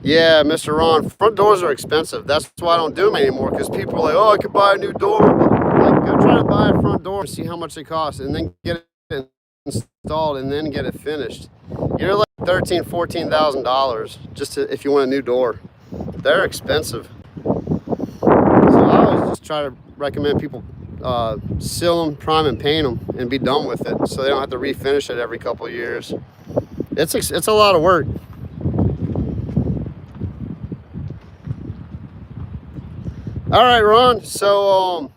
Yeah, Mr. Ron, front doors are expensive. That's why I don't do them anymore, because people are like, oh, I could buy a new door. Like, go try to buy a front door and see how much it costs, and then get it installed and then get it finished. You're like $13,000, $14,000 just if you want a new door. They're expensive. So I always just try to recommend people seal them, prime and paint them, and be done with it, so they don't have to refinish it every couple of years. It's a lot of work. All right, Ron, so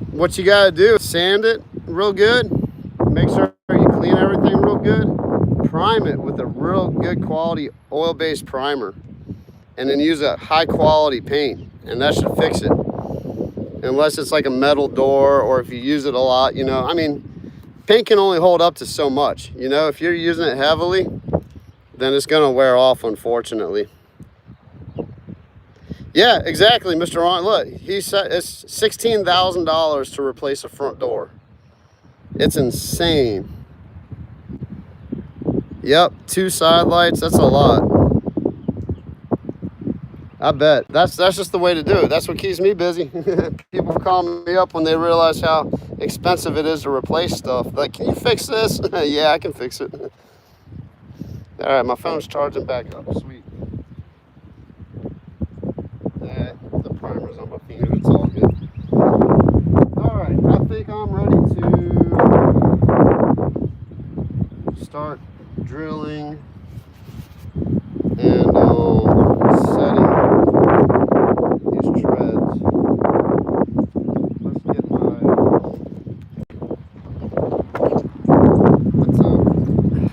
what you gotta do is sand it real good, make sure you clean everything real good, prime it with a real good quality oil-based primer, and then use a high quality paint, and that should fix it. Unless it's like a metal door, or if you use it a lot, you know, I mean, paint can only hold up to so much. You know, if you're using it heavily, then it's gonna wear off, unfortunately. Yeah, exactly, Mr. Ron. Look, he said it's $16,000 to replace a front door. It's insane. Yep, 2 side lights, that's a lot. I bet. That's just the way to do it. That's what keeps me busy. People call me up when they realize how expensive it is to replace stuff. Like, can you fix this? Yeah, I can fix it. All right, my phone's charging back up. Sweet. The primer's on my finger. It's all good. All right, I think I'm ready to start drilling and setting these treads. Let's get my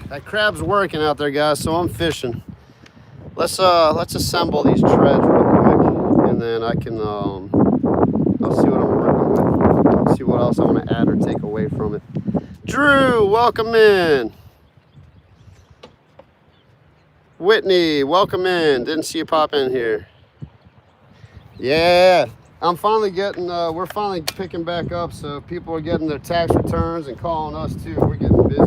that crab's working out there, guys, so I'm fishing. Let's assemble these treads real quick, and then I can I'll see what I'm working with. See what else I want to add or take away from it. Drew, welcome in. Whitney, welcome in. Didn't see you pop in here. Yeah, I'm finally getting, we're finally picking back up, so people are getting their tax returns and calling us too. We're getting busy.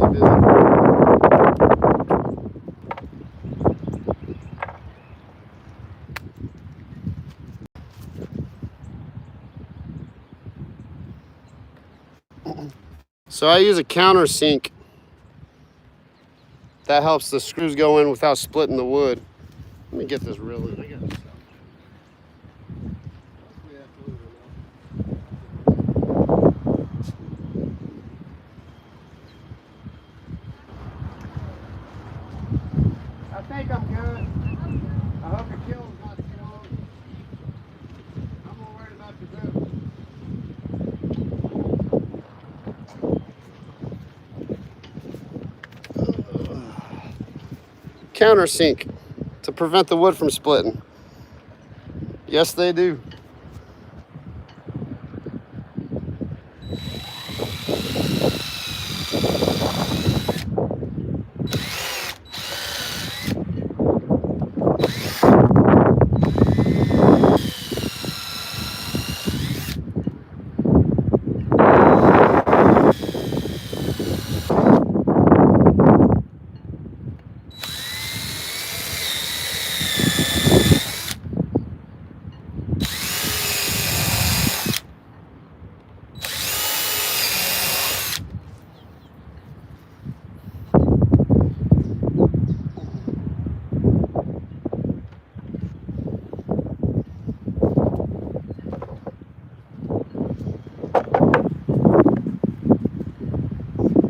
So I use a countersink. That helps the screws go in without splitting the wood. Let me get this real in. I got this. I think I'm good. I hope your kill's not too long. I'm more worried about your boot. Countersink to prevent the wood from splitting. Yes, they do.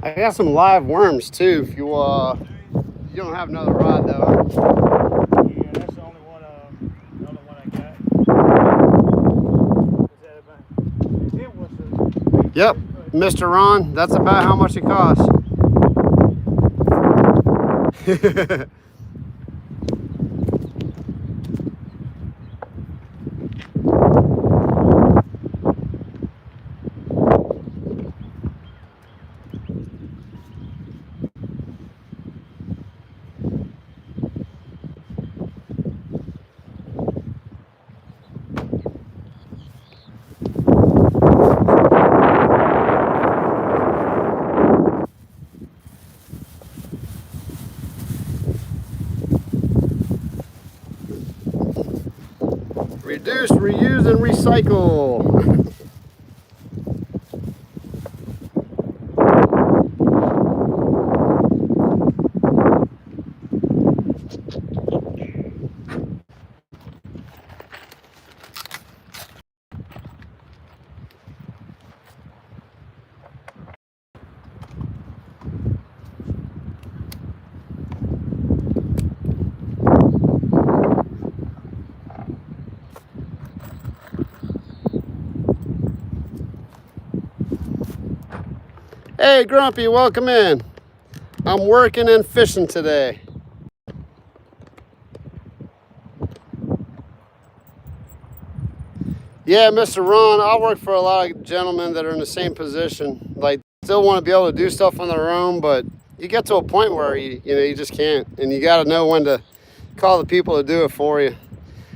I got some live worms too. If you you don't have another rod though. Yeah, that's the only one I got. Yep, Mr. Ron, that's about how much it costs. Reduce, reuse, and recycle. Hey, Grumpy, welcome in. I'm working and fishing today. Yeah, Mr. Ron, I work for a lot of gentlemen that are in the same position, like still want to be able to do stuff on their own, but you get to a point where you just can't, and you got to know when to call the people to do it for you.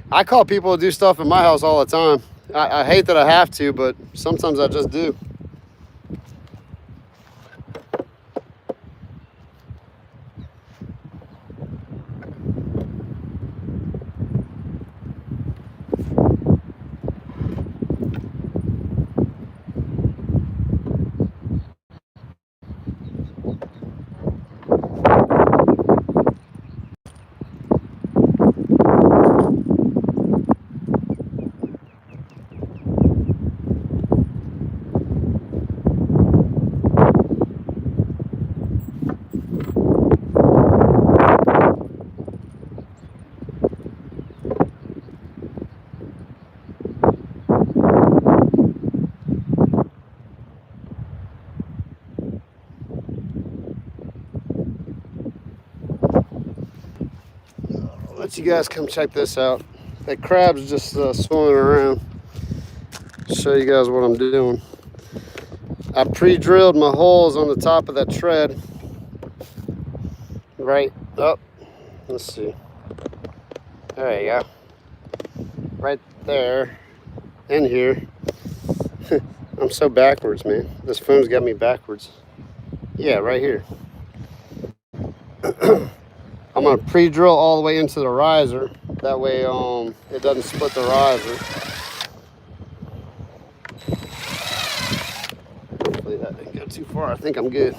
I call people to do stuff in my house all the time. I hate that I have to, but sometimes I just do. Let you guys come check this out. That crab's just swimming around. Show you guys what I'm doing. I pre-drilled my holes on the top of that tread. Right up. Let's see. There you go. Right there. In here. I'm so backwards, man. This phone's got me backwards. Yeah, right here. I'm gonna pre-drill all the way into the riser. That way it doesn't split the riser. Hopefully that didn't go too far. I think I'm good.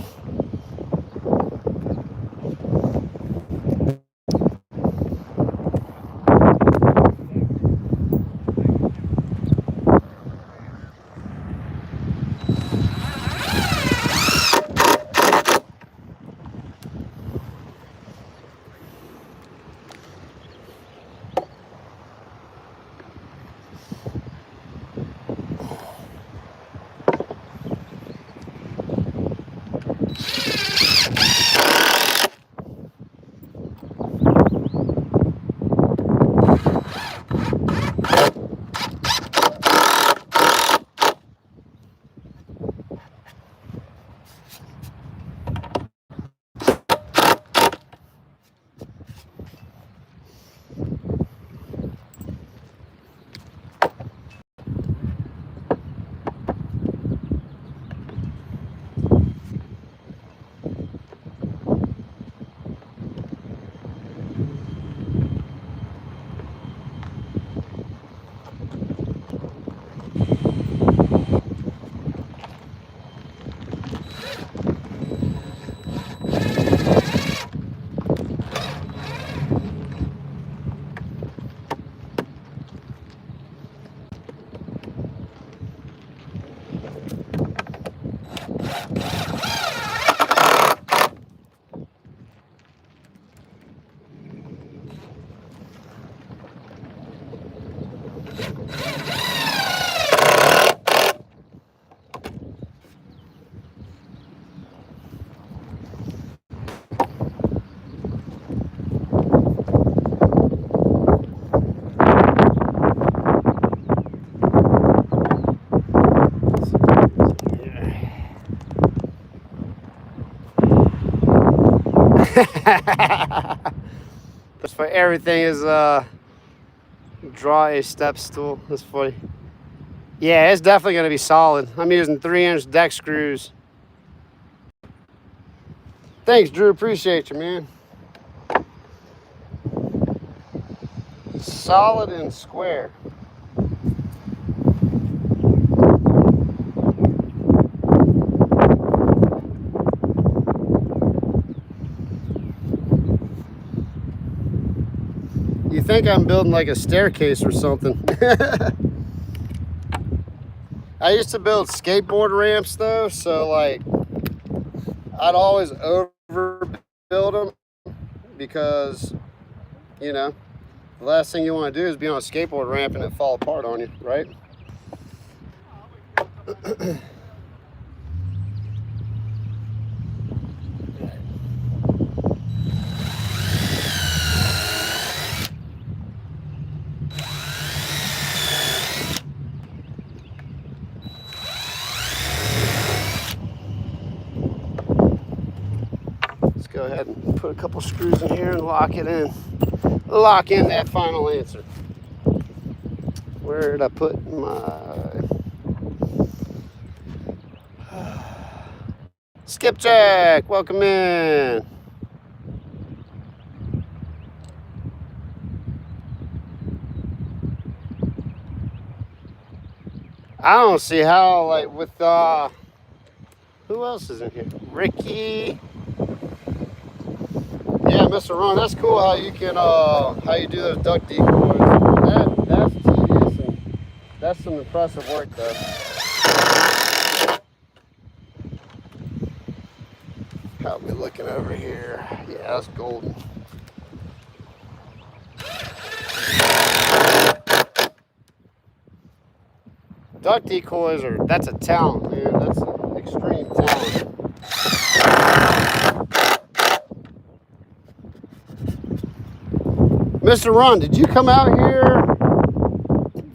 That's why everything is draw a step stool. That's funny. Yeah, it's definitely gonna be solid. I'm using 3-inch deck screws. Thanks, Drew. Appreciate you, man. Solid and square. You think I'm building like a staircase or something. I used to build skateboard ramps though, so like I'd always overbuild them because, you know, the last thing you want to do is be on a skateboard ramp and it fall apart on you, right? go ahead and put a couple screws in here and lock it in. Lock in that final answer. Where did I put my Skipjack? Welcome in. I don't see how, like, with who else is in here? Ricky. Yeah, Mr. Ron, that's cool how you can how you do those duck decoys. That's tedious and that's some impressive work though. How are we looking over here? Yeah, that's golden. Duck decoys that's a talent, man. That's an extreme talent. Mr. Ron, did you come out here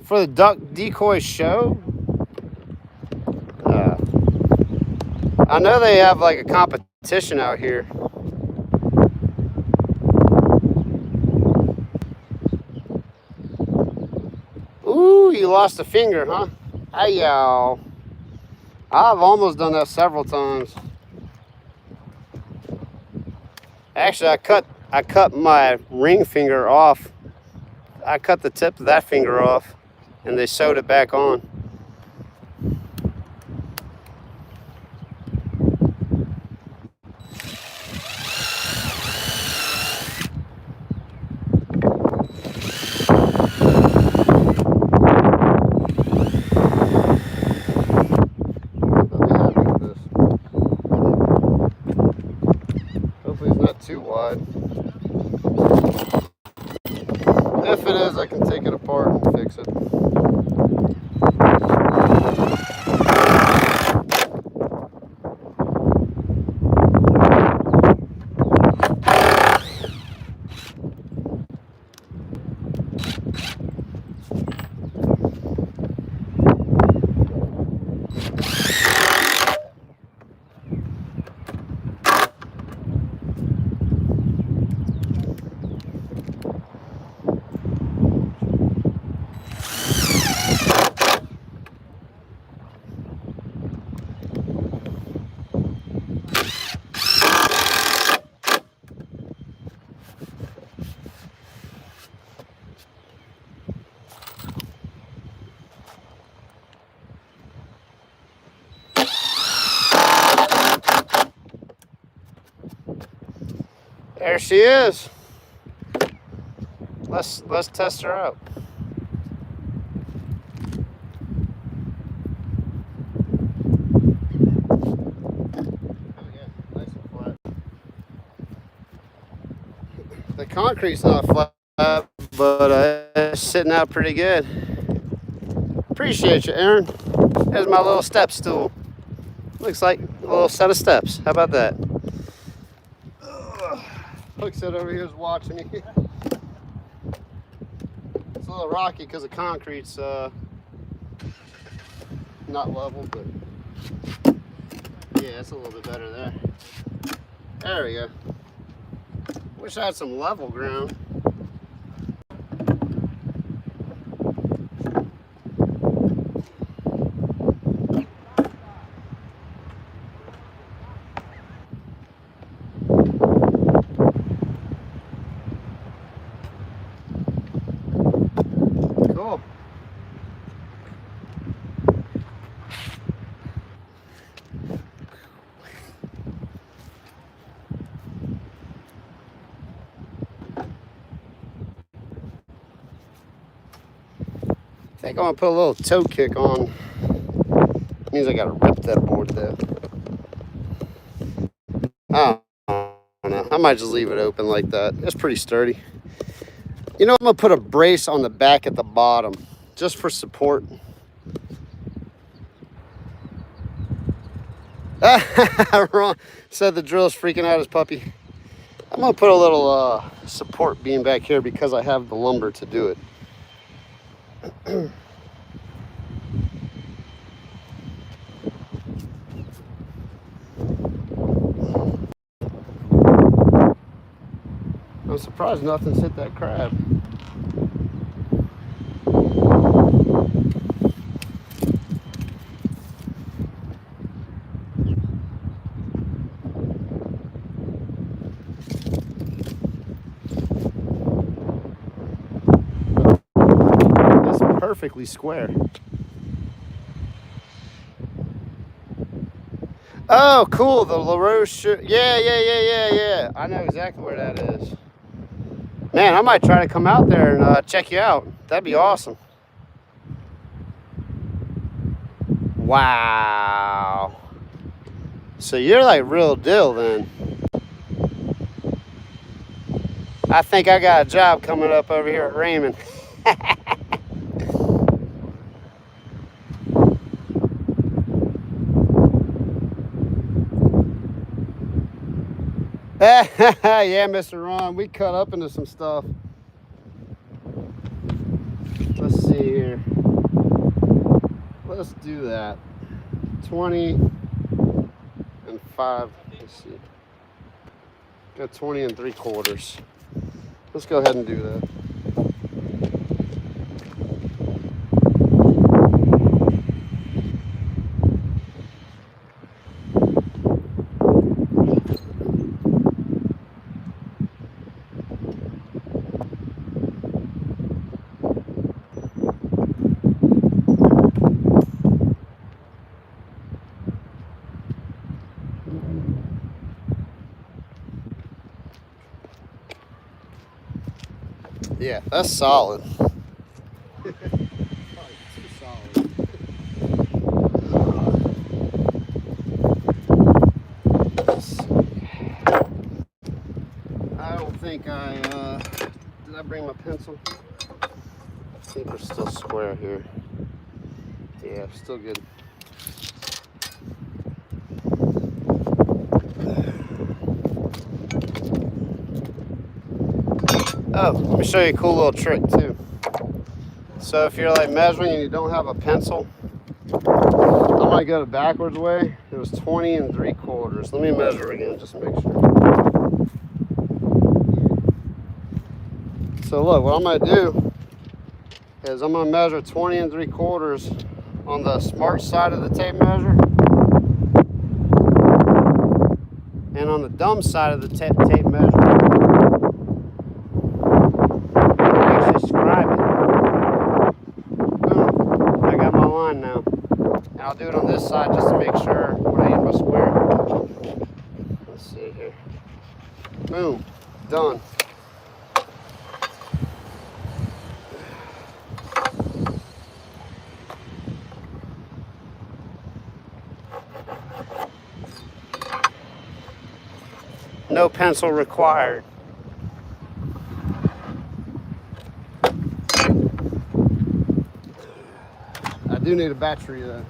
for the duck decoy show? I know they have like a competition out here. Ooh, you lost a finger, huh? Hey, y'all. I've almost done that several times. Actually, I cut my ring finger off. I cut the tip of that finger off, and they sewed it back on. Hopefully it's not too wide. If it is, I can take it apart and fix it. There she is. Let's test her out. Nice and flat. The concrete's not flat, but it's sitting out pretty good. Appreciate you, Aaron. There's my little step stool. Looks like a little set of steps. How about that? Hookset over here is watching me. It's a little rocky because the concrete's not level, but yeah, it's a little bit better there. There we go. Wish I had some level ground. Cool. I think I'm gonna put a little toe kick on. Means I gotta rip that board though. I don't know. I might just leave it open like that. It's pretty sturdy. You know, I'm gonna put a brace on the back at the bottom just for support. Ron said the drill's freaking out his puppy. I'm gonna put a little support beam back here because I have the lumber to do it. I'm surprised nothing's hit that crab. It's perfectly square. Oh, cool. The LaRoche. Yeah. I know exactly where that is. Man, I might try to come out there and check you out. That'd be awesome. Wow. So you're like real deal then. I think I got a job coming up over here at Raymond. Yeah, Mr. Ron, we cut up into some stuff. Let's see here. Let's do that. 20 and 5. Let's see. Got 20 and 3/4. Let's go ahead and do that. Yeah, that's solid. Probably too solid. Let's see. I don't think did I bring my pencil? I think we're still square here. Yeah, still good. Oh, let me show you a cool little trick too. So if you're like measuring and you don't have a pencil, I'm gonna go the backwards way. It was 20 and 3/4. Let me measure again just to make sure. So look, what I'm gonna do is I'm gonna measure 20 and 3/4 on the smart side of the tape measure. And on the dumb side of the tape measure, scribe it. Boom. I got my line now. And I'll do it on this side just to make sure when I hit my square. Let's see here. Boom. Done. No pencil required. I do need a battery though.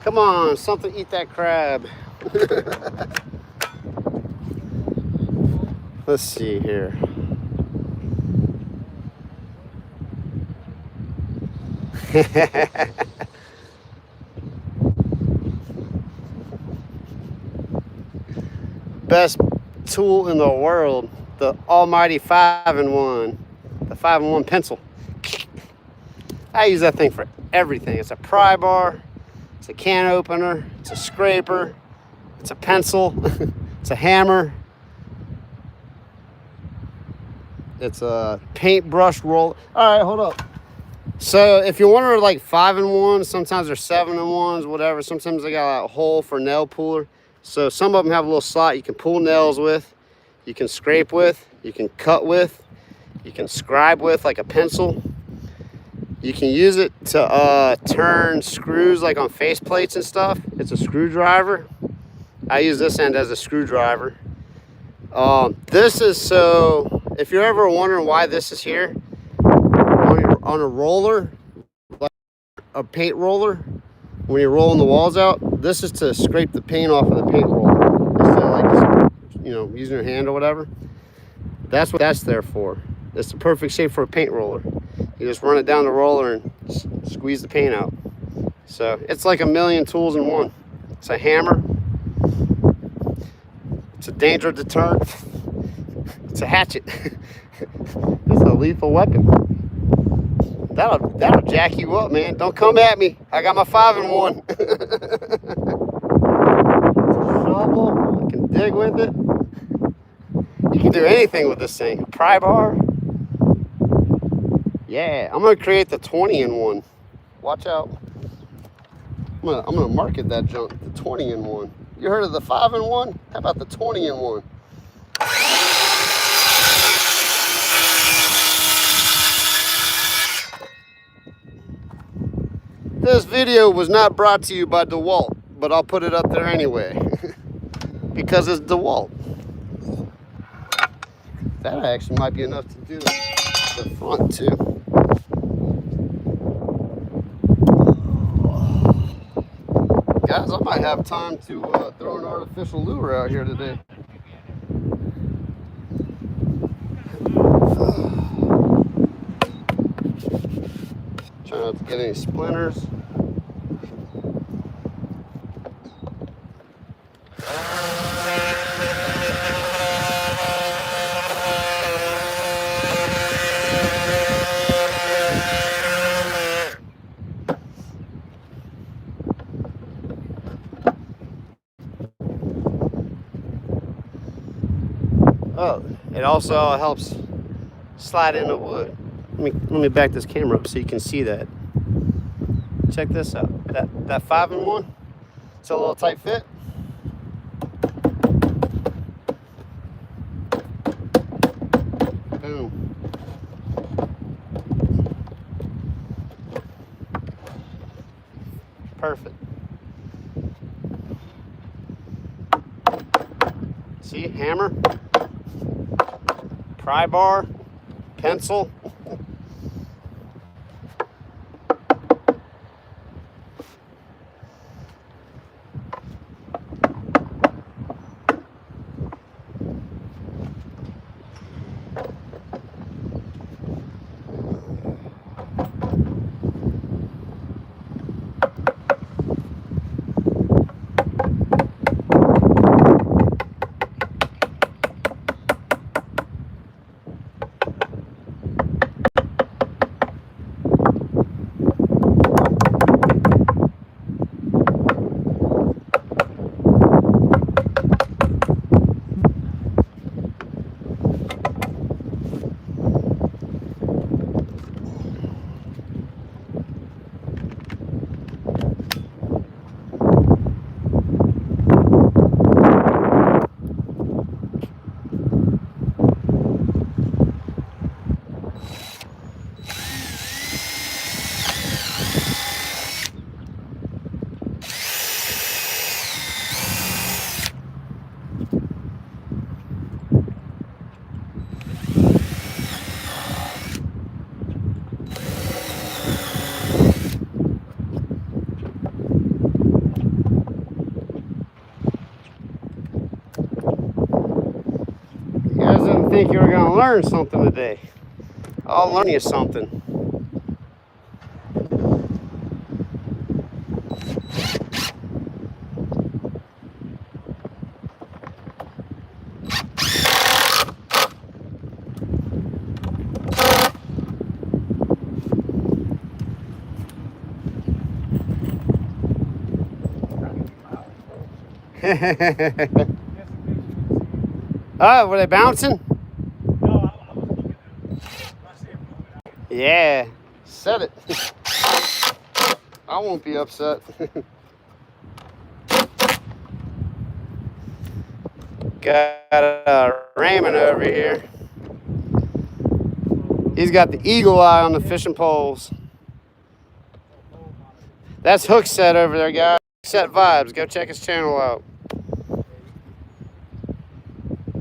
Come on, something eat that crab. Let's see here. Best tool in the world, the almighty 5-in-1, the 5-in-1 pencil. I use that thing for everything. It's a pry bar, it's a can opener, it's a scraper, it's a pencil, it's a hammer, it's a paintbrush roll. All right, hold up. So if you want to like 5-in-1, sometimes they're 7-in-1s, whatever. Sometimes they got a hole for nail puller. So some of them have a little slot you can pull nails with, you can scrape with, you can cut with, you can scribe with like a pencil. You can use it to turn screws like on face plates and stuff. It's a screwdriver. I use this end as a screwdriver. This is so, if you're ever wondering why this is here, on a roller, like a paint roller, when you're rolling the walls out, this is to scrape the paint off of the paint roller instead of like just, you know, using your hand or whatever. That's what that's there for. It's the perfect shape for a paint roller. You just run it down the roller and squeeze the paint out. So it's like a million tools in one. It's a hammer, danger deterrent. It's a hatchet. It's a lethal weapon. That'll jack you up, man. Don't come at me. I got my 5-in-1. Shovel. I can dig with it. You can do anything with this thing. Pry bar. Yeah, I'm gonna create the 20-in-1. Watch out. I'm gonna market that junk, the 20-in-1. You heard of the 5-in-1? How about the 20-in-1? This video was not brought to you by DeWalt, but I'll put it up there anyway. Because it's DeWalt. That actually might be enough to do the front too. Guys, I might have time to throw an artificial lure out here today. Trying not to get any splinters. Oh, it also helps slide into wood. Let me back this camera up so you can see that. Check this out. That 5-in-1. It's a little tight fit. Boom. Perfect. See, hammer. Pry bar, pencil. Think you were going to learn something today. I'll learn you something. Oh, were they bouncing? Yeah, set it. I won't be upset. Got Raymond over here. He's got the eagle eye on the fishing poles. That's Hook Set over there, guys. Set Vibes. Go check his channel out.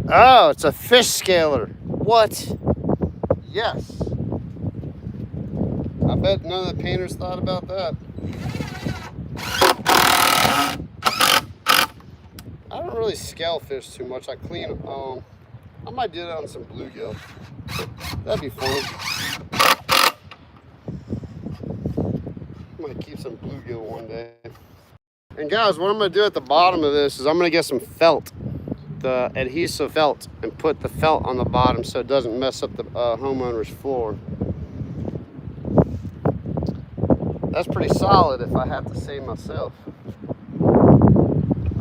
Oh, it's a fish scaler. What? Yes. I bet none of the painters thought about that. I don't really scale fish too much. I clean them. I might do that on some bluegill. That'd be funny. I might keep some bluegill one day. And guys, what I'm gonna do at the bottom of this is I'm gonna get some felt. the adhesive felt and put the felt on the bottom so it doesn't mess up the homeowner's floor. That's pretty solid if I have to say myself.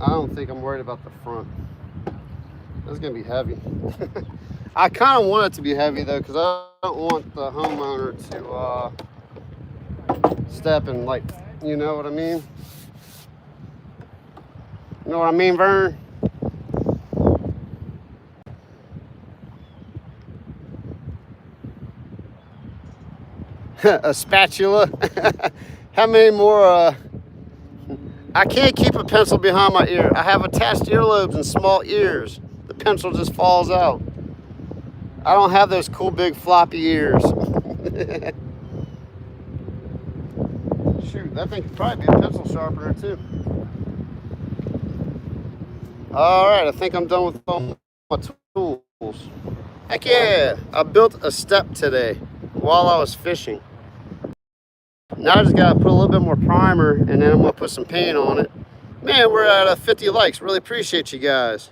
I don't think I'm worried about the front. That's gonna be heavy. I kind of want it to be heavy though, because I don't want the homeowner to step in, like, you know what I mean? You know what I mean, Vern? A spatula. How many more? I can't keep a pencil behind my ear. I have attached earlobes and small ears. The pencil just falls out. I don't have those cool big floppy ears. Shoot, that thing could probably be a pencil sharpener too. All right, I think I'm done with all my tools. Heck yeah, I built a step today while I was fishing. Now I just gotta put a little bit more primer and then I'm gonna put some paint on it. Man, we're at 50 likes. Really appreciate you guys.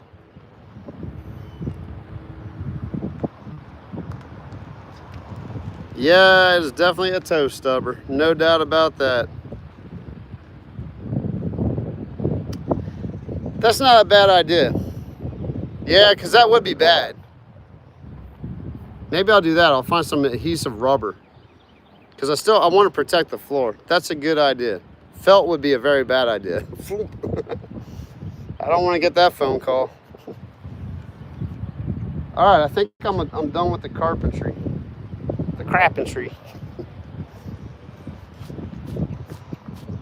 Yeah, it's definitely a toe stubber. No doubt about that. That's not a bad idea. Yeah, because that would be bad. Maybe I'll do that. I'll find some adhesive rubber. Because I want to protect the floor. That's a good idea. Felt would be a very bad idea. I don't want to get that phone call. All right, I think I'm done with the carpentry. The crapentry.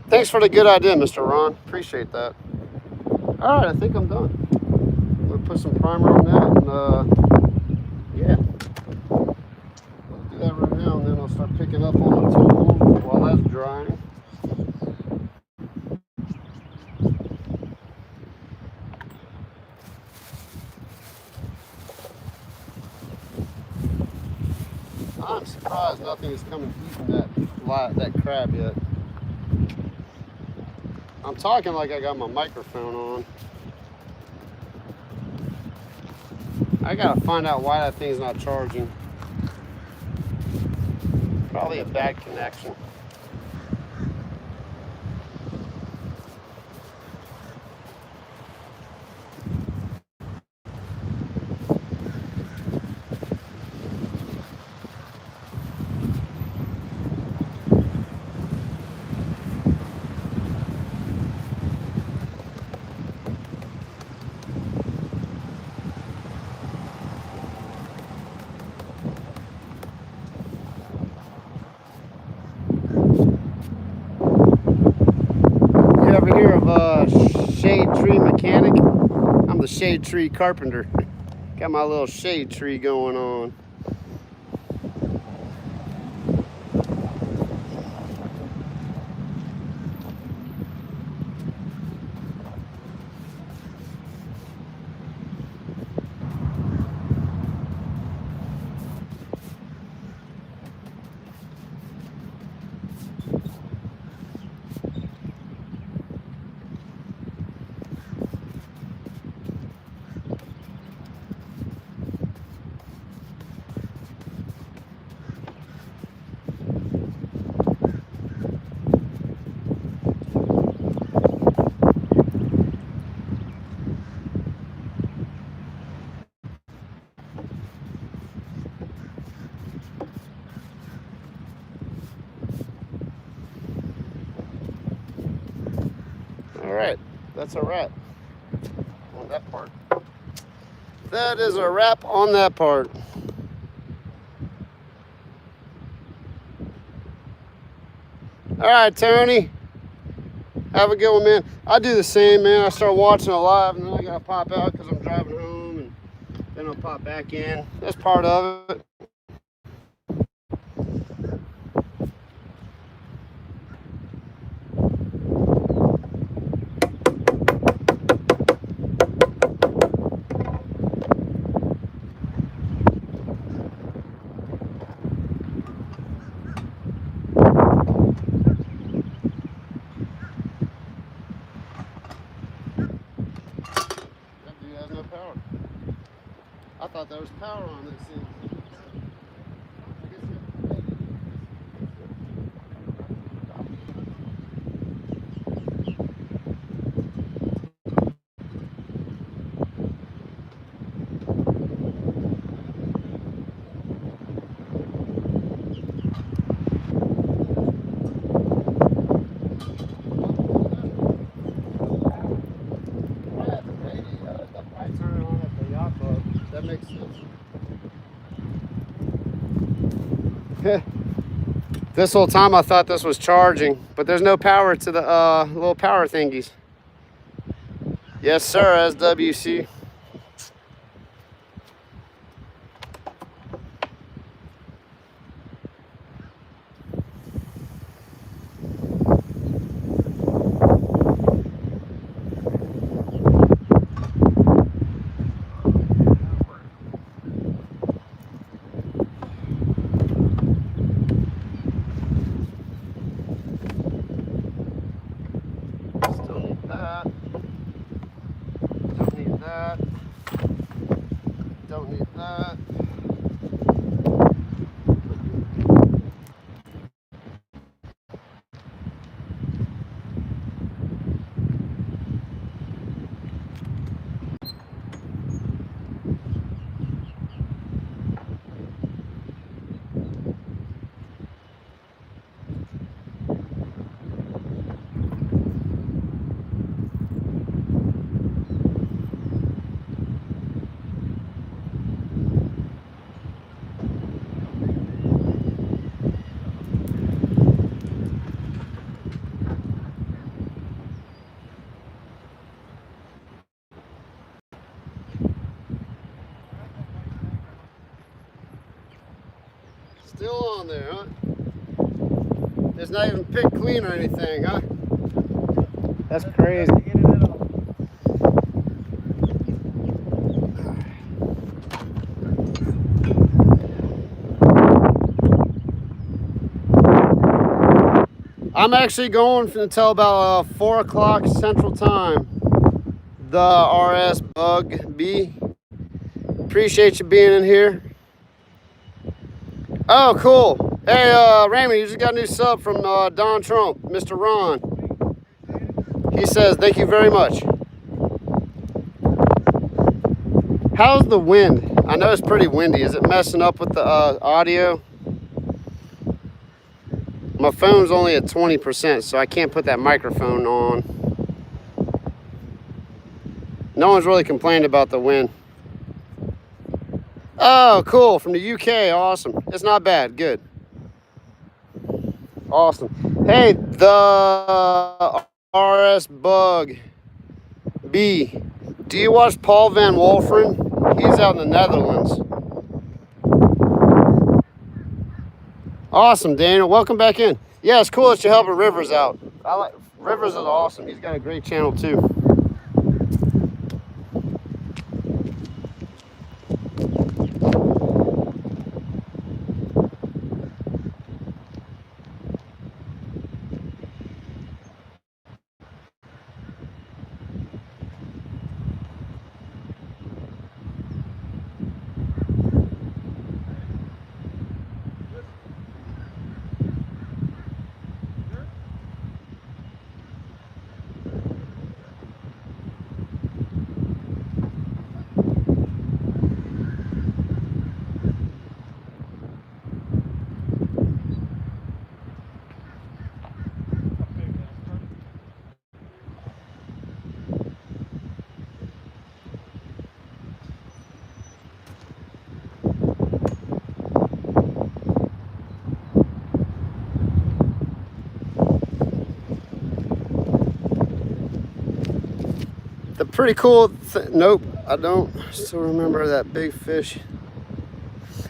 Thanks for the good idea, Mr. Ron. Appreciate that. All right, I think I'm done. I'm gonna put some primer on that, and yeah, I'll do that right now, and then I'll start picking up on my tools while that's drying. I'm surprised nothing is coming eating that crab yet. I'm talking like I got my microphone on. I gotta find out why that thing's not charging. Probably a bad connection. You ever hear of shade tree mechanic? I'm the shade tree carpenter. Got my little shade tree going on. All right, that's a wrap on that part. That is a wrap on that part. All right, Tony. Have a good one, man. I do the same, man. I start watching it live, and then I gotta pop out because I'm driving home, and then I'll pop back in. That's part of it. That dude has no power. there was power on it, it seems. Turn it on at the yacht club. That makes sense. This whole time I thought this was charging, but there's no power to the little power thingies. Yes, sir, SWC. Still need that. Don't need that. Don't need that. Still on there, huh? It's not even picked clean or anything, huh? That's crazy. I'm actually going until about 4 o'clock Central Time. The RS Bug B. Appreciate you being in here. Oh, cool. Hey, Raymond, you just got a new sub from Don Trump, Mr. Ron. He says, thank you very much. How's the wind? I know it's pretty windy. Is it messing up with the audio? My phone's only at 20%, so I can't put that microphone on. No one's really complained about the wind. Oh, cool. From the UK. Awesome. It's not bad. Good. Awesome. Hey, the RS Bug B. Do you watch Paul Van Wolferen? He's out in the Netherlands. Awesome, Daniel. Welcome back in. Yeah, it's cool that you're helping Rivers out. Rivers is awesome. He's got a great channel too. The pretty cool nope, I don't still remember that big fish.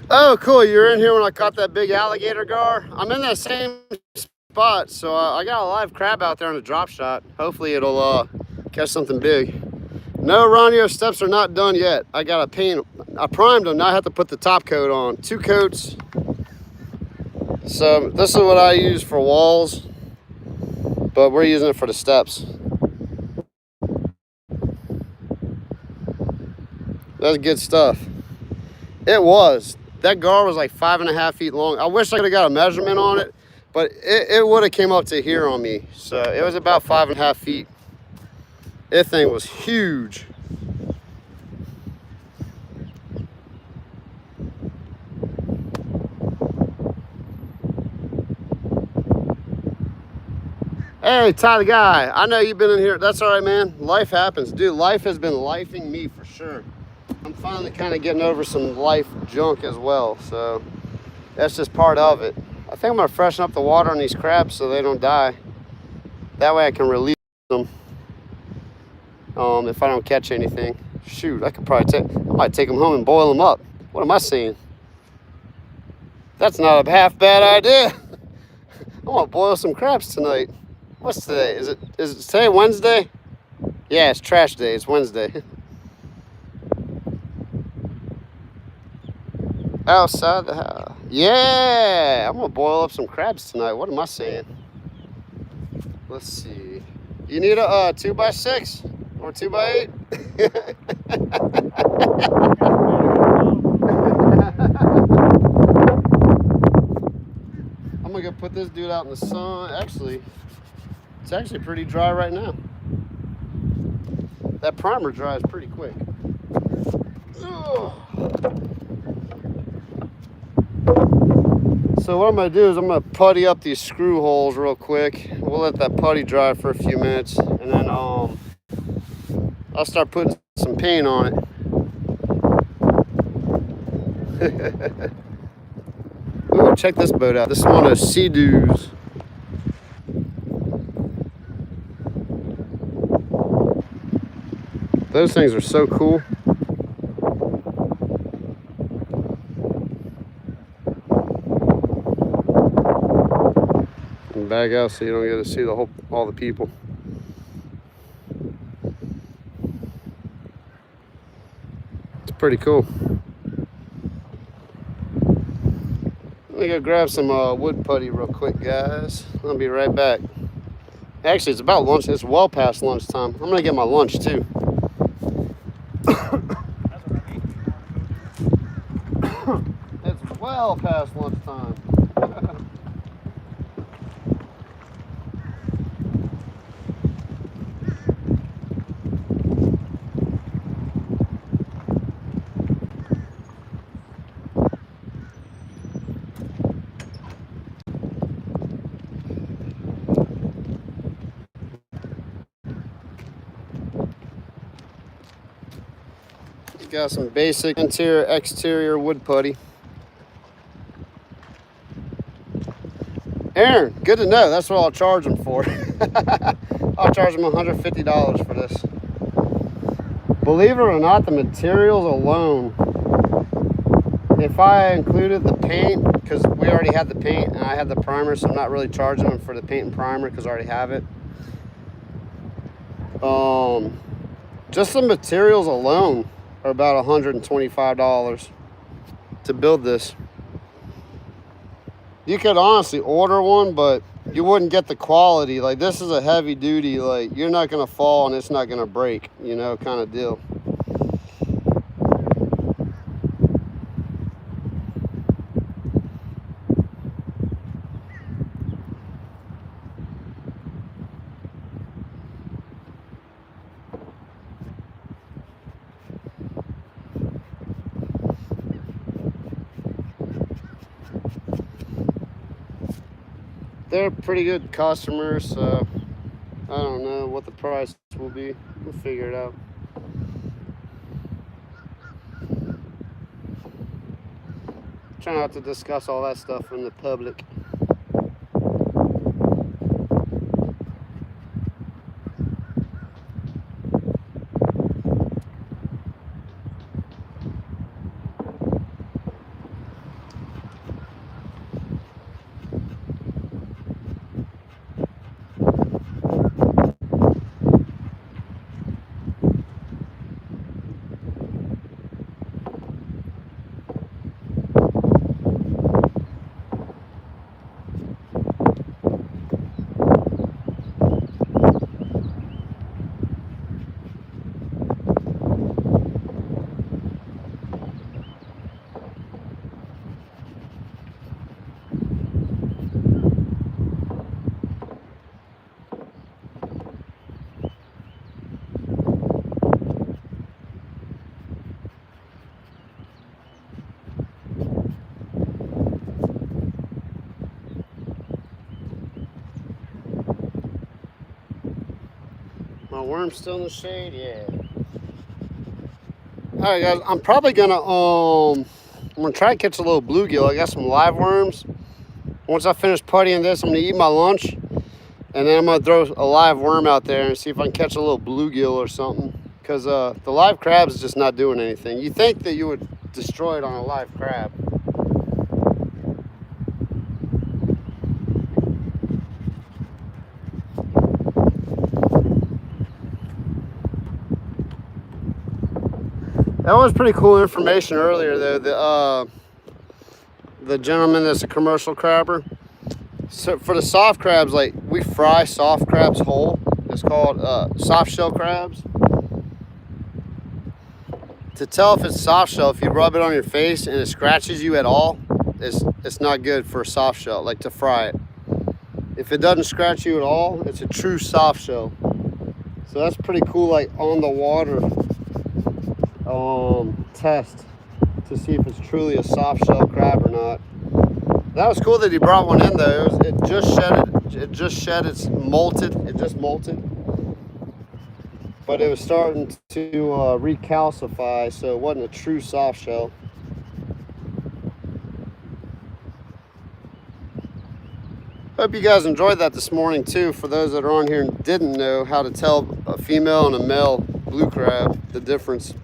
Oh, cool. You're in here when I caught that big alligator gar. I'm in that same spot, so I got a live crab out there on a drop shot. Hopefully it'll catch something big. No, Ron, your steps are not done yet. I got to paint. I primed them. Now I have to put the top coat on. 2 coats. So this is what I use for walls, but we're using it for the steps. That's good stuff. It was. That gar was like 5.5 feet long. I wish I could have got a measurement on it, but it would have came up to here on me. So it was about 5.5 feet. That thing was huge. Hey, Ty the guy, I know you've been in here. That's all right, man. Life happens. Dude, life has been lifing me for sure. I'm finally kind of getting over some life junk as well, so that's just part of it. I think I'm gonna freshen up the water on these crabs so they don't die. That way I can release them if I don't catch anything. Shoot, I might take them home and boil them up. What am I saying? That's not a half bad idea. I'm gonna boil some crabs tonight. What's today? Is it today Wednesday? Yeah, it's trash day. It's Wednesday. Outside the house. Yeah, I'm gonna boil up some crabs tonight. What am I saying? Let's see. You need a 2x6 or 2x8? I'm gonna go put this dude out in the sun. Actually, it's actually pretty dry right now. That primer dries pretty quick. Ugh. So what I'm gonna do is I'm gonna putty up these screw holes real quick. We'll let that putty dry for a few minutes, and then I'll start putting some paint on it. Ooh, check this boat out. This is one of those Sea-Doos. Those things are so cool. Back out so you don't get to see all the people. It's pretty cool. Let me go grab some wood putty real quick, guys. I'll be right back. Actually, it's about lunch. It's well past lunchtime. I'm gonna get my lunch too. It's well past lunchtime. Got some basic interior, exterior wood putty. Aaron, good to know. That's what I'll charge them for. I'll charge them $150 for this. Believe it or not, the materials alone, if I included the paint, because we already had the paint and I had the primer, so I'm not really charging them for the paint and primer because I already have it. Just the materials alone are about $125 to build this. You could honestly order one, but you wouldn't get the quality. Like, this is a heavy duty, like, you're not gonna fall and it's not gonna break, you know, kind of deal. They're pretty good customers, so I don't know what the price will be. We'll figure it out. Try not to discuss all that stuff in the public. My worm's still in the shade, yeah. All right, guys, I'm probably I'm gonna try to catch a little bluegill. I got some live worms. Once I finish puttying this, I'm gonna eat my lunch, and then I'm gonna throw a live worm out there and see if I can catch a little bluegill or something. Because the live crab is just not doing anything. You think that you would destroy it on a live crab. That was pretty cool information earlier, though. The gentleman that's a commercial crabber. So for the soft crabs, like we fry soft crabs whole. It's called soft shell crabs. To tell if it's soft shell, if you rub it on your face and it scratches you at all, it's not good for a soft shell. Like to fry it. If it doesn't scratch you at all, it's a true soft shell. So that's pretty cool. Like on the water. Test to see if it's truly a soft shell crab or not. That was cool that he brought one in though. It just shed its molted. It just molted, but it was starting to recalcify, so it wasn't a true soft shell. Hope you guys enjoyed that this morning too. For those that are on here and didn't know how to tell a female and a male blue crab, the difference.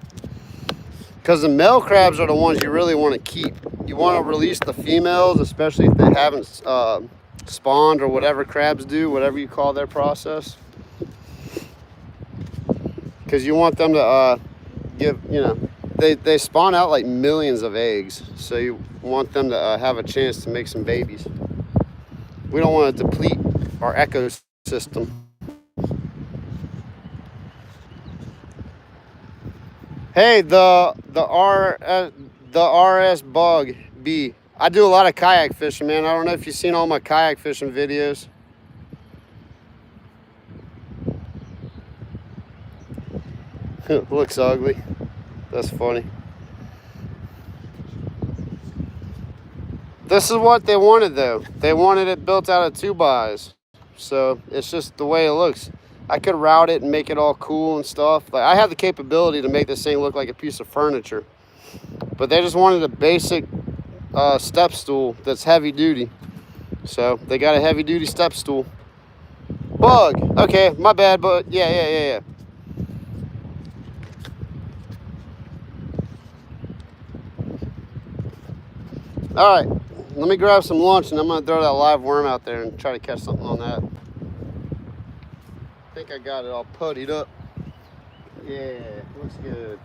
Because the male crabs are the ones you really want to keep. You want to release the females, especially if they haven't spawned or whatever crabs do, whatever you call their process. Because you want them to they spawn out like millions of eggs. So you want them to have a chance to make some babies. We don't want to deplete our ecosystem. Hey, the RS Bug B. I do a lot of kayak fishing, man. I don't know if you've seen all my kayak fishing videos. Looks ugly. That's funny. This is what they wanted though. They wanted it built out of 2x. So it's just the way it looks. I could route it and make it all cool and stuff. Like I have the capability to make this thing look like a piece of furniture. But they just wanted a basic step stool that's heavy duty. So they got a heavy duty step stool. Bug. Okay, my bad, but yeah. All right, let me grab some lunch and I'm gonna throw that live worm out there and try to catch something on that. I think I got it all puttied up. Yeah, looks good.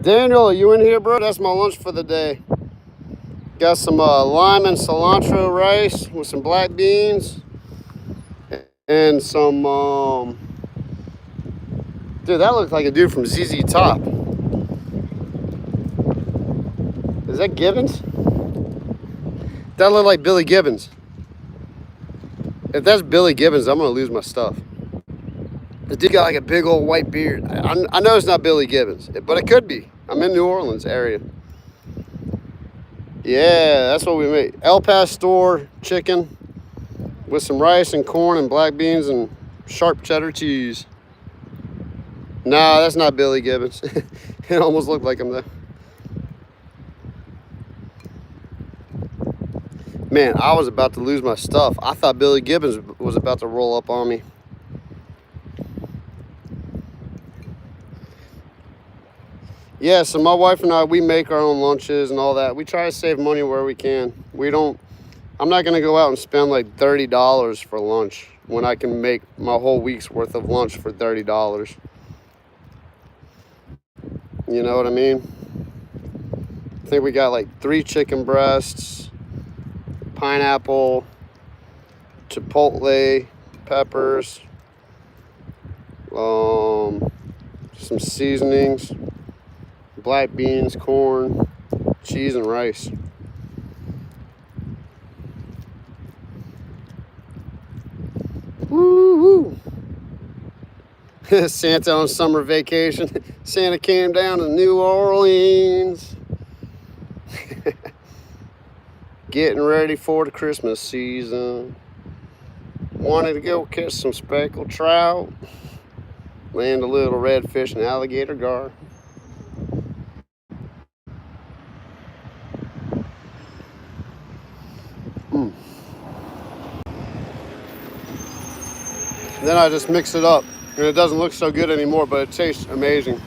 Daniel, you in here, bro? That's my lunch for the day. Got some lime and cilantro rice with some black beans and some, dude, that looks like a dude from ZZ Top. Is that Gibbons? That look like Billy Gibbons. If that's Billy Gibbons, I'm gonna lose my stuff. The dude got like a big old white beard. I know it's not Billy Gibbons, but it could be. I'm in New Orleans area. Yeah, that's what we made. El Pastor chicken with some rice and corn and black beans and sharp cheddar cheese. Nah, that's not Billy Gibbons. It almost looked like him though. Man, I was about to lose my stuff. I thought Billy Gibbons was about to roll up on me. Yeah, so my wife and I, we make our own lunches and all that. We try to save money where we can. I'm not going to go out and spend like $30 for lunch when I can make my whole week's worth of lunch for $30. You know what I mean? I think we got like 3 chicken breasts, pineapple, chipotle, peppers, some seasonings, black beans, corn, cheese, and rice. Woo-hoo. Santa on summer vacation. Santa came down to New Orleans. Getting ready for the Christmas season. Wanted to go catch some speckled trout. Land a little redfish and alligator gar. Then I just mix it up, and it doesn't look so good anymore, but it tastes amazing.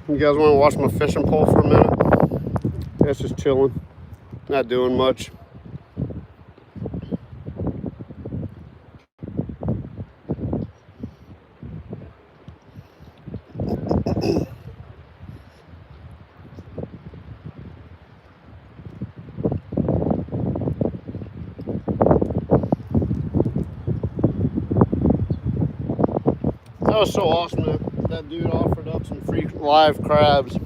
You guys want to watch my fishing pole for a minute? It's just chilling, not doing much. That was so awesome that dude offered up some free live crabs.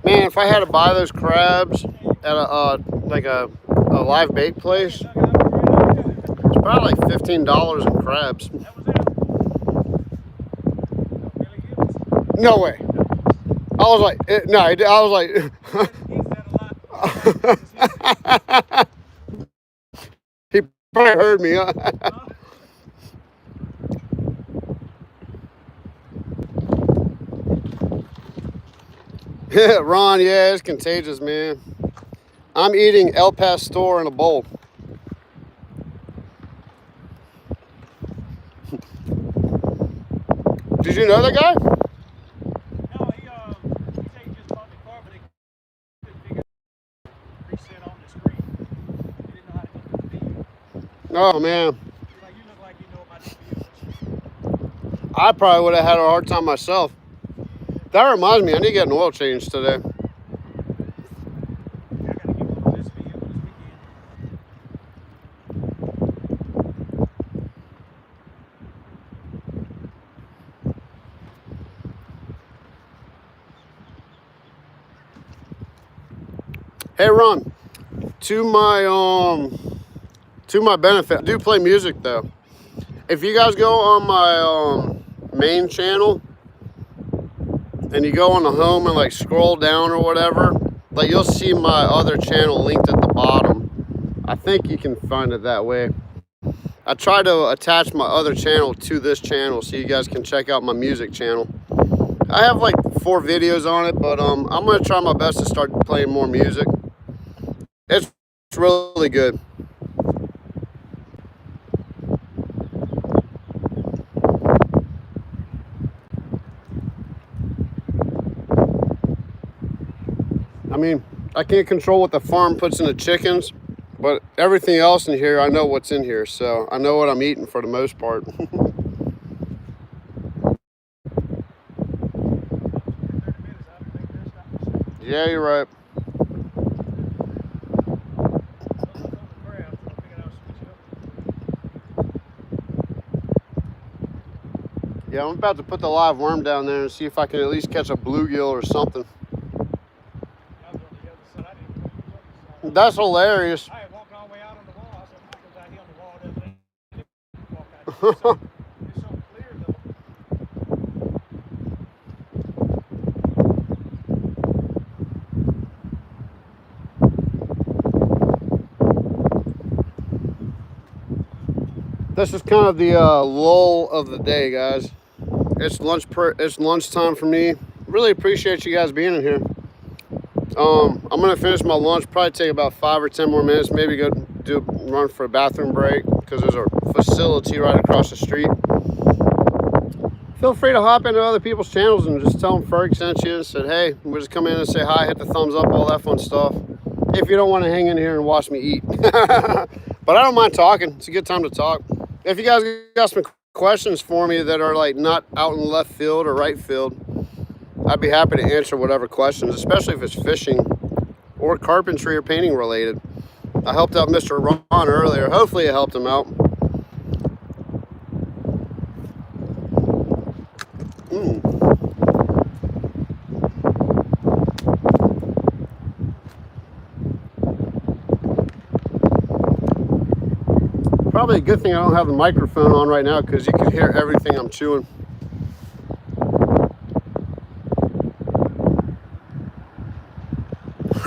Man, if I had to buy those crabs at a live bait place, it's probably like $15 in crabs. No way. I was like, no, I was like, he probably heard me. Huh? Ron, yeah, it's contagious, man. I'm eating El Pastor in a bowl. Did you know that guy? No, he said he just bought the car, but they couldn't figure out reset on the screen. He didn't know how to get the video. Oh, man. He's like, you look like you know about the video. I probably would have had a hard time myself. That reminds me, I need to get an oil change today. I gotta get one of this video this weekend. Hey, Ron, to my benefit, I do play music though. If you guys go on my main channel and you go on the home and like scroll down or whatever, like you'll see my other channel linked at the bottom. I think you can find it that way. I try to attach my other channel to this channel so you guys can check out my music channel. I have like 4 videos on it, but I'm gonna try my best to start playing more music. It's really good. I mean, I can't control what the farm puts in the chickens, but everything else in here, I know what's in here, so I know what I'm eating for the most part. Yeah, you're right. Yeah, I'm about to put the live worm down there and see if I can at least catch a bluegill or something. That's hilarious. I had walked all the way out on the wall. I said, Michael's out here on the wall the other day. It's so clear though. This is kind of the lull of the day, guys. It's lunchtime for me. Really appreciate you guys being in here. I'm gonna finish my lunch. Probably take about 5 or 10 more minutes. Maybe go run for a bathroom break because there's a facility right across the street. Feel free to hop into other people's channels and just tell them Ferg sent you and said, hey, we'll just come in and say hi, hit the thumbs up, all that fun stuff. If you don't want to hang in here and watch me eat. But I don't mind talking. It's a good time to talk. If you guys got some questions for me that are like not out in left field or right field, I'd be happy to answer whatever questions, especially if it's fishing or carpentry or painting related. I helped out Mr. Ron earlier. Hopefully it helped him out. Probably a good thing I don't have the microphone on right now because you can hear everything I'm chewing.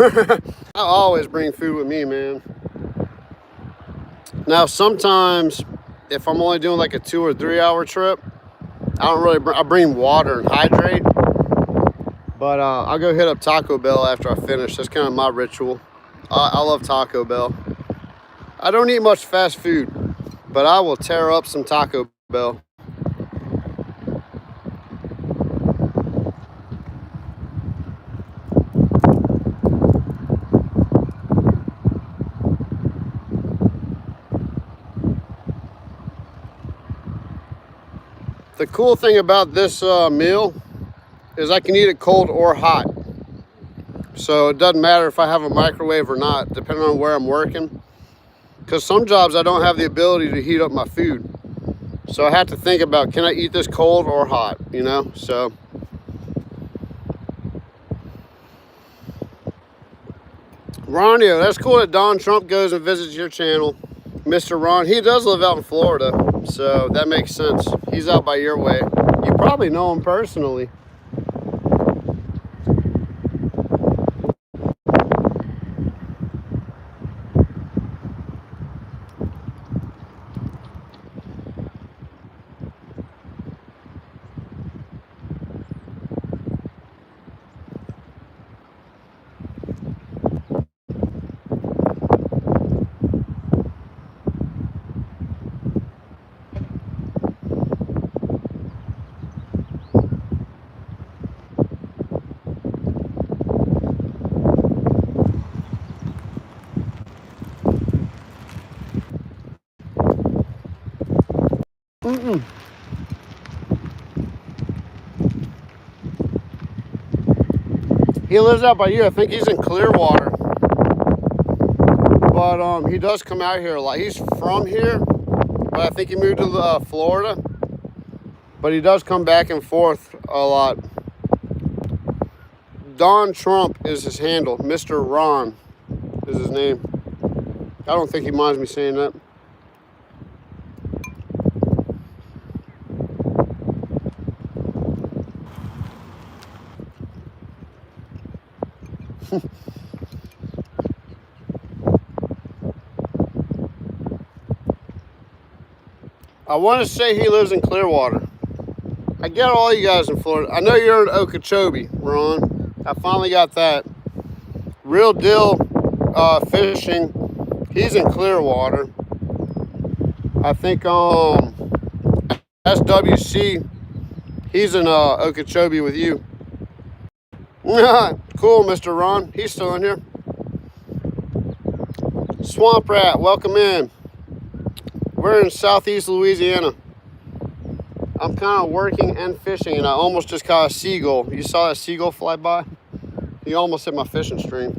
I always bring food with me, man. Now, sometimes if I'm only doing like a 2 or 3 hour trip, I don't really I bring water and hydrate. But I'll go hit up Taco Bell after I finish. That's kind of my ritual. I love Taco Bell. I don't eat much fast food, but I will tear up some Taco Bell. The cool thing about this meal is I can eat it cold or hot. So it doesn't matter if I have a microwave or not, depending on where I'm working. Because some jobs I don't have the ability to heat up my food. So I have to think about, can I eat this cold or hot, you know? So Ronio, that's cool that Don Trump goes and visits your channel. Mr. Ron, he does live out in Florida, so that makes sense. He's out by your way. You probably know him personally. He lives out by you. I think he's in Clearwater. But he does come out here a lot. He's from here, but I think he moved to Florida. But he does come back and forth a lot. Don Trump is his handle. Mr. Ron is his name. I don't think he minds me saying that. I want to say he lives in Clearwater. I get all you guys in Florida. I know you're in Okeechobee, Ron. I finally got that. Real Deal Fishing. He's in Clearwater. I think SWC. He's in Okeechobee with you. Cool, Mr. Ron. He's still in here. Swamp Rat, welcome in. We're in southeast Louisiana. I'm kind of working and fishing, and I almost just caught a seagull. You saw that seagull fly by? He almost hit my fishing stream.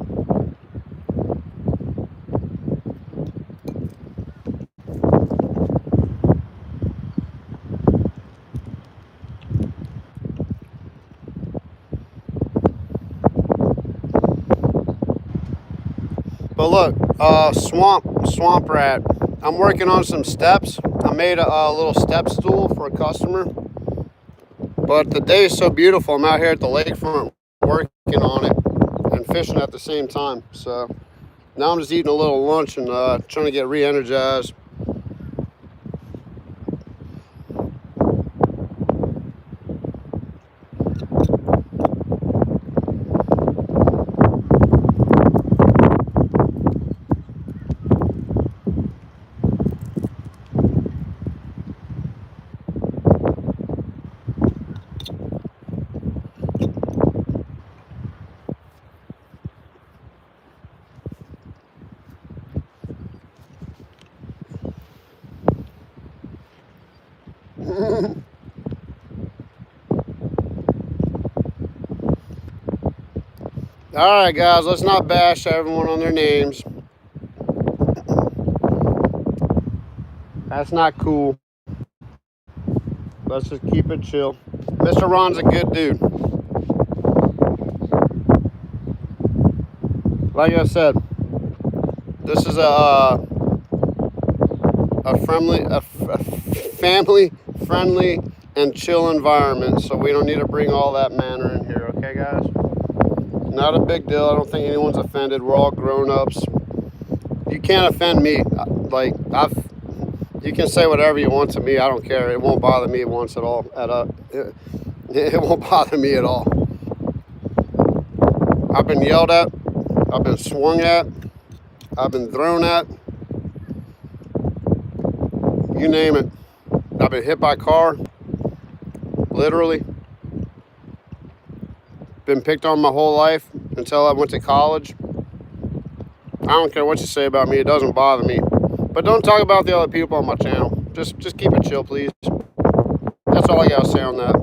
But look, Swamp Rat. I'm working on some steps. I'm I made a little step stool for a customer. But the day is so beautiful. I'm out here at the lakefront working on it and fishing at the same time. So now I'm just eating a little lunch and trying to get re-energized. All right, guys, let's not bash everyone on their names. That's not cool. Let's just keep it chill. Mr. Ron's a good dude. Like I said, this is a family-friendly and chill environment, so we don't need to bring all that manner in here, okay, guys? Not a big deal. I don't think anyone's offended. We're all grown-ups. You can't offend me. Like, you can say whatever you want to me. I don't care. It won't bother me once at all. It won't bother me at all. I've been yelled at. I've been swung at. I've been thrown at. You name it. I've been hit by a car. Literally. Been picked on my whole life until I went to college. I don't care what you say about me. It doesn't bother me. But don't talk about the other people on my channel. Just keep it chill, please. That's all I gotta say on that.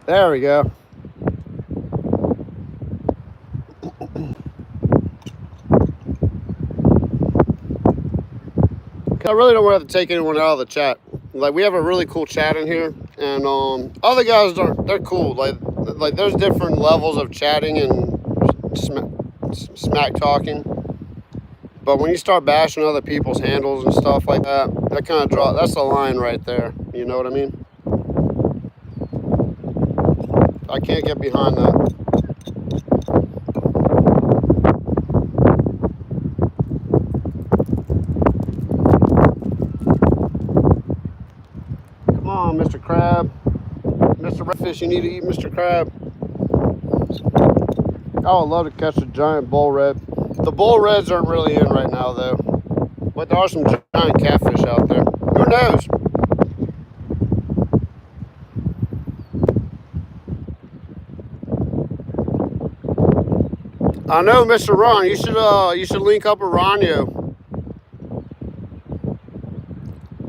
There we go. I really don't want to have to take anyone out of the chat. Like, we have a really cool chat in here, and other guys they're cool. Like there's different levels of chatting and smack talking. But when you start bashing other people's handles and stuff like that, that kind of that's the line right there. You know what I mean? I can't get behind that. Come on, Mr. Crab. Mr. Redfish, you need to eat Mr. Crab. I would love to catch a giant bull red. The bull reds aren't really in right now, though. But there are some giant catfish out there. Who knows? I know, Mr. Ron. You should link up with Ronyo.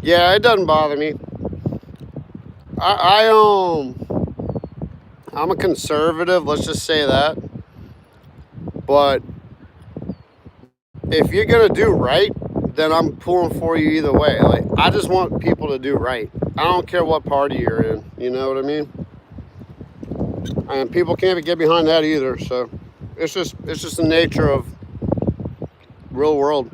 Yeah, it doesn't bother me. I'm a conservative. Let's just say that. But if you're gonna do right, then I'm pulling for you either way. Like, I just want people to do right. I don't care what party you're in. You know what I mean? And people can't get behind that either. So it's just the nature of real world.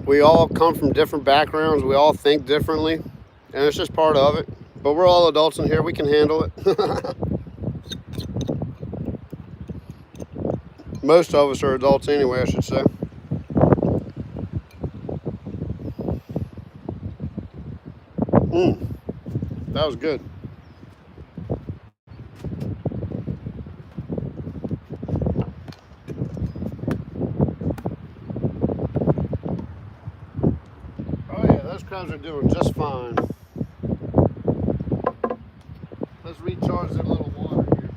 We all come from different backgrounds. We all think differently, and it's just part of it. But we're all adults in here. We can handle it. Most of us are adults anyway, I should say. That was good. Oh yeah, those crabs are doing just fine. Let's recharge their little water here.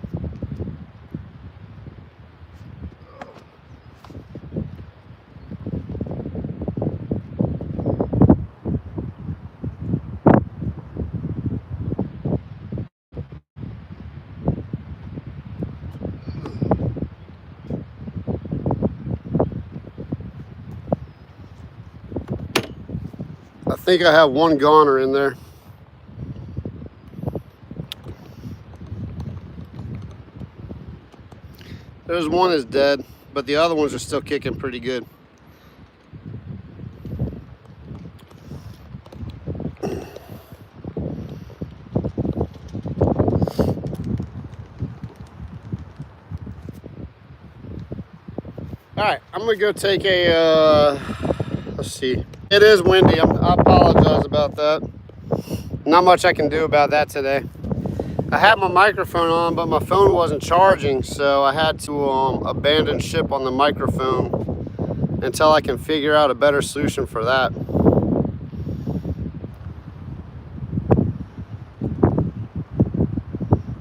I think I have one goner in there. There's one is dead, but the other ones are still kicking pretty good. All right, I'm gonna go take a, let's see. It is windy, I apologize about that. Not much I can do about that today. I had my microphone on, but my phone wasn't charging, so I had to abandon ship on the microphone until I can figure out a better solution for that.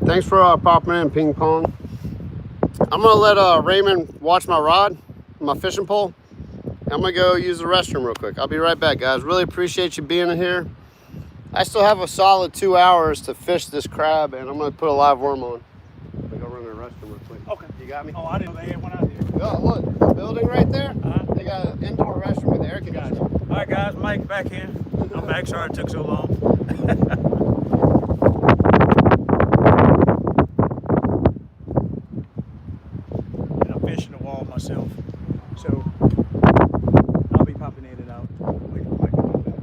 Thanks for popping in, Ping Pong. I'm gonna let Raymond watch my rod, my fishing pole. I'm gonna go use the restroom real quick. I'll be right back, guys. Really appreciate you being here. I still have a solid 2 hours to fish this crab, and I'm gonna put a live worm on. I'm gonna go run to the restroom real quick. Okay. You got me? Oh, I didn't know they had one out here. Oh, look, the building right there. Uh-huh. They got an indoor restroom with air conditioning. All right, guys, Mike back here. I'm back. Sorry it took so long. And I'm fishing the wall myself, so I'll be popping in and out. Wait for Mike to come back.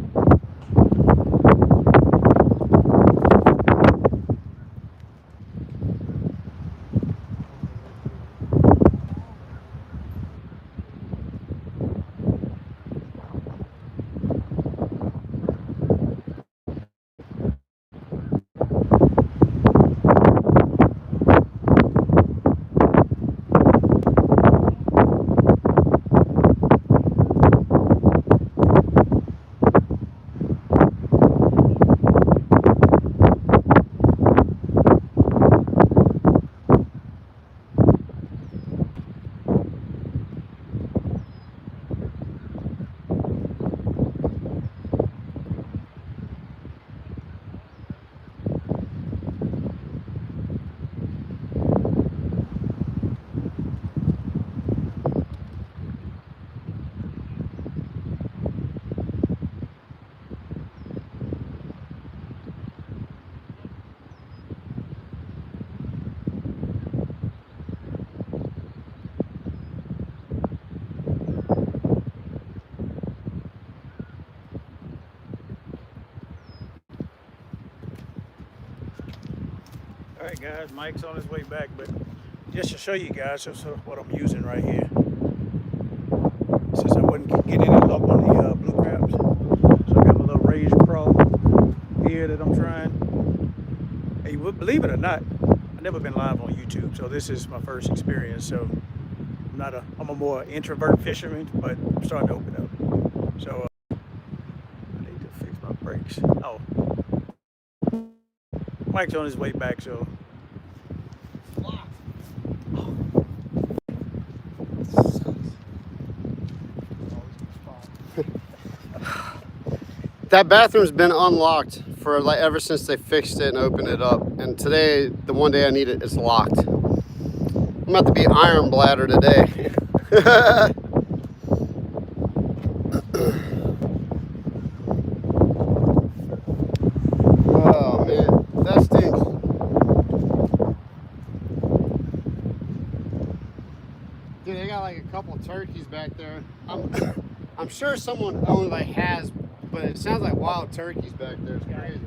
All right, guys, Mike's on his way back, but just to show you guys just what I'm using right here. Since I wasn't getting any luck on the blue crabs, so I got my little raised crawl here that I'm trying. Hey, you would believe it or not, I've never been live on YouTube, so this is my first experience. So I'm a more introvert fisherman, but I'm starting to open up. So I need to fix my brakes. Oh, Mike's on his way back, so. That bathroom's been unlocked for like ever since they fixed it and opened it up. And today, the one day I need it, it's locked. I'm about to be iron bladder today. Oh man, that stinks. Dude, they got like a couple turkeys back there. I'm sure someone only like has, but it sounds like wild turkeys back there. It's crazy.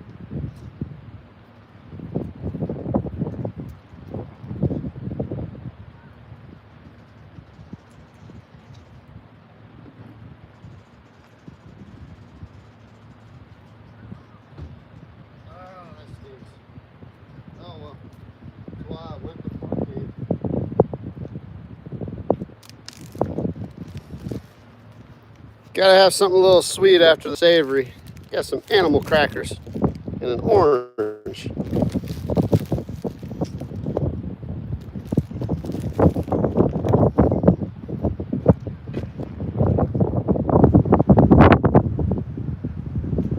Oh, that stinks. Oh well. That's why I went before I came. Gotta have something a little sweet after the savory. Got some animal crackers and an orange.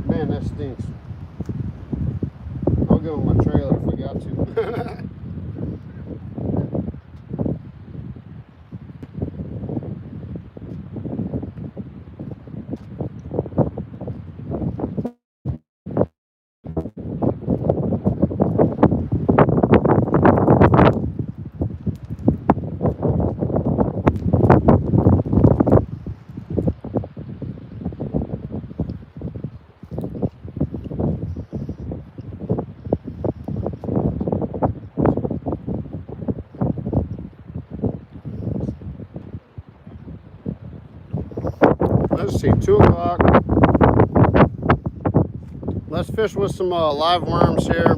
Man, that stinks. I'll go in my trailer if I got to. let's see, 2 o'clock. Let's fish with some live worms here.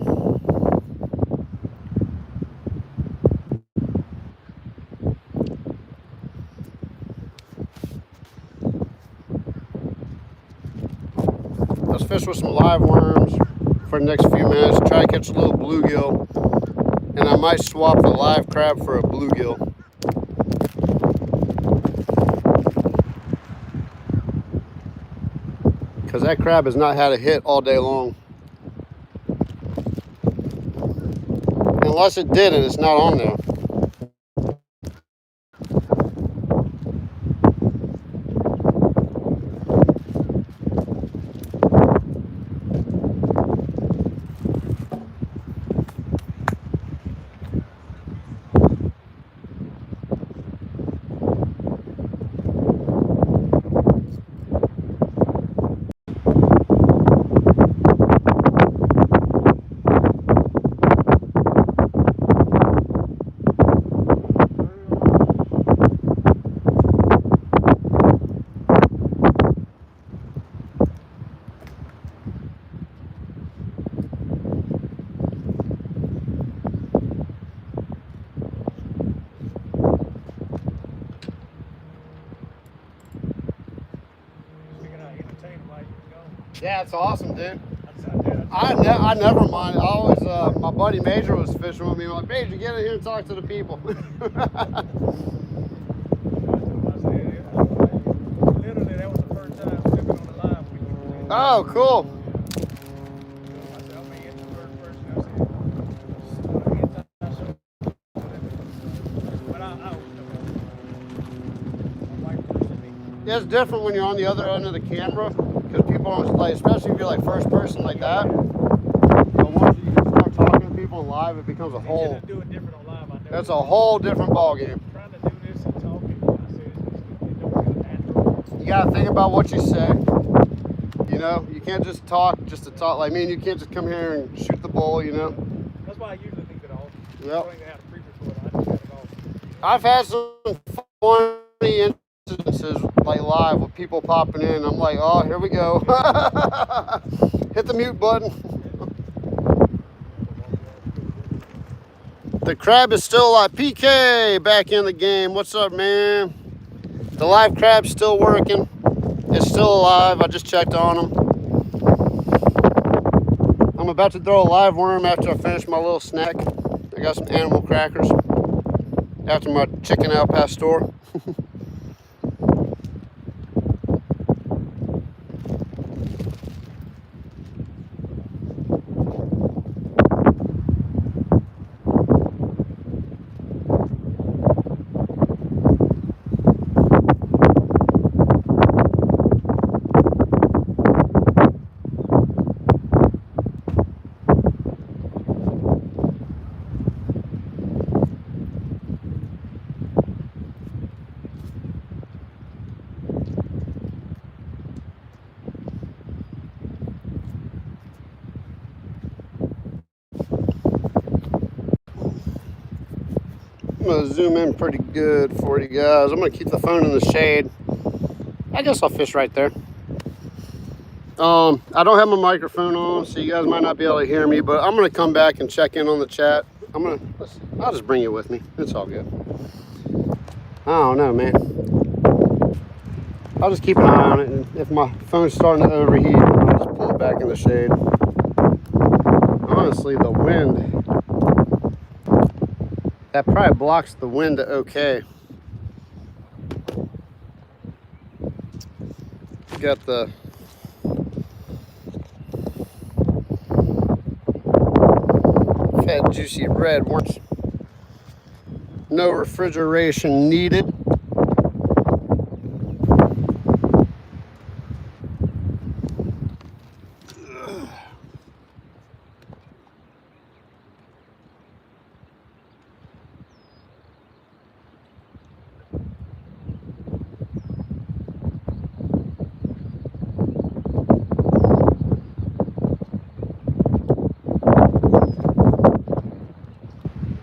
Let's fish with some live worms for the next few minutes. Try to catch a little bluegill. And I might swap the live crab for a bluegill. Because that crab has not had a hit all day long. Unless it did and it's not on there. Yeah, it's awesome, dude. I never mind. I always, my buddy Major was fishing with me. I'm like, Major, get in here and talk to the people. Literally, that was the first time stepping on the line with you. Oh, cool. I said, I'm gonna get the first person. I said, but I always know my wife personally. It's different when you're on the other end of the camera. Because people don't, like, especially if you're like first person like that. But once you start talking to people live, it becomes a whole. Do it different on live. I know. That's a whole different ball game. Trying to do this and talking. I said, it don't feel natural. You gotta think about what you say. You know, you can't just talk just to talk. Like me and you can't just come here and shoot the bull. You know. That's why I usually leave it off. Yep. I don't even have a pre-record. I just have it off. I've had some funny instances like live with people popping in. I'm like, oh, here we go. Hit the mute button. The crab is still alive. PK back in the game. What's up, man? The live crab's still working. It's still alive. I just checked on him. I'm about to throw a live worm after I finish my little snack. I got some animal crackers after my chicken al pastor. I'm gonna zoom in pretty good for you guys. I'm gonna keep the phone in the shade. I guess I'll fish right there. I don't have my microphone on, so you guys might not be able to hear me, but I'm gonna come back and check in on the chat. I'll just bring you with me. It's all good. I don't know, man. I'll just keep an eye on it, and if my phone's starting to overheat, I'll just pull it back in the shade. Honestly, the wind, that probably blocks the wind to okay. Got the fat, juicy red ones. No refrigeration needed.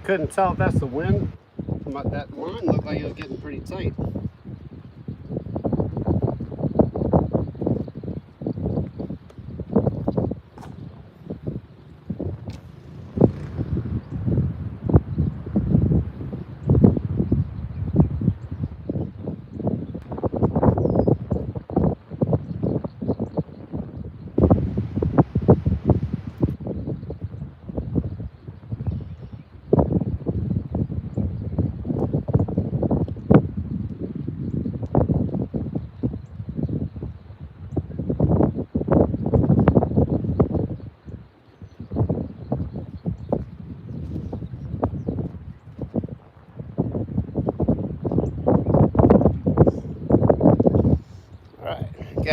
Couldn't tell if that's the wind. That line looked like it was getting pretty tight.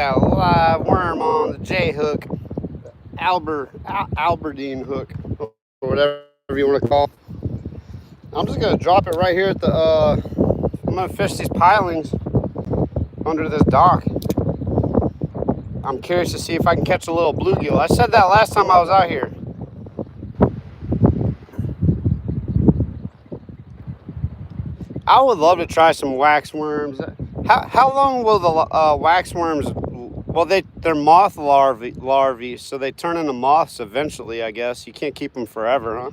got a live worm on the J hook, Albertine hook, or whatever you want to call it. I'm just gonna drop it right here at the. I'm gonna fish these pilings under this dock. I'm curious to see if I can catch a little bluegill. I said that last time I was out here. I would love to try some wax worms. How long will the wax worms? Well, they're moth larvae, so they turn into moths eventually. I guess you can't keep them forever, huh?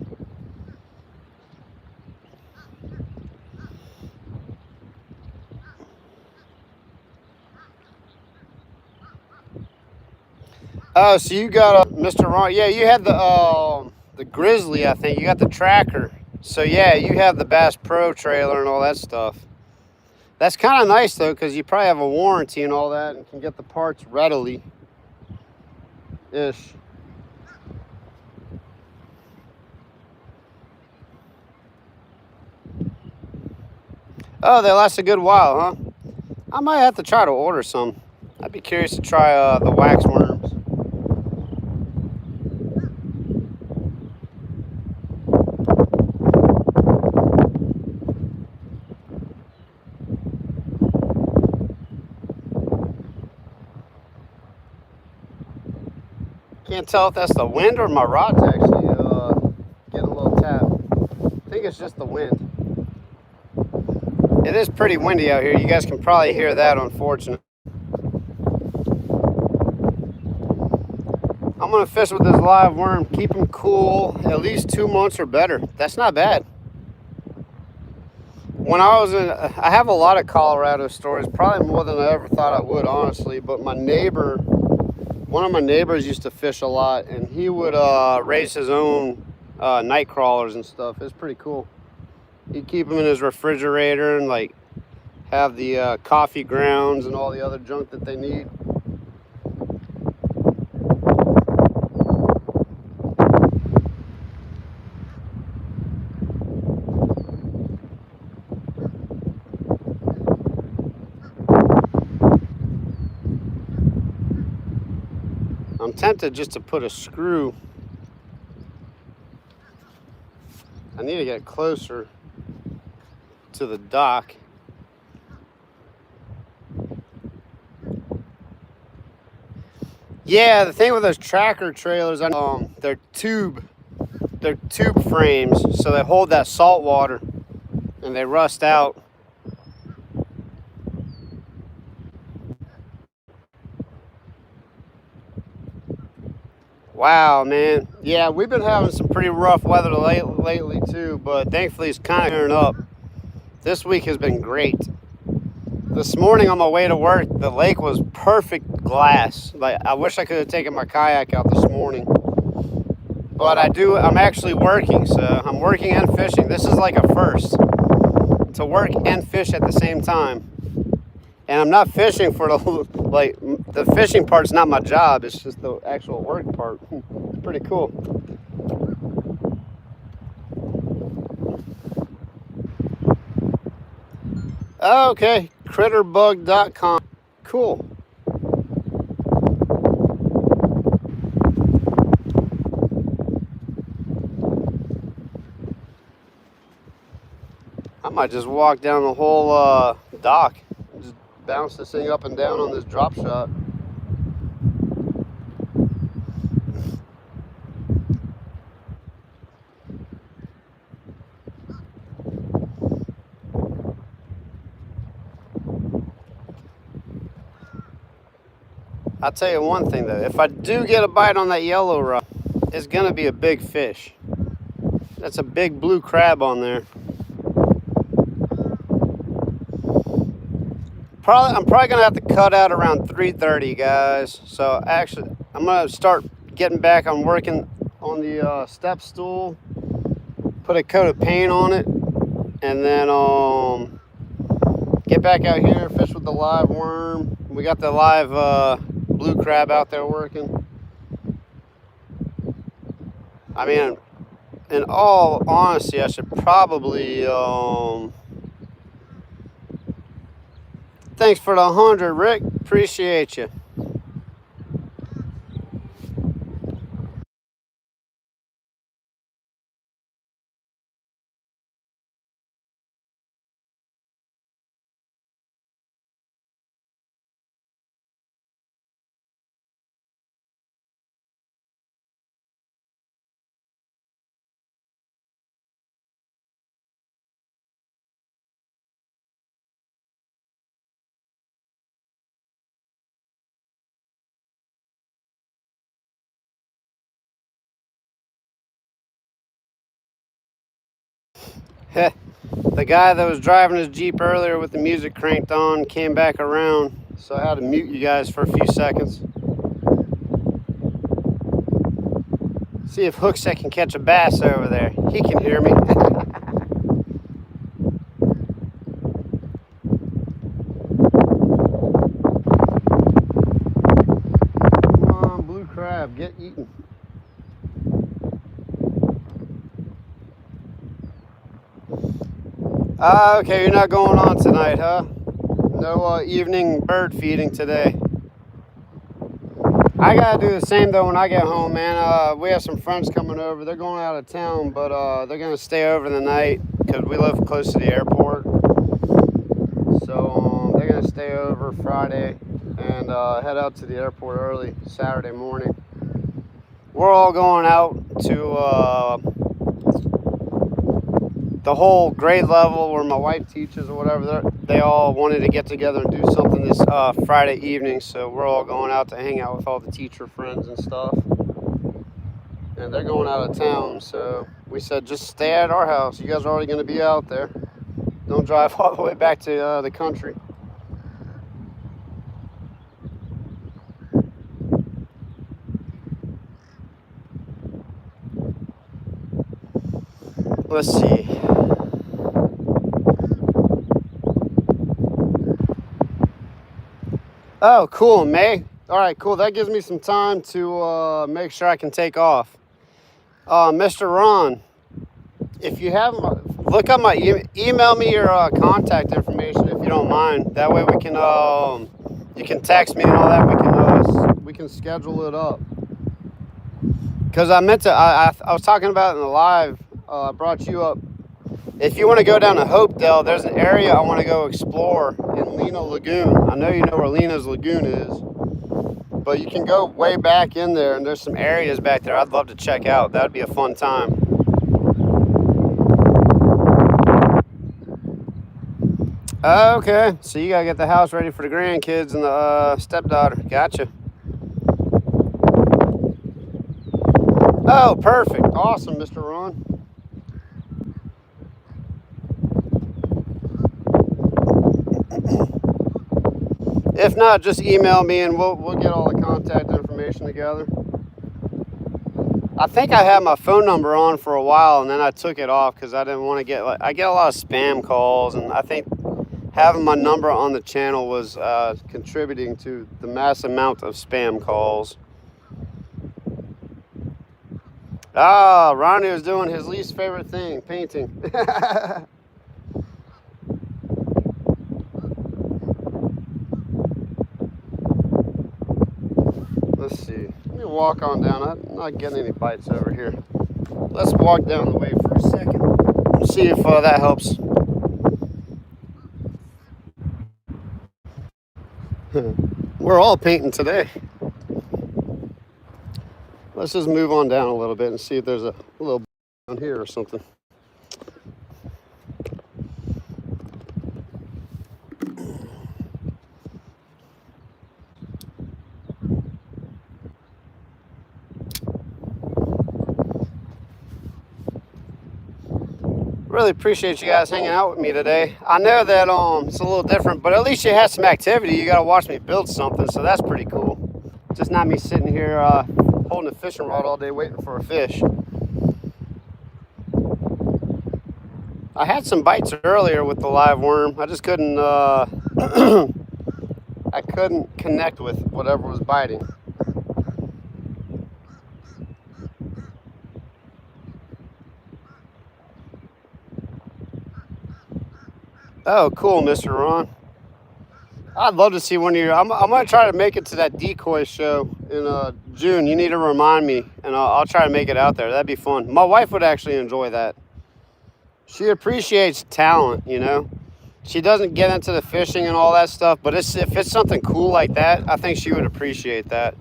Oh, so you got Mr. Ron? Yeah, you had the Grizzly, I think. You got the Tracker. So yeah, you have the Bass Pro trailer and all that stuff. That's kind of nice though, because you probably have a warranty and all that, and can get the parts readily. Ish. Oh, they last a good while, huh? I might have to try to order some. I'd be curious to try the wax worms. Can't tell if that's the wind or my rod's actually getting a little tap. I think it's just the wind. It is pretty windy out here. You guys can probably hear that, unfortunately. I'm gonna fish with this live worm, keep him cool, at least 2 months or better. That's not bad. When I was I have a lot of Colorado stories, probably more than I ever thought I would, honestly, but one of my neighbors used to fish a lot, and he would raise his own night crawlers and stuff. It's pretty cool. He'd keep them in his refrigerator and like have the coffee grounds and all the other junk that they need. I'm tempted just to put a screw. I need to get closer to the dock. Yeah, the thing with those tracker trailers, they're tube frames, so they hold that salt water and they rust out. Wow, man. Yeah, we've been having some pretty rough weather lately too, but thankfully it's kind of clearing up. This week has been great. This morning on my way to work, the lake was perfect glass. Like, I wish I could have taken my kayak out this morning. But I'm actually working, so I'm working and fishing. This is like a first, to work and fish at the same time. And I'm not fishing for the fishing part's not my job, it's just the actual work part. It's pretty cool. Okay, critterbug.com. Cool. I might just walk down the whole dock. Just bounce this thing up and down on this drop shot. I'll tell you one thing though, if I do get a bite on that yellow rod, it's gonna be a big fish. That's a big blue crab on there. I'm probably gonna have to cut out around 3:30, guys. So actually, I'm gonna start getting back on working on the step stool. Put a coat of paint on it, and then get back out here, fish with the live worm. We got the live blue crab out there working. I mean, in all honesty, I should probably thanks for the 100, Rick. Appreciate you. The guy that was driving his Jeep earlier with the music cranked on came back around, so I had to mute you guys for a few seconds. See if Hookset can catch a bass over there. He can hear me. Come on, blue crab, get eaten. Okay, you're not going on tonight, huh? No evening bird feeding today. I gotta do the same though when I get home, man. We have some friends coming over. They're going out of town, but they're gonna stay over the night because we live close to the airport. So they're gonna stay over Friday and head out to the airport early Saturday morning. We're all going out to the whole grade level where my wife teaches or whatever. They all wanted to get together and do something this Friday evening, so we're all going out to hang out with all the teacher friends and stuff. And they're going out of town, so we said just stay at our house. You guys are already going to be out there. Don't drive all the way back to the country. Let's see. Oh, cool, May. All right, cool. That gives me some time to make sure I can take off. Mr. Ron, if you have, look up my email me your contact information if you don't mind. That way we can, you can text me and all that. We can schedule it up. Because I meant to, I was talking about it in the live. I brought you up. If you want to go down to Hopedale, there's an area I want to go explore in Lena Lagoon. I know you know where Lena's Lagoon is, but you can go way back in there, and there's some areas back there I'd love to check out. That would be a fun time. Okay, so you got to get the house ready for the grandkids and the stepdaughter. Gotcha. Oh, perfect. Awesome, Mr. Ron. If not, just email me and we'll get all the contact information together. I think I had my phone number on for a while and then I took it off because I didn't want to get, I get a lot of spam calls, and I think having my number on the channel was contributing to the mass amount of spam calls. Ah, Ronnie was doing his least favorite thing, painting. Let's see. Let me walk on down. I'm not getting any bites over here. Let's walk down the way for a second and see if that helps. We're all painting today. Let's just move on down a little bit and see if there's a little down here or something. Really appreciate you guys hanging out with me today. I know that it's a little different, but at least you had some activity. You got to watch me build something, so that's pretty cool. Just not me sitting here holding a fishing rod all day waiting for a fish. I had some bites earlier with the live worm. I just couldn't I couldn't connect with whatever was biting. Oh, cool, Mr. Ron. I'd love to see one of your. I'm gonna try to make it to that decoy show in June. You need to remind me, and I'll try to make it out there. That'd be fun. My wife would actually enjoy that. She appreciates talent, you know. She doesn't get into the fishing and all that stuff, but if it's something cool like that, I think she would appreciate that.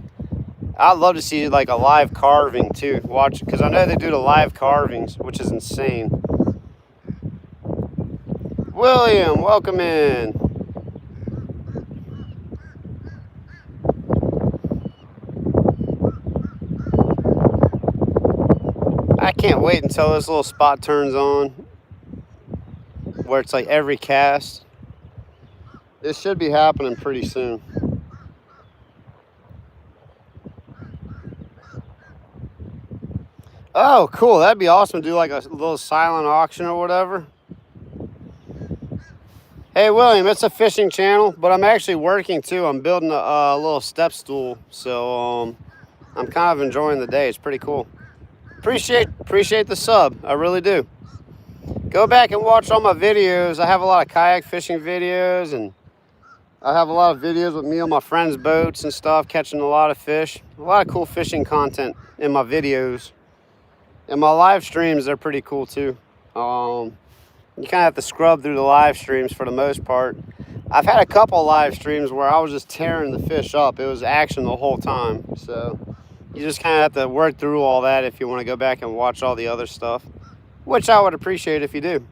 I'd love to see like a live carving too. Watch, because I know they do the live carvings, which is insane. William, welcome in. I can't wait until this little spot turns on. where it's like every cast. It should be happening pretty soon. Oh, cool. That'd be awesome to do like a little silent auction or whatever. Hey, William, it's a fishing channel, but I'm actually working too. I'm building a little step stool, so I'm kind of enjoying the day. It's pretty cool. Appreciate the sub. I really do. Go back and watch all my videos. I have a lot of kayak fishing videos, and I have a lot of videos with me on my friends' boats and stuff, catching a lot of fish. A lot of cool fishing content in my videos. And my live streams, they're pretty cool too. You kind of have to scrub through the live streams for the most part. I've had a couple live streams where I was just tearing the fish up. It was action the whole time. So you just kind of have to work through all that if you want to go back and watch all the other stuff, which I would appreciate if you do.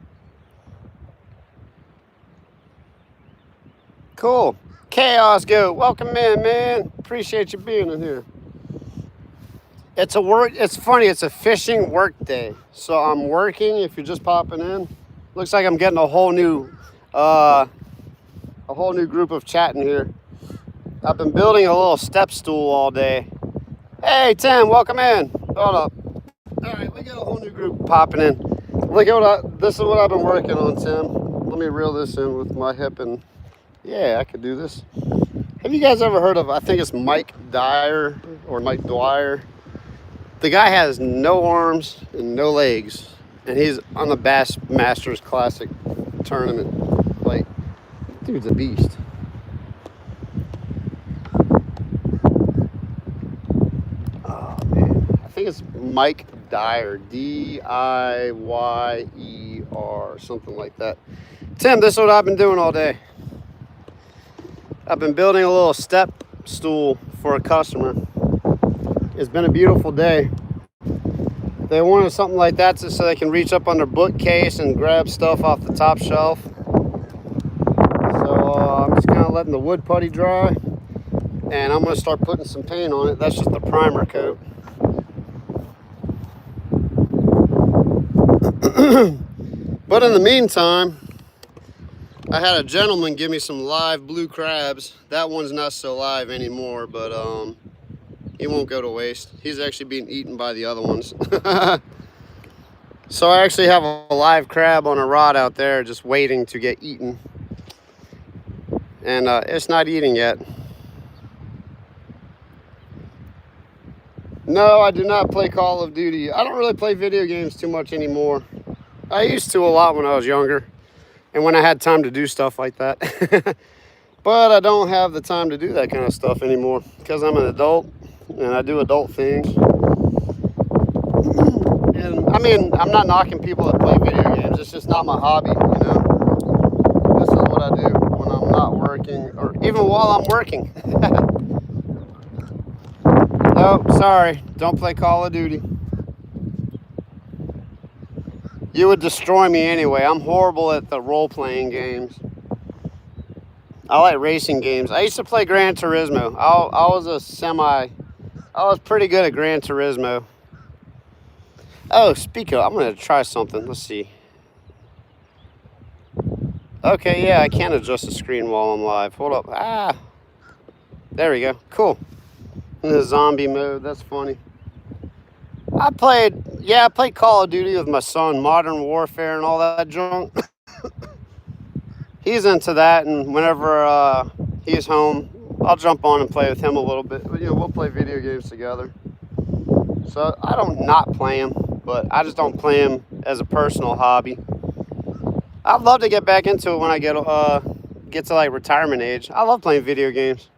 Cool. Chaos Go, welcome in, man. Appreciate you being in here. It's funny, it's a fishing work day. So I'm working, if you're just popping in. Looks like I'm getting a whole new group of chatting here. I've been building a little step stool all day. Hey Tim, welcome in. Hold up. All right, we got a whole new group popping in. Look at this is what I've been working on, Tim. Let me reel this in with my hip, and yeah, I could do this. Have you guys ever heard of, I think it's Mike Dyer or Mike Dwyer? The guy has no arms and no legs, and he's on the Bass Masters Classic tournament. Like, dude's a beast. Oh man, I think it's Mike Dyer, Diyer, something like that. Tim, this is what I've been doing all day. I've been building a little step stool for a customer. It's been a beautiful day. They wanted something like that so they can reach up on their bookcase and grab stuff off the top shelf. So I'm just kind of letting the wood putty dry, and I'm going to start putting some paint on it. That's just the primer coat. But in the meantime, I had a gentleman give me some live blue crabs. That one's not so live anymore, but he won't go to waste. He's actually being eaten by the other ones. So I actually have a live crab on a rod out there just waiting to get eaten. And it's not eating yet. No, I do not play Call of Duty. I don't really play video games too much anymore. I used to a lot when I was younger and when I had time to do stuff like that. But I don't have the time to do that kind of stuff anymore because I'm an adult and I do adult things. And I mean, I'm not knocking people that play video games. It's just not my hobby, you know. This is what I do when I'm not working, or even while I'm working. Oh, sorry. Don't play Call of Duty. You would destroy me anyway. I'm horrible at the role-playing games. I like racing games. I used to play Gran Turismo. I was pretty good at Gran Turismo. Oh, speak of, I'm going to try something. Let's see. Okay, yeah, I can adjust the screen while I'm live. Hold up. Ah, there we go. Cool. In the zombie mode. That's funny. I played Call of Duty with my son, Modern Warfare and all that junk. He's into that, and whenever he's home, I'll jump on and play with him a little bit. You know, we'll play video games together. So I don't not play him, but I just don't play him as a personal hobby. I'd love to get back into it when I get to like retirement age. I love playing video games.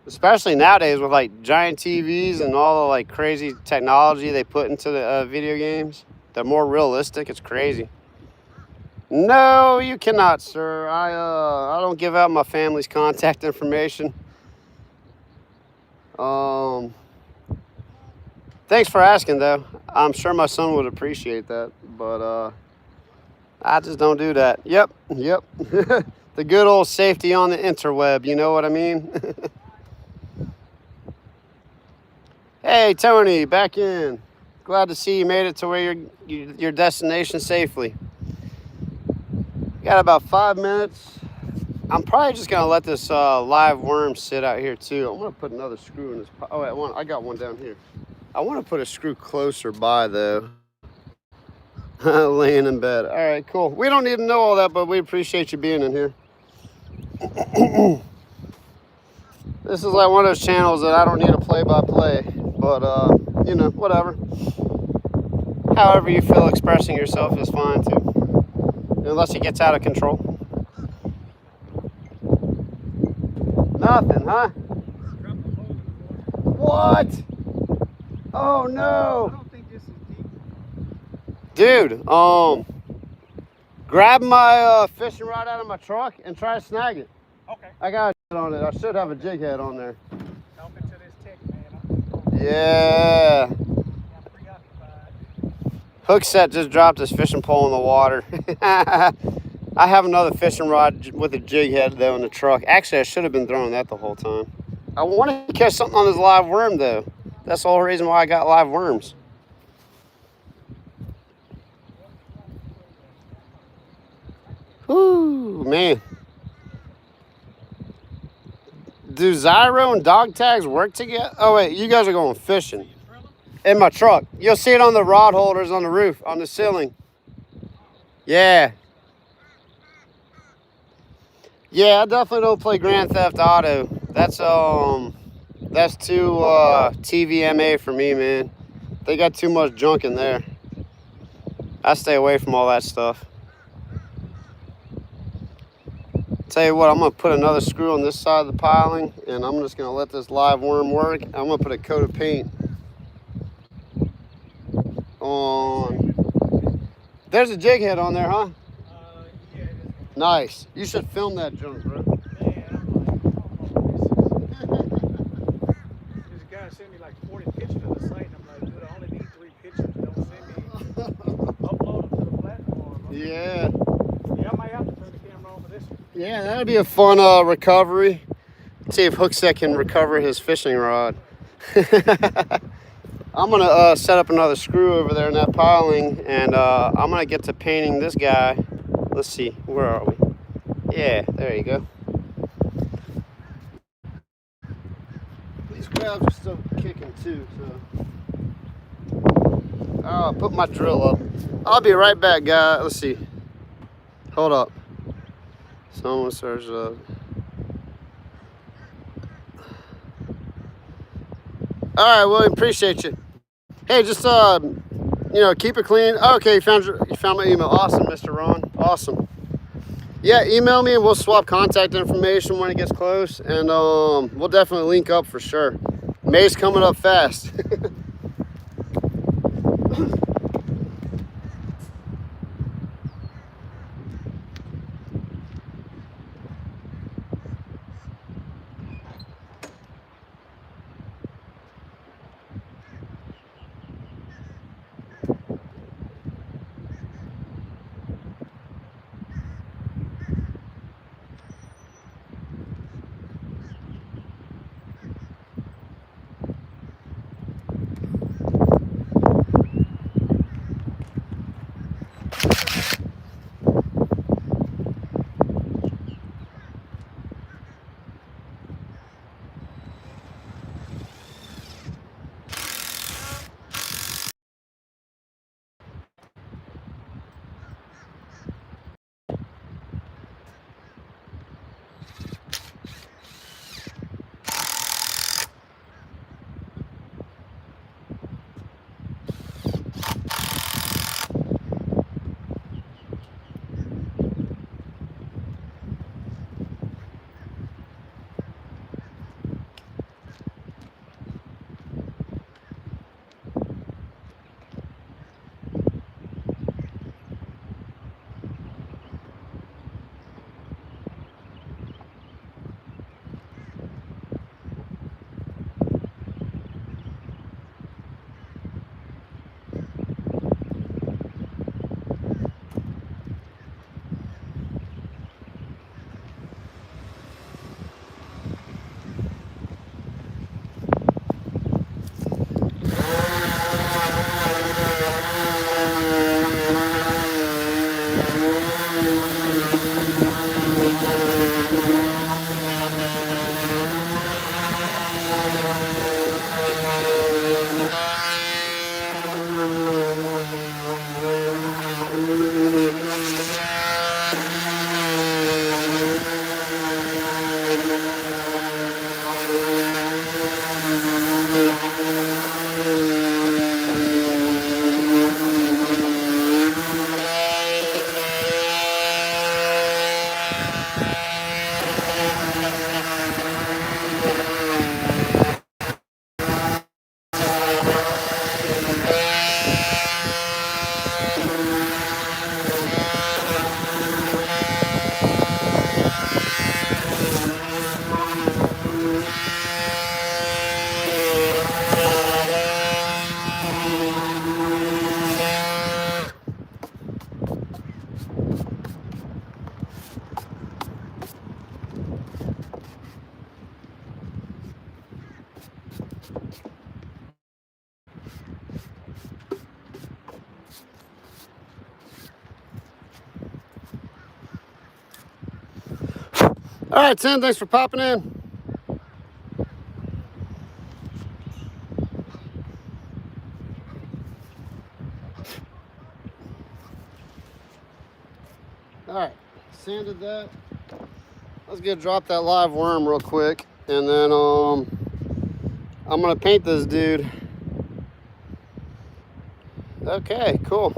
Especially nowadays with like giant TVs and all the like crazy technology they put into the video games. They're more realistic. It's crazy. No, you cannot, sir. I don't give out my family's contact information. Thanks for asking, though. I'm sure my son would appreciate that, but I just don't do that. Yep. The good old safety on the interweb. You know what I mean? Hey, Tony, back in. Glad to see you made it to where your destination safely. Got about 5 minutes. I'm probably just gonna let this live worm sit out here too. I'm gonna put another screw in this. Oh, wait, I got one down here. I want to put a screw closer by though. Laying in bed. All right, cool. We don't need to know all that, but we appreciate you being in here. This is like one of those channels that I don't need a play-by-play, but you know, whatever. However you feel expressing yourself is fine too, unless it gets out of control. Nothing, huh? What? Oh no! I don't think this is deep. Dude, grab my fishing rod out of my truck and try to snag it. Okay. I got it on it. I should have a jig head on there. Talking to this tech man. Yeah. I'm preoccupied. Hook set just dropped his fishing pole in the water. I have another fishing rod with a jig head though in the truck. Actually, I should have been throwing that the whole time. I wanted to catch something on this live worm though. That's the whole reason why I got live worms. Whoo, man. Do Zyro and dog tags work together? Oh wait, you guys are going fishing. In my truck. You'll see it on the rod holders on the roof, on the ceiling. Yeah. Yeah, I definitely don't play Grand Theft Auto. That's too TVMA for me, man. They got too much junk in there. I stay away from all that stuff. Tell you what, I'm gonna put another screw on this side of the piling, and I'm just gonna let this live worm work. I'm gonna put a coat of paint on. There's a jig head on there, huh? Yeah, it is. Nice. You should film that junk, bro. Man, I'm like, this guy sent me like 40 pictures of the site, and I'm like, dude, I only need 3 pictures. Don't send me. Upload them to the platform. Yeah. Yeah, I might have to turn the camera on for this one. Yeah, that'd be a fun recovery. See if Hookset can recover his fishing rod. I'm gonna set up another screw over there in that piling, and I'm gonna get to painting this guy. Let's see, where are we? Yeah, there you go. These crabs are still kicking too, so. Oh, I'll put my drill up. I'll be right back, guys. Let's see. Hold up. Someone search up. All right, William, appreciate you. Hey, just you know, keep it clean. Okay, you found my email. Awesome, Mr. Ron. Awesome. Yeah, email me and we'll swap contact information when it gets close, and we'll definitely link up for sure. May's coming up fast. All right, Tim, thanks for popping in. All right, sanded that. Let's get drop that live worm real quick, and then I'm gonna paint this dude. Okay, cool.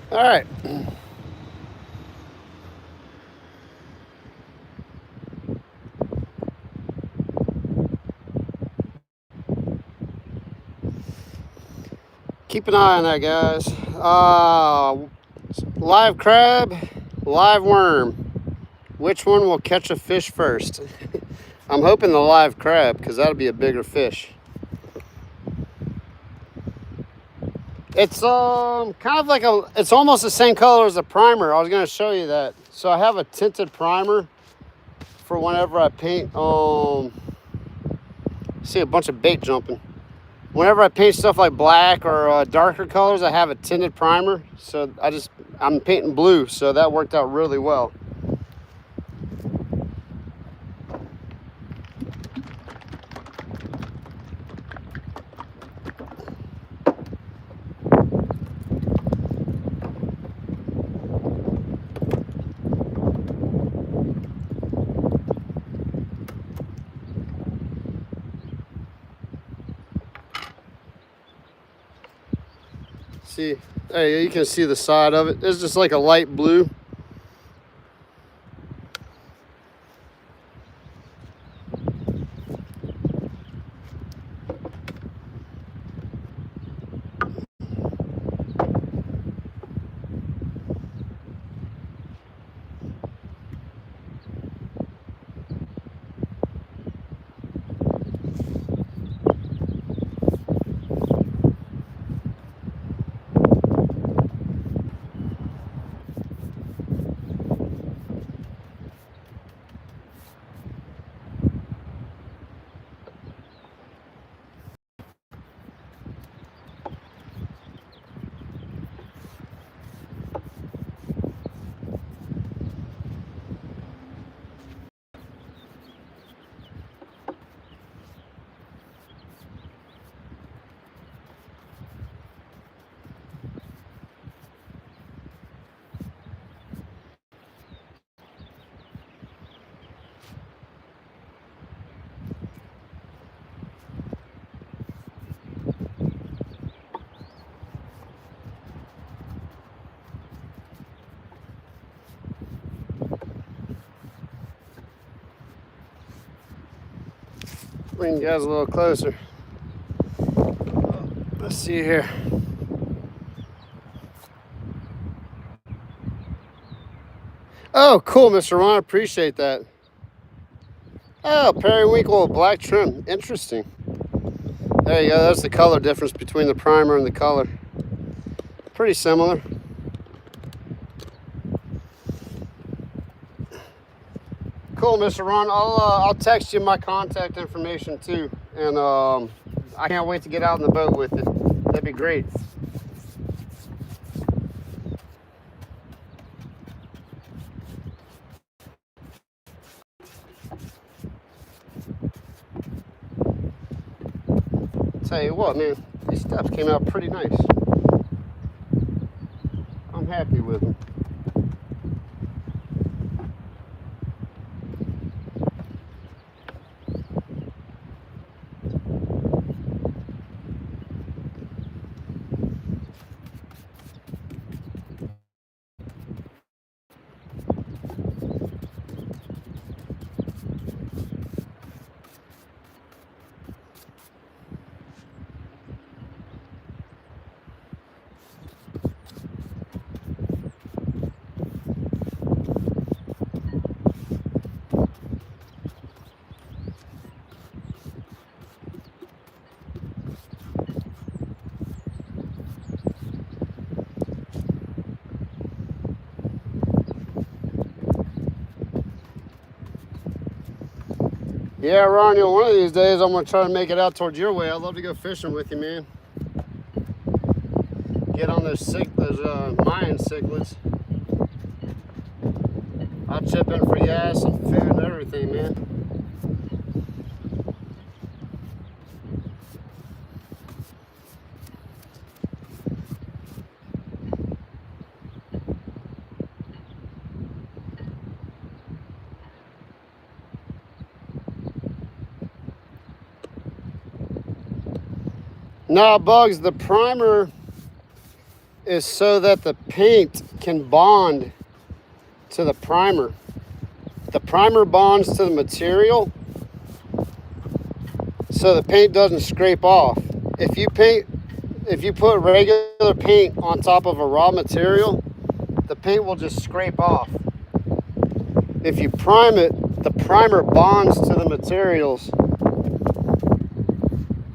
All right. Keep an eye on that, guys. Live crab, live worm. Which one will catch a fish first? I'm hoping the live crab, because that'll be a bigger fish. It's kind of like it's almost the same color as a primer. I was going to show you that. So I have a tinted primer for whenever I paint. See a bunch of bait jumping. Whenever I paint stuff like black or darker colors, I have a tinted primer. So I'm painting blue, so that worked out really well. See, hey, you can see the side of it. It's just like a light blue. Bring you guys a little closer. Let's see here. Oh, cool, Mr. Ron. Appreciate that. Oh, periwinkle with black trim. Interesting. There you go. That's the color difference between the primer and the color. Pretty similar. Cool, Mr. Ron. I'll text you my contact information too, and I can't wait to get out in the boat with you. That'd be great. Tell you what, man, these steps came out pretty nice. I'm happy with them. Yeah, Ron, you know, one of these days I'm gonna try to make it out towards your way. I'd love to go fishing with you, man. Get on those Mayan cichlids. I'll chip in for gas and food and everything, man. Nah, Bugs, the primer is so that the paint can bond to the primer. The primer bonds to the material so the paint doesn't scrape off. If you put regular paint on top of a raw material, the paint will just scrape off. If you prime it, the primer bonds to the materials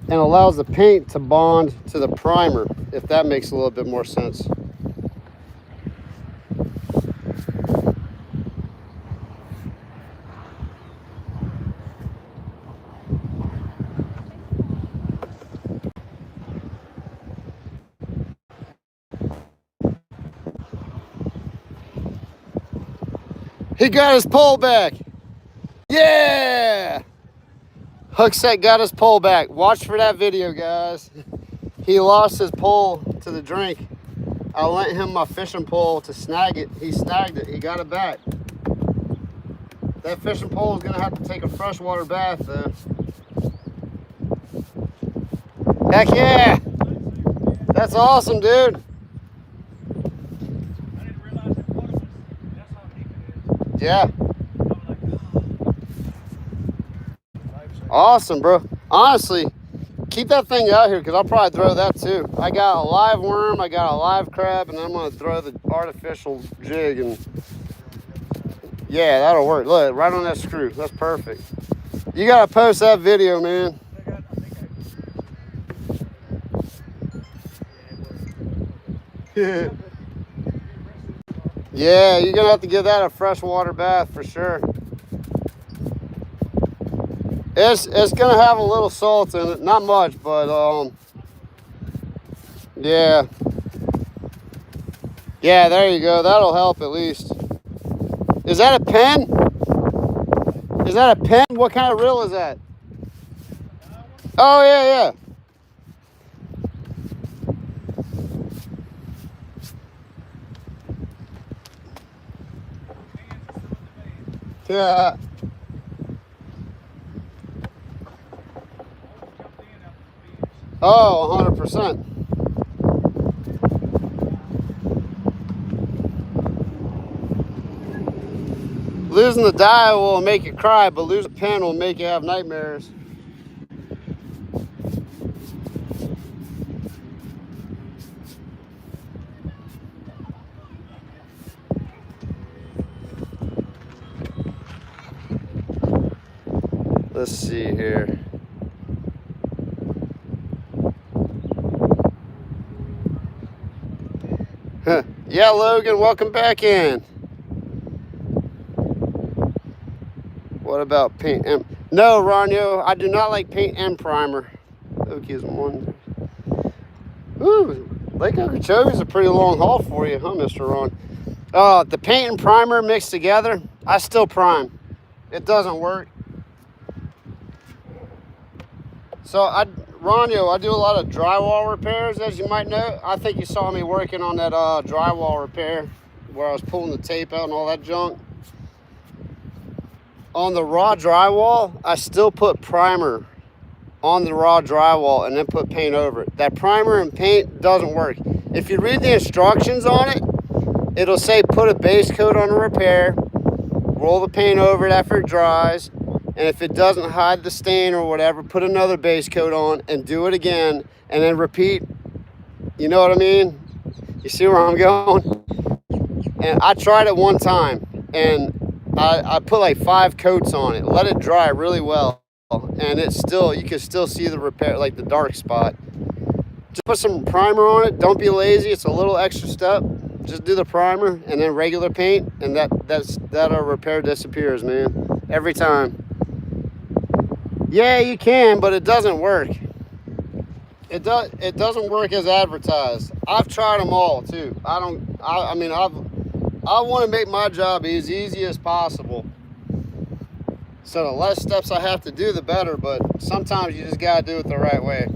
and allows the paint to bond to the primer, if that makes a little bit more sense. He got his pole back. Yeah! Hookset got his pole back. Watch for that video, guys. He lost his pole to the drink. I lent him my fishing pole to snag it. He snagged it. He got it back. That fishing pole is going to have to take a freshwater bath, though. Heck yeah! That's awesome, dude. Yeah. Awesome, bro. Honestly, keep that thing out here because I'll probably throw that too. I got a live worm, I got a live crab, and I'm going to throw the artificial jig. And yeah, that'll work. Look, right on that screw. That's perfect. You got to post that video, man. Yeah, you're going to have to give that a freshwater bath for sure. It's going to have a little salt in it. Not much, but yeah. Yeah, there you go. That'll help at least. Is that a pen? Is that a pen? What kind of reel is that? Oh, yeah, yeah. Yeah. Oh, 100%. Losing the dial will make you cry, but losing a pen will make you have nightmares. Let's see here. Yeah, Logan, welcome back in. What about paint and... No, Ronyo, I do not like paint and primer. Okies one. Ooh, Lake Okeechobee is a pretty long haul for you, huh, Mr. Ron? The paint and primer mixed together, I still prime. It doesn't work. So, Ronyo, I do a lot of drywall repairs, as you might know. I think you saw me working on that drywall repair where I was pulling the tape out and all that junk. On the raw drywall, I still put primer on the raw drywall and then put paint over it. That primer and paint doesn't work. If you read the instructions on it, it'll say put a base coat on the repair, roll the paint over it after it dries, and if it doesn't hide the stain or whatever, put another base coat on and do it again, and then repeat. You know what I mean? You see where I'm going? And I tried it one time, and I put like 5 coats on it, let it dry really well, and it's still, you can still see the repair, like the dark spot. Just put some primer on it. Don't be lazy. It's a little extra step. Just do the primer and then regular paint, and that repair disappears, man. Every time. Yeah, you can, but it doesn't work. It doesn't work as advertised. I've tried them all too. I want to make my job as easy as possible. So the less steps I have to do, the better, but sometimes you just gotta do it the right way.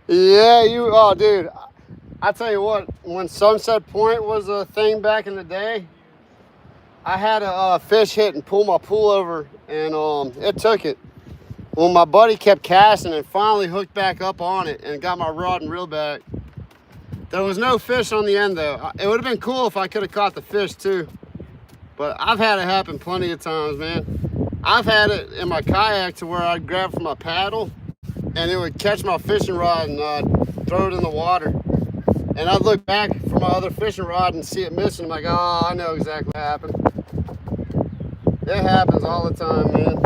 Yeah, oh, dude, I tell you what, when Sunset Point was a thing back in the day, I had a fish hit and pull my pool over, and it took it. Well, my buddy kept casting and finally hooked back up on it and got my rod and reel back. There was no fish on the end, though. It would have been cool if I could have caught the fish, too. But I've had it happen plenty of times, man. I've had it in my kayak to where I'd grab from my paddle and it would catch my fishing rod and throw it in the water. And I'd look back for my other fishing rod and see it missing. I'm like, oh, I know exactly what happened. It happens all the time, man.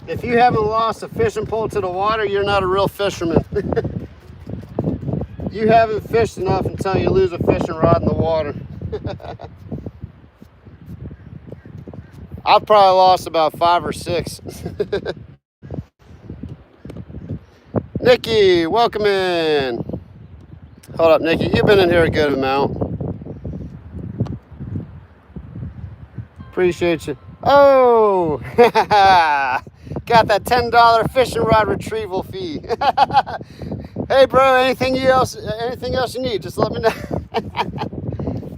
If you haven't lost a fishing pole to the water, you're not a real fisherman. You haven't fished enough until you lose a fishing rod in the water. I've probably lost about 5 or 6. Nikki, welcome in. Hold up, Nikki. You've been in here a good amount. Appreciate you. Oh, got that $10 fishing rod retrieval fee. Hey, bro. Anything else you need? Just let me know.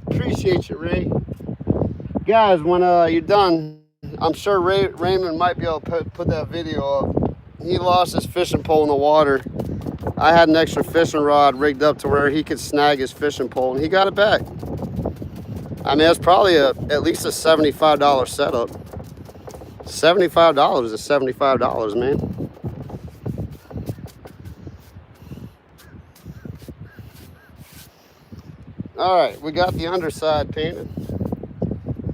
Appreciate you, Ray. Guys, when you're done, I'm sure Raymond might be able to put that video up. He lost his fishing pole in the water. I had an extra fishing rod rigged up to where he could snag his fishing pole, and he got it back. I mean, it's probably at least a $75 setup. $75 is $75, man. All right, we got the underside painted.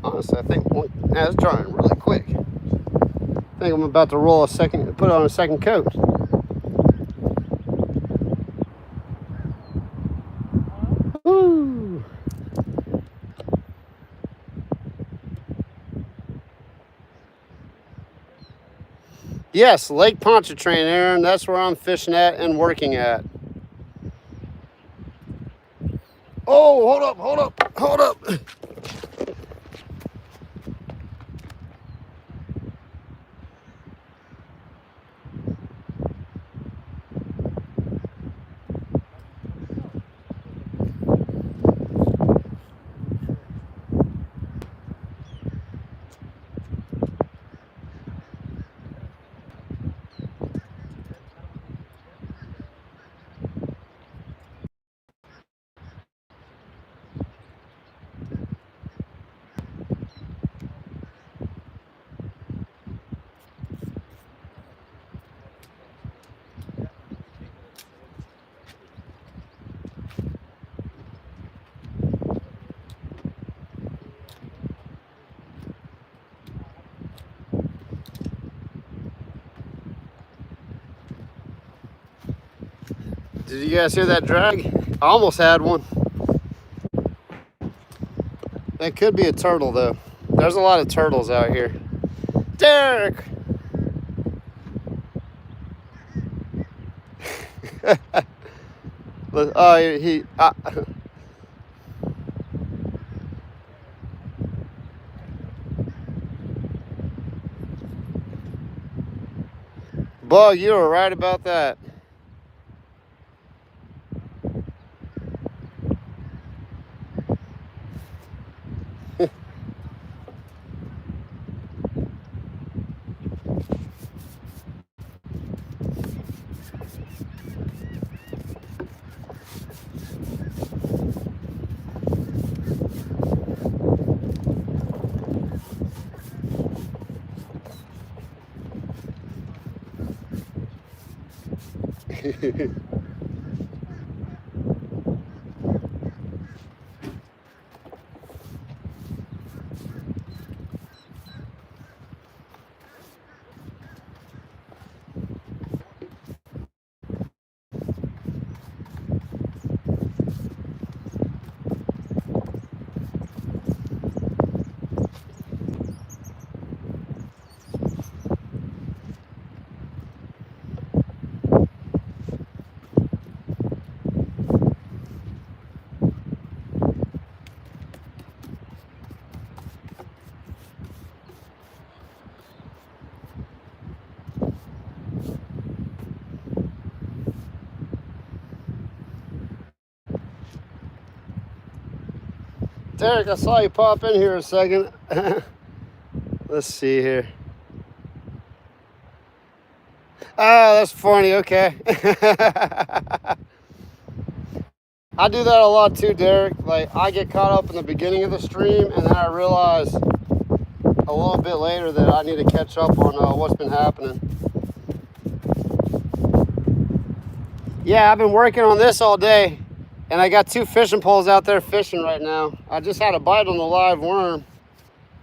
Honestly, I think it's drying really quick. I think I'm about to put on a second coat. Woo. Yes, Lake Pontchartrain, Aaron. That's where I'm fishing at and working at. Oh, hold up, hold up, hold up. Did you guys hear that drag? I almost had one. That could be a turtle though. There's a lot of turtles out here. Derek! Oh, he Bug, you were right about that. Derek, I saw you pop in here a second. Let's see here. Oh, that's funny. Okay. I do that a lot too, Derek. Like, I get caught up in the beginning of the stream, and then I realize a little bit later that I need to catch up on what's been happening. Yeah, I've been working on this all day, and I got 2 fishing poles out there fishing right now. I just had a bite on the live worm.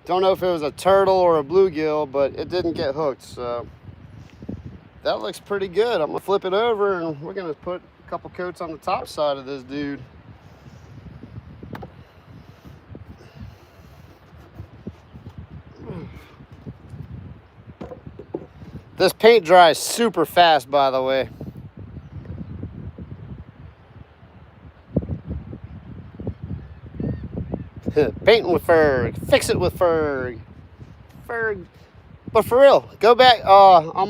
Don't know if it was a turtle or a bluegill, but it didn't get hooked, so that looks pretty good. I'm gonna flip it over, and we're gonna put a couple coats on the top side of this dude. This paint dries super fast, by the way. Painting with Ferg, fix it with Ferg. But for real, go back on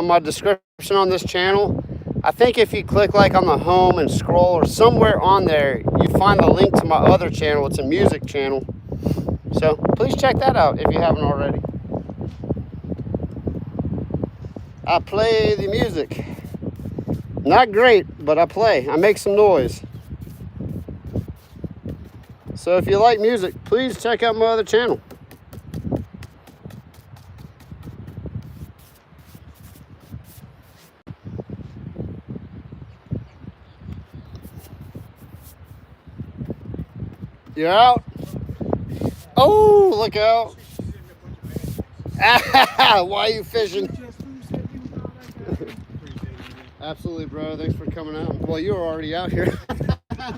my description on this channel. I think if you click like on the home and scroll or somewhere on there, you find the link to my other channel. It's a music channel. So please check that out if you haven't already. I play the music. Not great, but I play. I make some noise. So if you like music, please check out my other channel. You're out? Oh, look out. Why are you fishing? Absolutely, bro. Thanks for coming out. Well, you were already out here. Hey,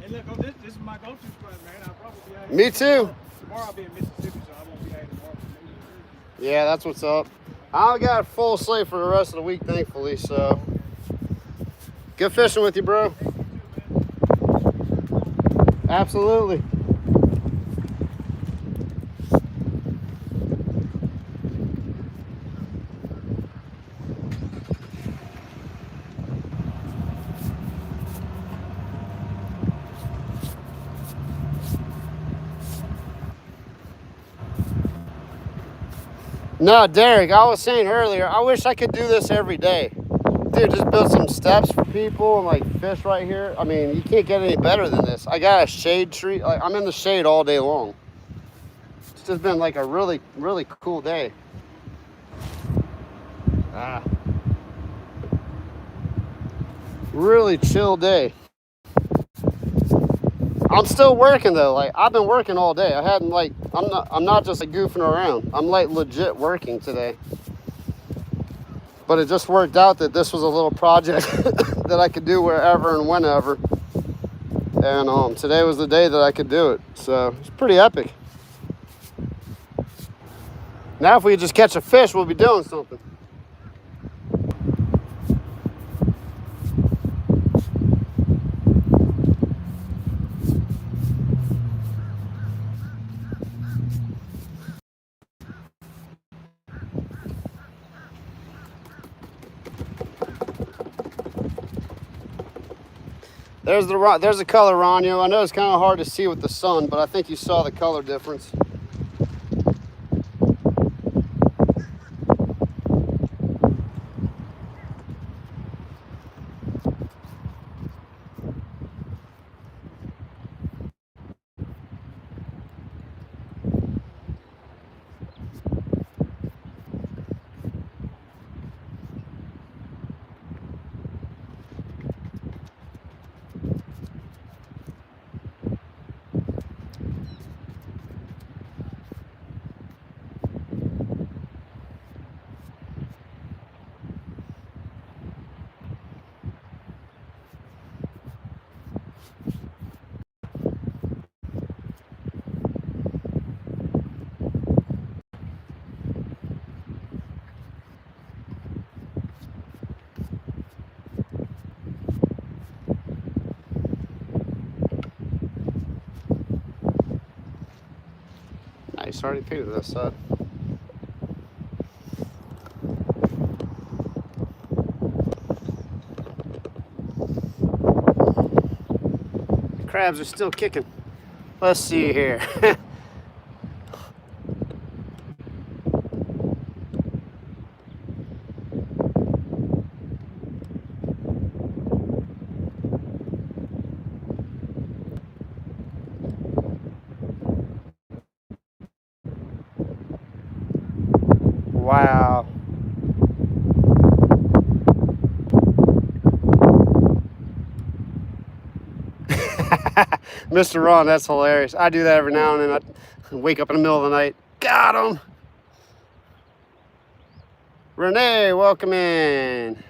look, this is my go-to spot, man. I'll probably be out here. Me too. Tomorrow I'll be in Mississippi, so I won't be out here tomorrow. Yeah, that's what's up. I got a full slate for the rest of the week, thankfully, so good fishing with you, bro. Absolutely. No, Derek, I was saying earlier, I wish I could do this every day. Dude, just build some steps for people and like fish right here. I mean, you can't get any better than this. I got a shade tree. Like, I'm in the shade all day long. It's just been like a really, really cool day. Really chill day. I'm still working though. Like, I've been working all day. I hadn't like, I'm not just like goofing around. I'm like legit working today. But it just worked out that this was a little project that I could do wherever and whenever. And today was the day that I could do it. So it's pretty epic. Now if we just catch a fish, we'll be doing something. There's the color, Ronyo. I know it's kind of hard to see with the sun, but I think you saw the color difference. Nice, already painted this side. The crabs are still kicking. Let's see here. Wow. Mr. Ron, that's hilarious. I do that every now and then. I wake up in the middle of the night. Got him. Renee, welcome in.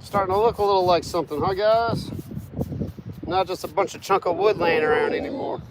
Starting to look a little like something, huh, guys? Not just a bunch of chunk of wood laying around anymore.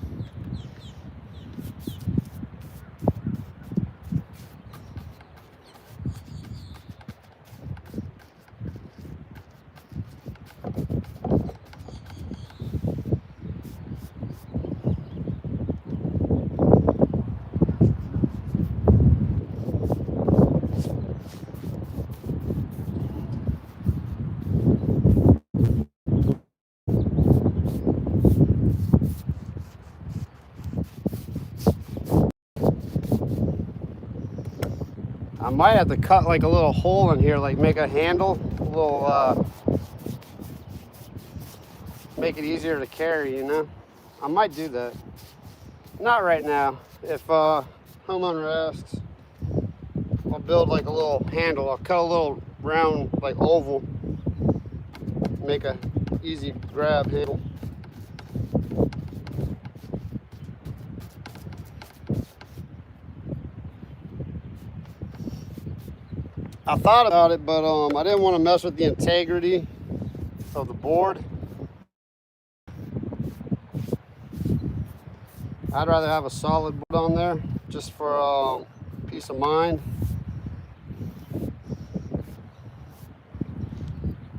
I might have to cut like a little hole in here, like make a handle, a little, make it easier to carry, you know? I might do that. Not right now. If homeowner asks, I'll build like a little handle. I'll cut a little round, like oval, make a easy grab handle. I thought about it, but I didn't want to mess with the integrity of the board. I'd rather have a solid wood on there just for peace of mind.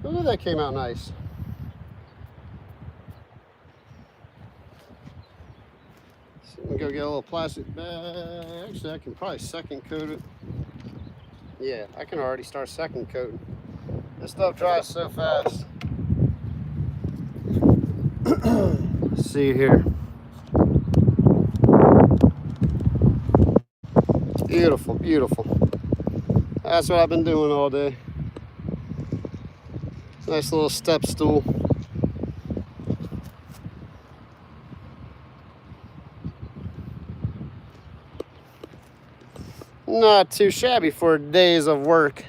Ooh, that came out nice. So we go get a little plastic bag. Actually, I can probably second coat it. Yeah, I can already start second coating. This stuff dries so fast. Let's see here. Beautiful, beautiful. That's what I've been doing all day. Nice little step stool. Not too shabby for days of work.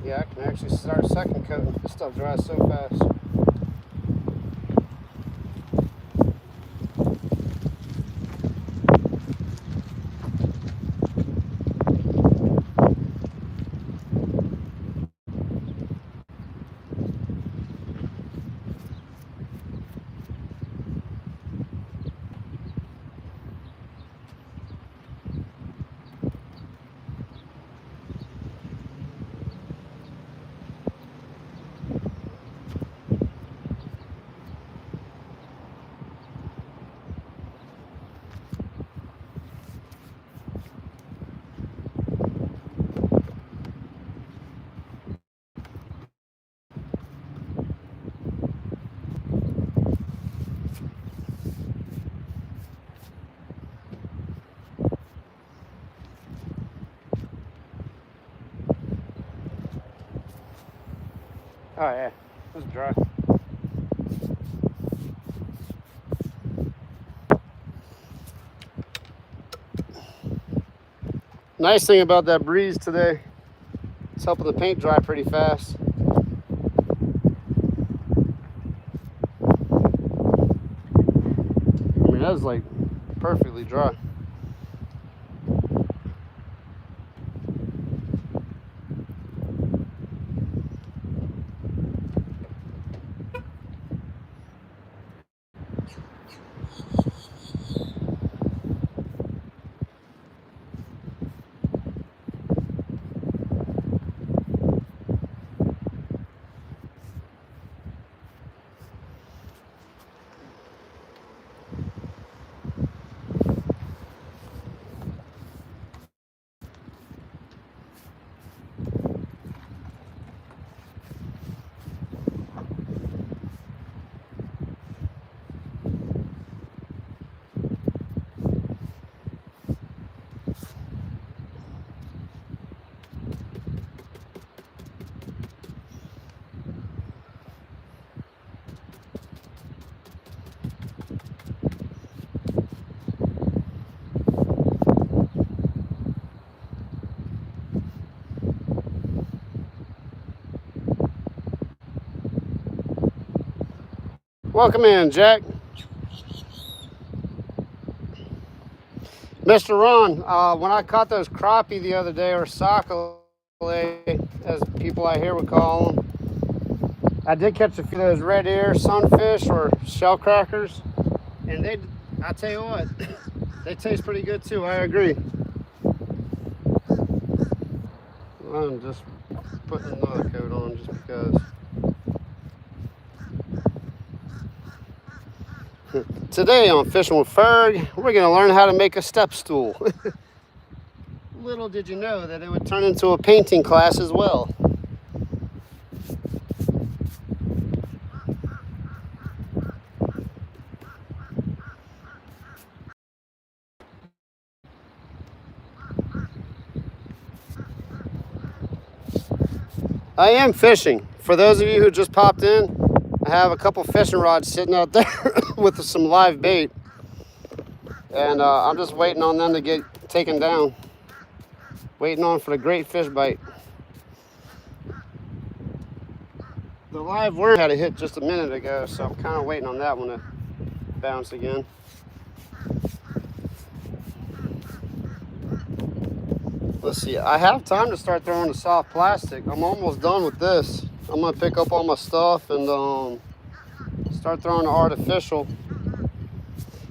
Yeah, I can actually start second coating. This stuff dries so fast. Oh yeah, it's dry. Nice thing about that breeze today, it's helping the paint dry pretty fast. I mean, that was like perfectly dry. Welcome in, Jack. Mr. Ron, when I caught those crappie the other day, or sockeye, as people I hear would call them, I did catch a few of those red ear sunfish or shell crackers, and I tell you what, they taste pretty good too, I agree. I'm just putting another coat on just because. Today on Fishing with Ferg, we're going to learn how to make a step stool. Little did you know that it would turn into a painting class as well. I am fishing. For those of you who just popped in, I have a couple fishing rods sitting out there with some live bait. And I'm just waiting on them to get taken down. Waiting on for the great fish bite. The live worm had a hit just a minute ago, so I'm kind of waiting on that one to bounce again. Let's see, I have time to start throwing the soft plastic. I'm almost done with this. I'm gonna pick up all my stuff and start throwing the artificial.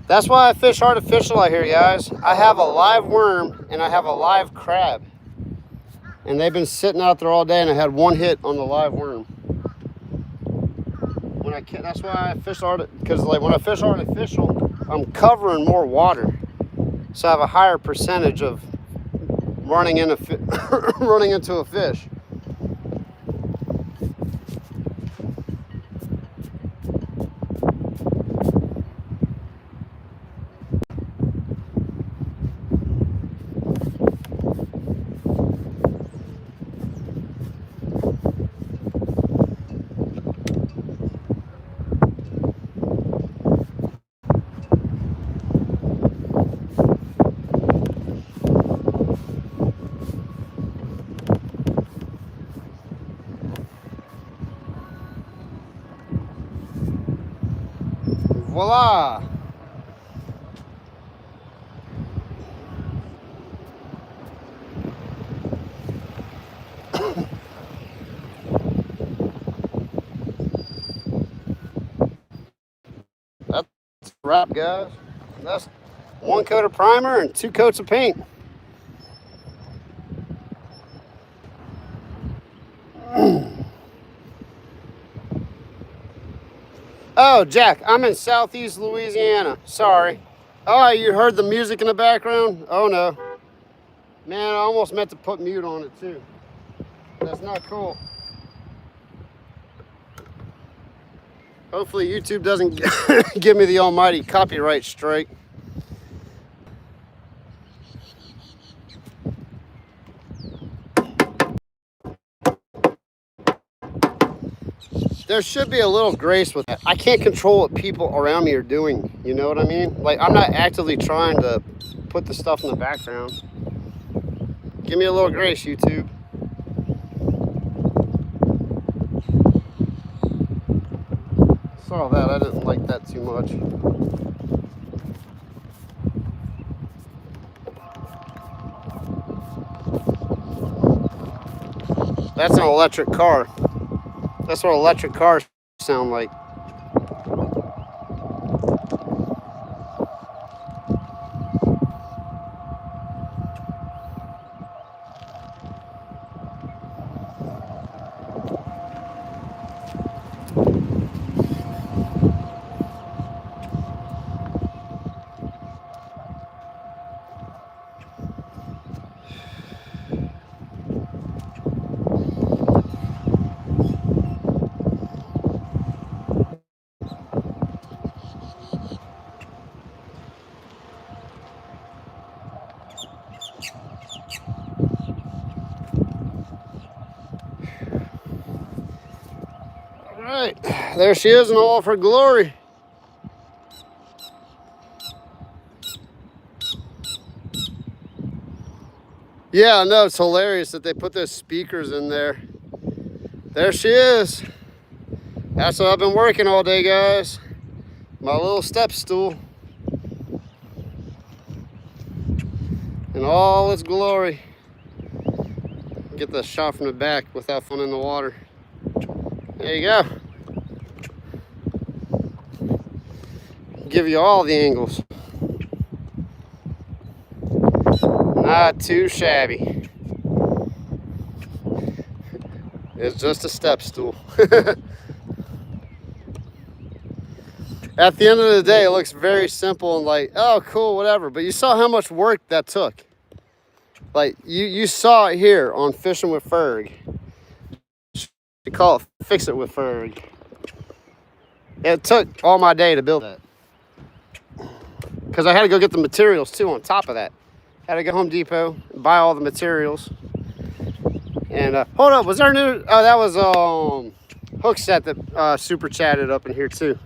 That's why I fish artificial out here, guys. I have a live worm and I have a live crab. And they've been sitting out there all day, and I had one hit on the live worm. That's why I fish because like when I fish artificial, I'm covering more water, so I have a higher percentage of running into a fish. Voila! That's a wrap, guys. That's 1 coat of primer and 2 coats of paint. Oh, Jack, I'm in Southeast Louisiana. Sorry. Oh, you heard the music in the background? Oh, no. Man, I almost meant to put mute on it, too. That's not cool. Hopefully YouTube doesn't give me the almighty copyright strike. There should be a little grace with that. I can't control what people around me are doing. You know what I mean? Like, I'm not actively trying to put the stuff in the background. Give me a little grace, YouTube. Saw that. I didn't like that too much. That's an electric car. That's what electric cars sound like. All right, there she is in all of her glory. Yeah, I know, it's hilarious that they put those speakers in there. There she is. That's what I've been working all day, guys. My little step stool. In all its glory. Get the shot from the back without falling in the water. There you go. Give you all the angles. Not too shabby. It's just a step stool. At the end of the day, it looks very simple and like, oh, cool, whatever. But you saw how much work that took. Like, you saw it here on Fishing with Ferg. They call it Fix It with Ferg. It took all my day to build that. Because I had to go get the materials, too, on top of that. Had to go Home Depot and buy all the materials. And, hold up, was there a new... Oh, that was hook set that super chatted up in here, too.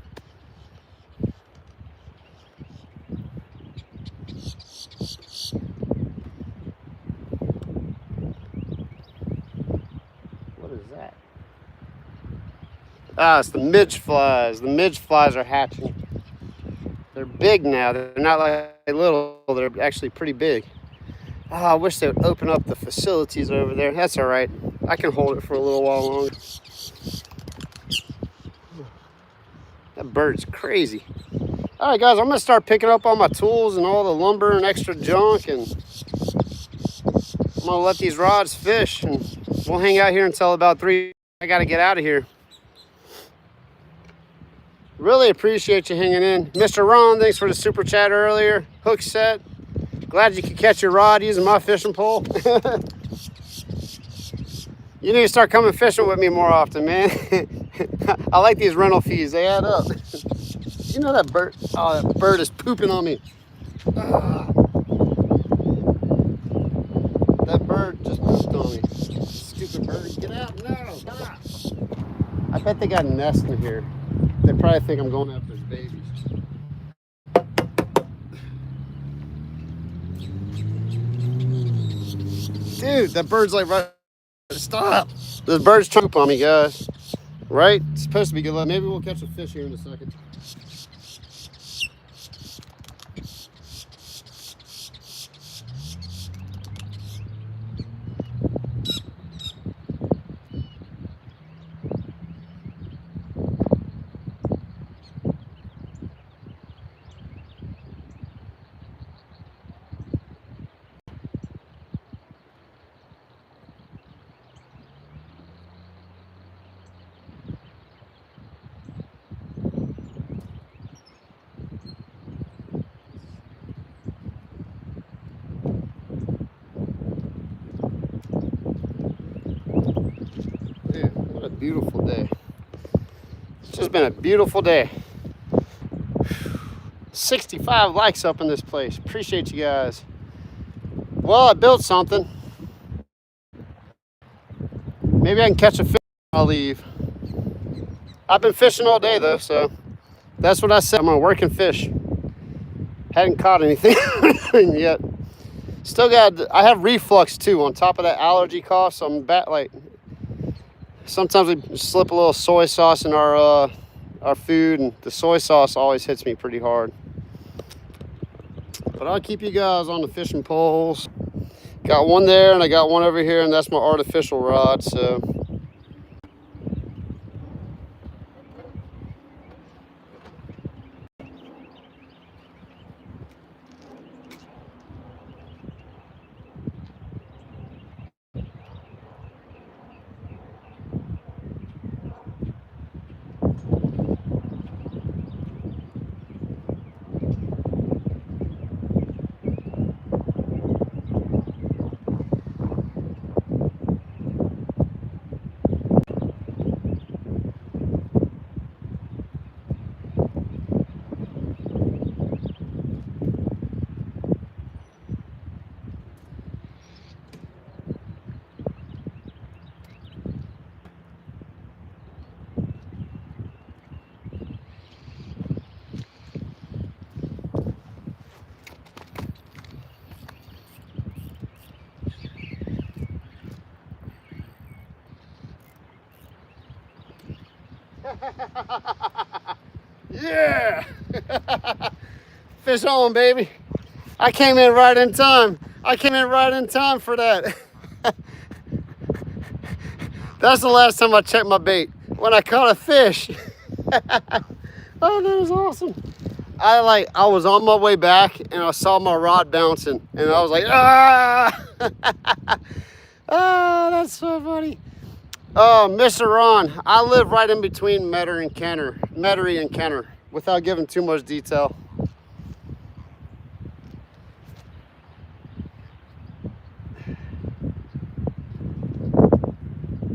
What is that? Ah, it's the midge flies. The midge flies are hatching. They're big now. They're not like little. They're actually pretty big. Ah, I wish they would open up the facilities over there. That's all right. I can hold it for a little while longer. That bird's crazy. All right, guys, I'm gonna start picking up all my tools and all the lumber and extra junk, and I'm gonna let these rods fish, and we'll hang out here until about 3. I gotta get out of here. Really appreciate you hanging in. Mr. Ron, thanks for the super chat earlier. Hook set. Glad you could catch your rod using my fishing pole. You need to start coming fishing with me more often, man. I like these rental fees. They add up. You know that bird? Oh, that bird is pooping on me. Ah. That bird just pooped on me. Stupid bird. Get out. No. Stop. I bet they got a nest in here. They probably think I'm going after their babies. Dude, that bird's like right. Stop. This bird's trying to poop on me, guys. Right? It's supposed to be good luck. Maybe we'll catch a fish here in a second. Dude, what a beautiful day. It's just been a beautiful day. 65 likes up in this place. Appreciate you guys. Well, I built something. Maybe I can catch a fish when I leave. I've been fishing all day though, so that's what I said. I'm gonna work and fish. Hadn't caught anything yet. Still got, I have reflux too on top of that allergy cough, so I'm back like, sometimes we slip a little soy sauce in our food, and the soy sauce always hits me pretty hard. But I'll keep you guys on the fishing poles. Got one there and I got one over here, and that's my artificial rod, so. Yeah! Fish on, baby. I came in right in time. I came in right in time for that. That's the last time I checked my bait, when I caught a fish. Oh, that was awesome. I was on my way back and I saw my rod bouncing and I was like, ah! Oh, that's so funny. Oh, Mr. Ron, I live right in between Metairie and Kenner, without giving too much detail.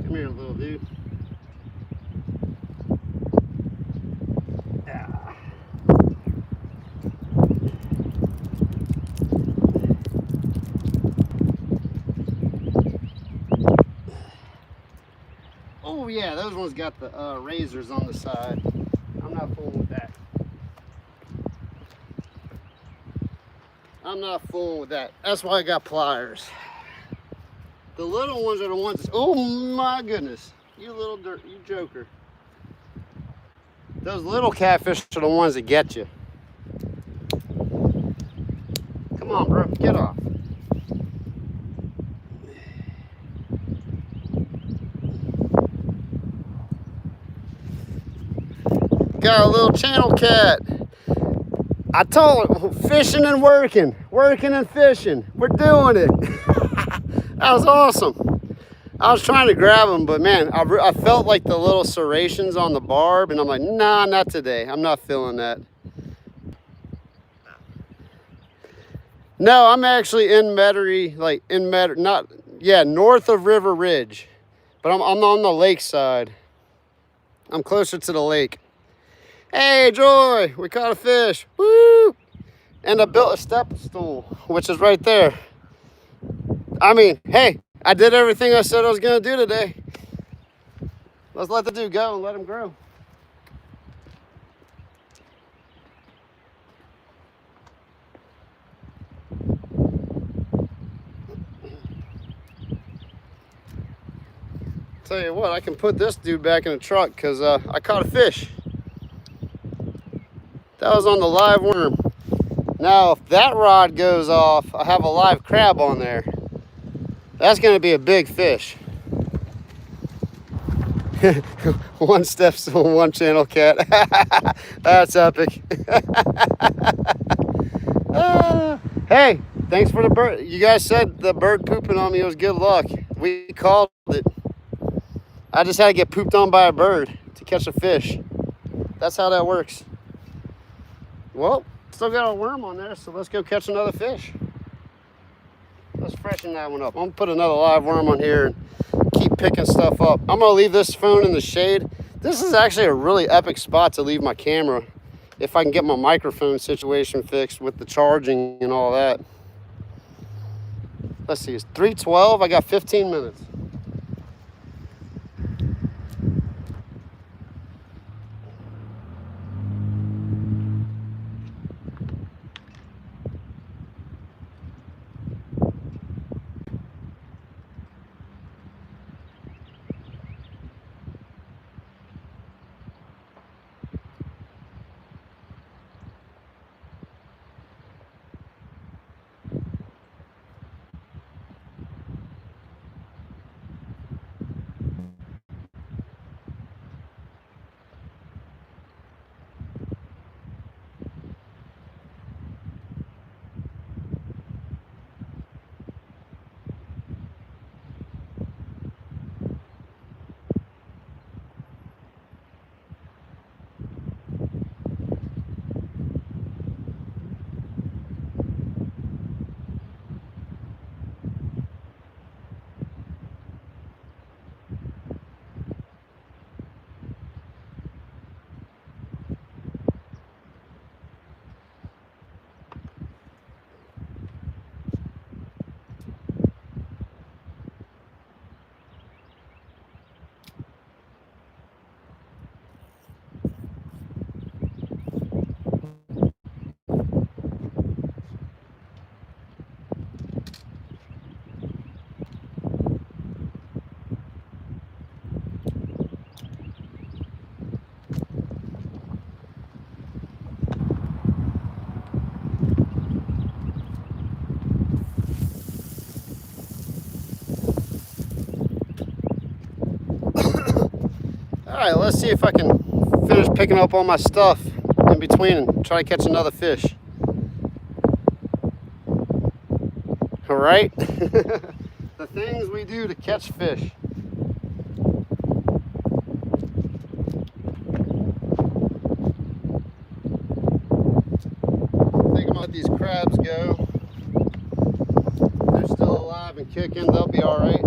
Come here, little dude. Yeah. Oh yeah, those ones got the razors on the side. I'm not fooling with that. I'm not fooling with that. That's why I got pliers. The little ones are the ones. Oh my goodness, you little dirt, you joker. Those little catfish are the ones that get you. Come on, bro, get off. Got a little channel cat. I told him, fishing and working and fishing. We're doing it. That was awesome. I was trying to grab him, but man, I felt like the little serrations on the barb, and I'm like, nah, not today. I'm not feeling that. No, I'm actually in Metairie, like in Metairie, north of River Ridge, but I'm on the lake side. I'm closer to the lake. Hey, Joy, we caught a fish. Woo! And I built a step stool, which is right there. I mean, hey, I did everything I said I was going to do today. Let's let the dude go and let him grow. Tell you what, I can put this dude back in the truck because I caught a fish. That was on the live worm. Now, if that rod goes off, I have a live crab on there. That's going to be a big fish. One step stool, one channel cat. That's epic. Hey, thanks for the bird. You guys said the bird pooping on me was good luck. We called it. I just had to get pooped on by a bird to catch a fish. That's how that works. Well, still got a worm on there, so let's go catch another fish. Let's freshen that one up. I'm gonna put another live worm on here and keep picking stuff up. I'm gonna leave this phone in the shade. This is actually a really epic spot to leave my camera if I can get my microphone situation fixed with the charging and all that. Let's see, it's 3:12. I got 15 minutes. All right, let's see if I can finish picking up all my stuff in between and try to catch another fish. All right, the things we do to catch fish. I think I'm gonna let these crabs go. They're still alive and kicking, they'll be all right.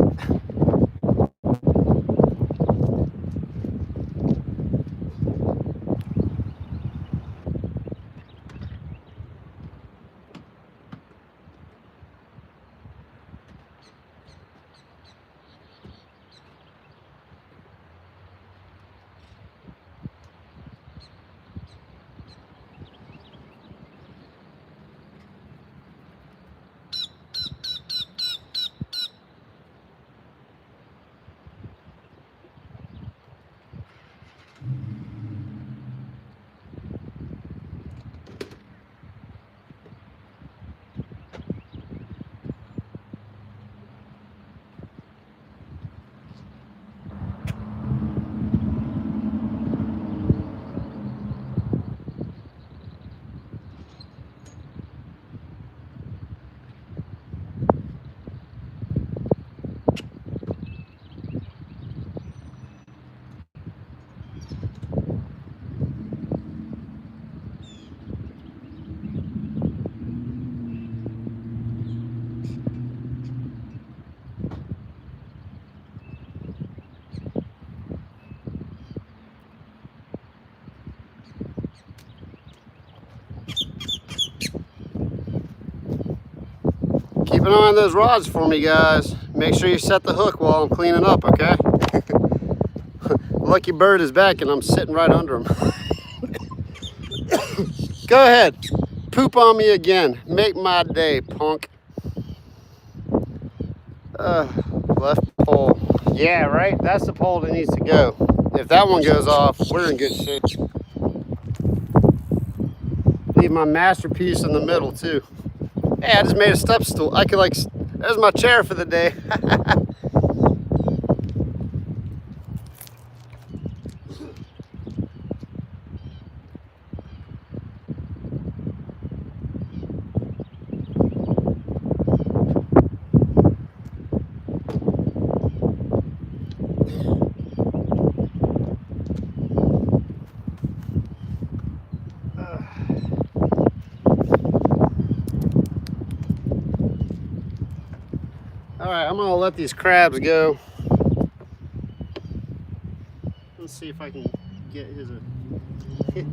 Keep an eye on those rods for me, guys. Make sure you set the hook while I'm cleaning up, okay? Lucky bird is back and I'm sitting right under him. Go ahead. Poop on me again. Make my day, punk. Left pole. Yeah, right? That's the pole that needs to go. If that one goes off, we're in good shape. Leave my masterpiece in the middle, too. Hey, I just made a step stool. I could like, there's my chair for the day. All right, I'm gonna let these crabs go. Let's see if I can get his. You're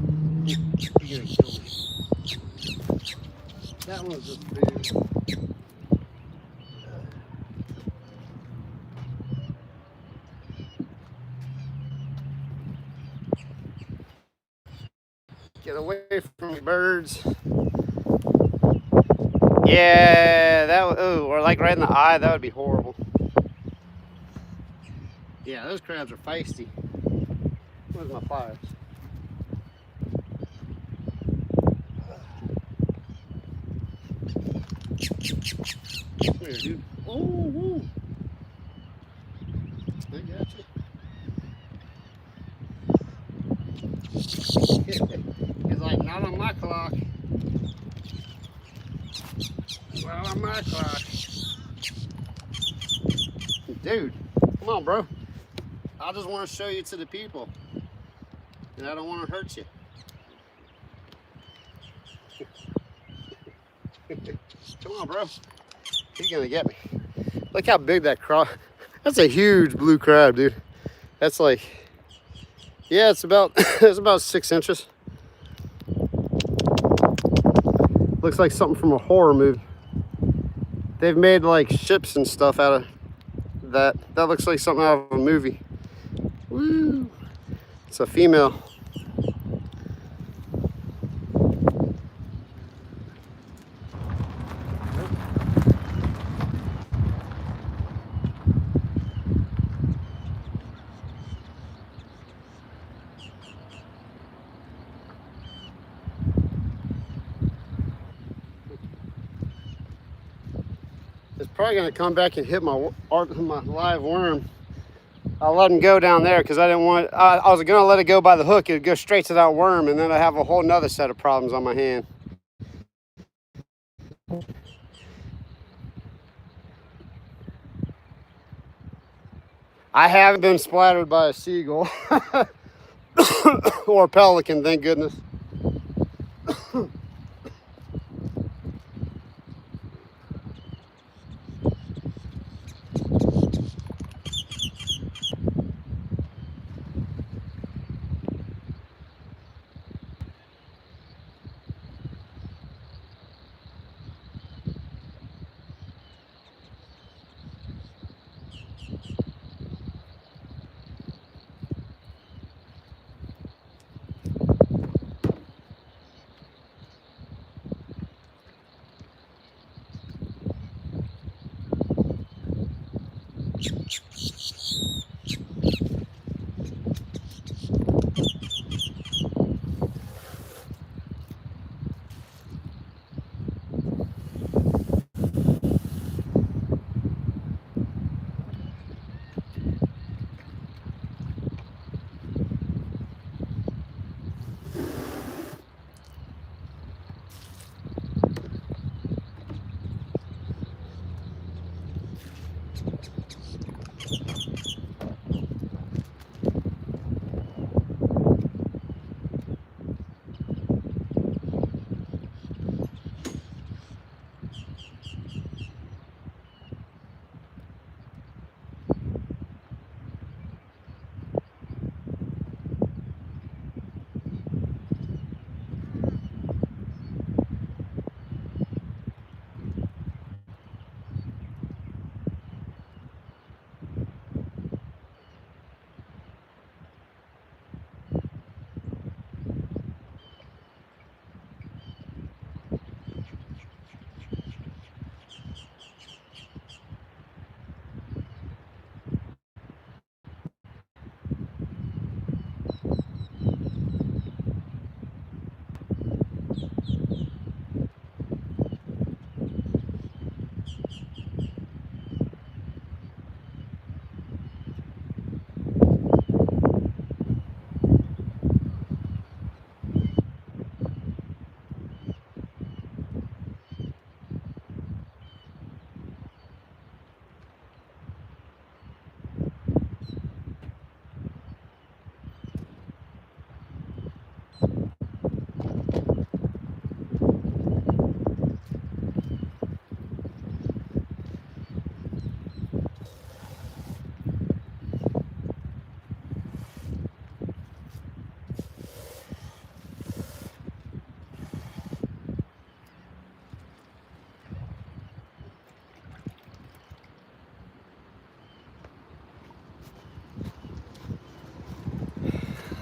gonna kill me. That one's just food. Get away from me, birds. Yeah, that would, ooh, or like right in the eye, that would be horrible. Yeah, those crabs are feisty. Where's my pliers? Come here, dude. Oh, woo. I got you. He's like, not on my clock. Not on my clock. Dude, come on, bro. I just want to show you to the people. And I don't want to hurt you. Come on, bro. He's gonna get me. Look how big that crab. That's a huge blue crab, dude. That's like, yeah, it's about it's about 6 inches. Looks like something from a horror movie. They've made like ships and stuff out of that. That looks like something out of a movie. Woo! It's a female. It's probably gonna come back and hit my live worm. I'll let him go down there because I didn't want. I was gonna let it go by the hook. It'd go straight to that worm, and then I have a whole nother set of problems on my hand. I haven't been splattered by a seagull or a pelican, thank goodness.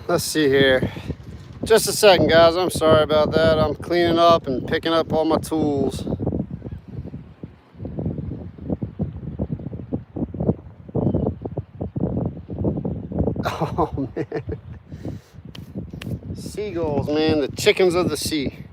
Let's see here. Just a second, guys. I'm sorry about that. I'm cleaning up and picking up all my tools. Oh, man. Seagulls, man. The chickens of the sea.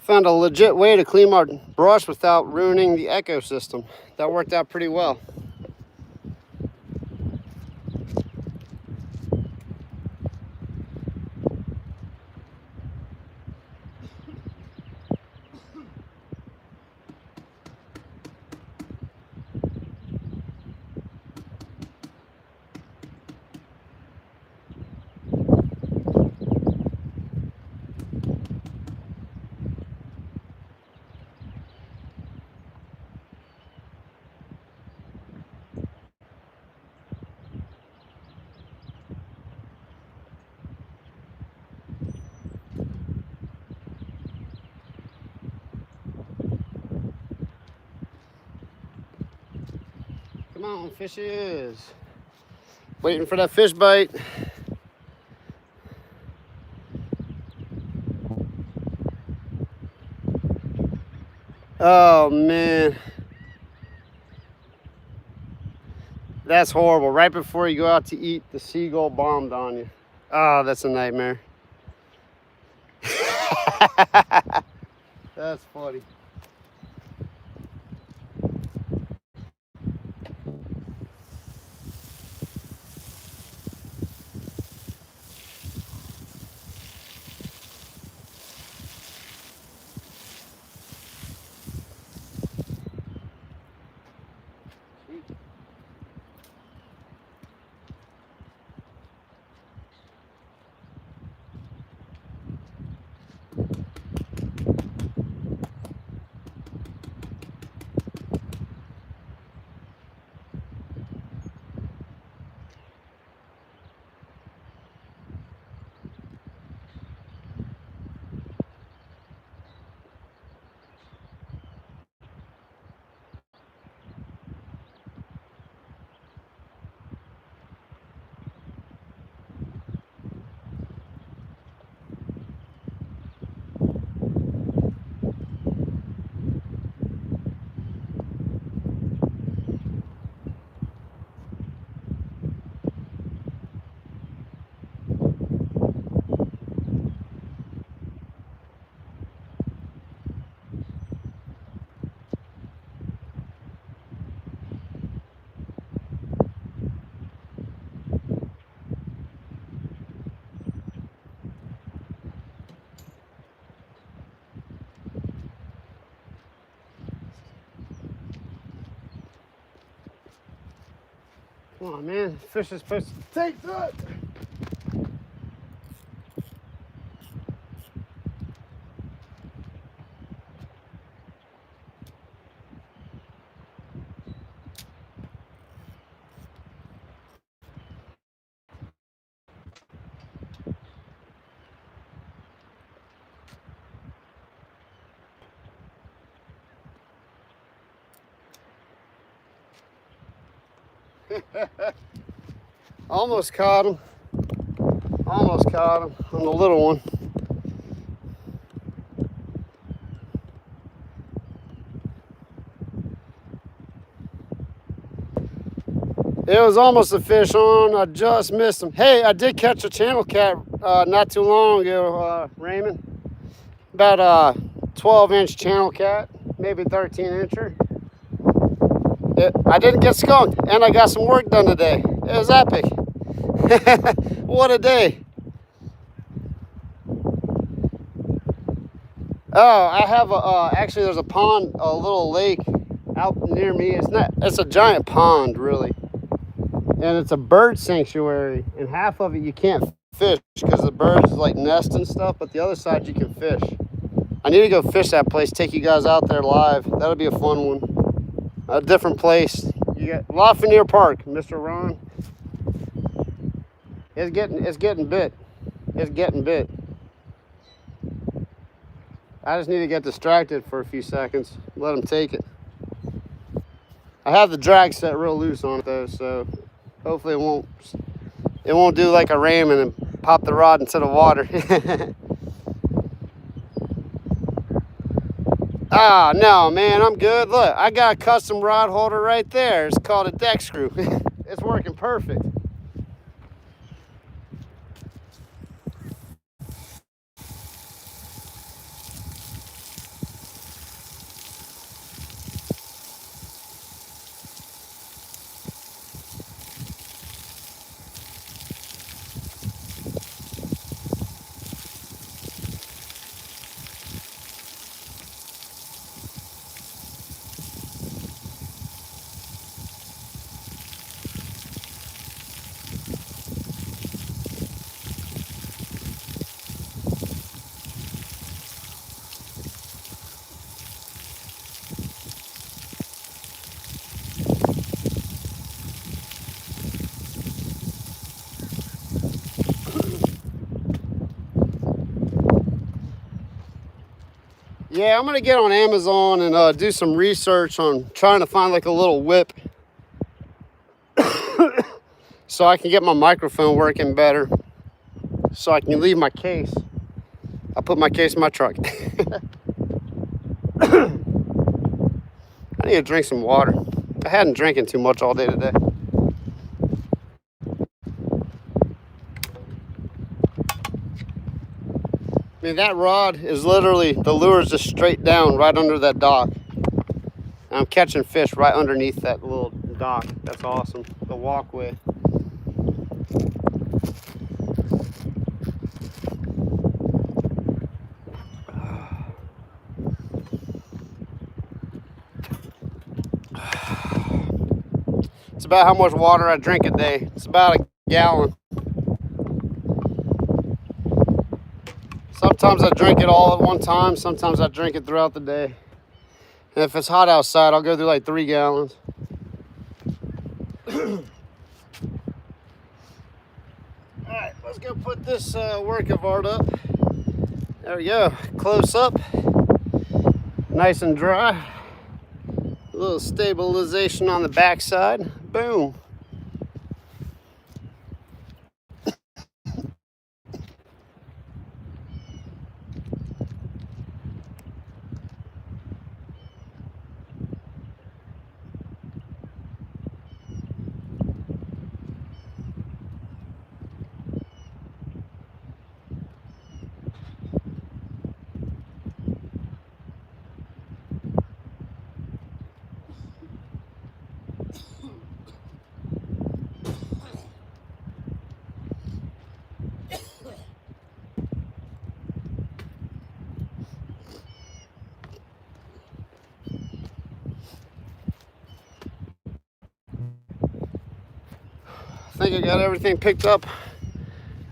Found a legit way to clean my brush without ruining the ecosystem. That worked out pretty well. Come on, fishes. Waiting for that fish bite. Oh, man. That's horrible. Right before you go out to eat, the seagull bombed on you. Oh, that's a nightmare. That's funny. Come on, man. Fish is supposed to take that. Almost caught him. Almost caught him on the little one. It was almost a fish on. I just missed him. Hey, I did catch a channel cat not too long ago, Raymond. About a 12-inch channel cat, maybe 13-incher. I didn't get skunked, and I got some work done today. It was epic. What a day. Oh, I have actually there's a pond, a little lake out near me. It's a giant pond, really. And it's a bird sanctuary, and half of it you can't fish because the birds like nest and stuff, but the other side you can fish. I need to go fish that place, take you guys out there live. That'll be a fun one. A different place. You got Lafreniere Park, Mr. Ron. It's getting bit. It's getting bit. I just need to get distracted for a few seconds. Let them take it. I have the drag set real loose on it though, so hopefully it won't do like a Raymond and pop the rod into the water. Ah, no, man, I'm good. Look, I got a custom rod holder right there. It's called a deck screw. It's working perfect. Yeah, I'm gonna get on Amazon and do some research on trying to find like a little whip so I can get my microphone working better, so I can leave my case. I'll put my case in my truck. I need to drink some water. I hadn't drinking too much all day today. I mean, that rod is literally, the lure's just straight down right under that dock. I'm catching fish right underneath that little dock. That's awesome. The walkway. It's about how much water I drink a day. It's about a gallon. Sometimes I drink it all at one time. Sometimes I drink it throughout the day. And if it's hot outside, I'll go through like 3 gallons. All right, let's go put this work of art up. There we go, close up. Nice and dry. A little stabilization on the backside. Boom. think I got everything picked up.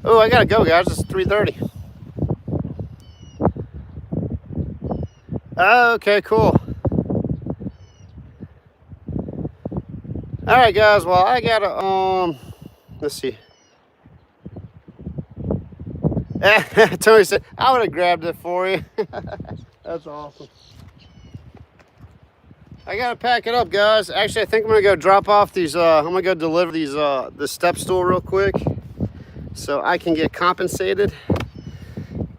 Oh, I gotta go, guys. It's 3:30. Okay, cool. All right, guys. Well, I gotta let's see. Tony said I would have grabbed it for you. That's awesome. I gotta pack it up, guys. Actually, I think I'm gonna go drop off these. I'm gonna go deliver these the step stool real quick, so I can get compensated.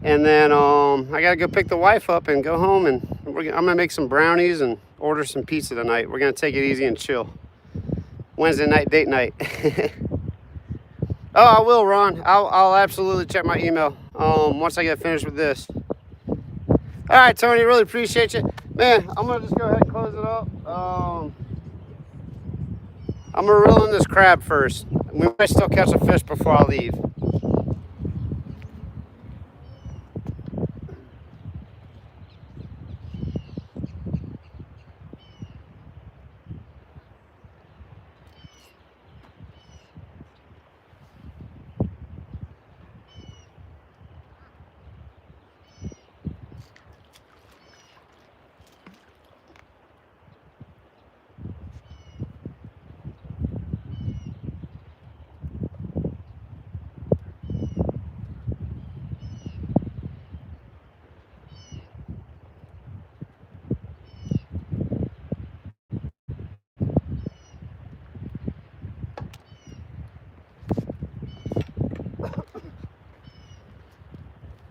And then I gotta go pick the wife up and go home, and I'm gonna make some brownies and order some pizza tonight. We're gonna take it easy and chill. Wednesday night, date night. Oh, I will, Ron. I'll absolutely check my email once I get finished with this. All right, Tony, really appreciate you. Man, I'm gonna just go ahead and close it up. I'm gonna reel in this crab first. We might still catch a fish before I leave.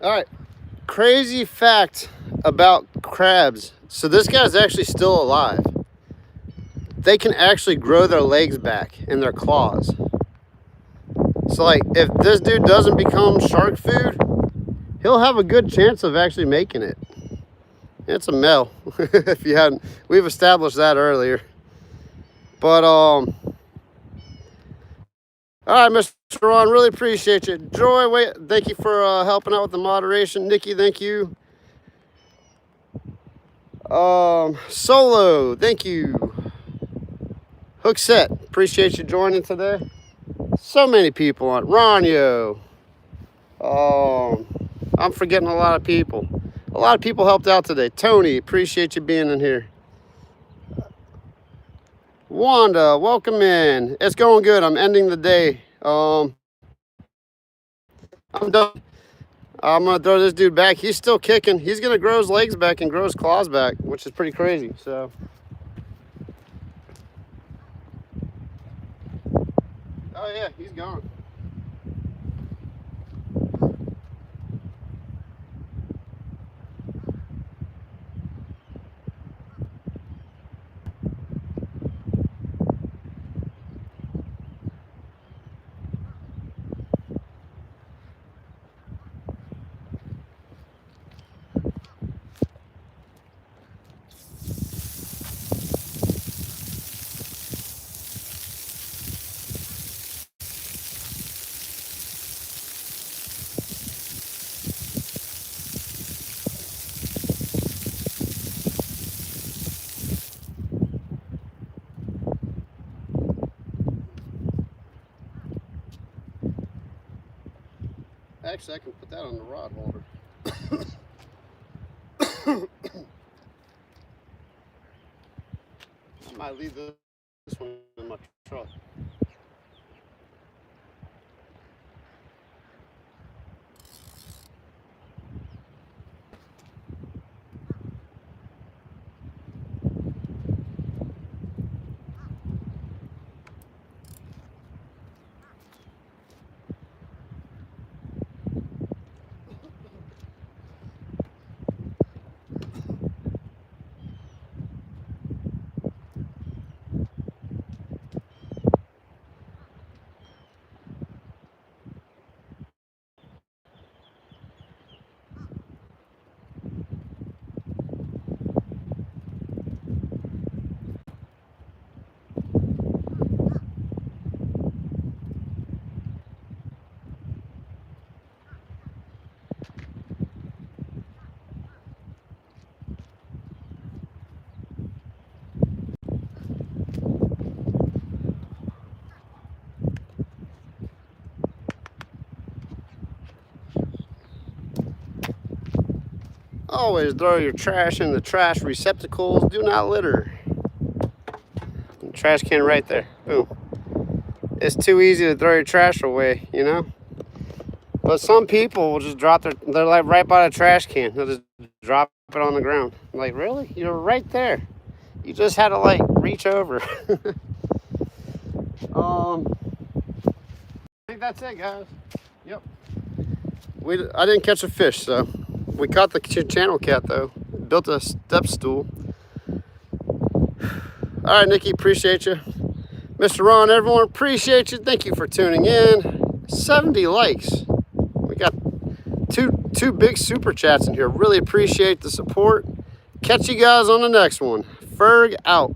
All right, crazy fact about crabs. So this guy's actually still alive. They can actually grow their legs back and their claws. So like if this dude doesn't become shark food, he'll have a good chance of actually making it. It's a male. If you hadn't, we've established that earlier. But all right, Mr. Ron, really appreciate you. Joy, wait, thank you for helping out with the moderation. Nikki, thank you. Solo, thank you. Hook set, appreciate you joining today. So many people on. Ronyo. I'm forgetting a lot of people. A lot of people helped out today. Tony, appreciate you being in here. Wanda, welcome in. It's going good. I'm ending the day. I'm done. I'm gonna throw this dude back. He's still kicking. He's gonna grow his legs back and grow his claws back, which is pretty crazy. So, oh yeah, he's gone. Actually, I can put that on the rod holder. I might leave this one in my truck. always throw your trash in the trash receptacles. Do not litter. Trash can right there. Boom. It's too easy to throw your trash away, you know? But some people will just drop they're like right by the trash can. They'll just drop it on the ground. I'm like, really? You're right there. You just had to like reach over. I think that's it, guys. Yep. I didn't catch a fish, so we caught the channel cat though. Built a step stool. All right, Nikki, appreciate you. Mr. Ron, everyone, appreciate you. Thank you for tuning in. 70 likes. We got two big super chats in here. Really appreciate the support. Catch you guys on the next one. Ferg out.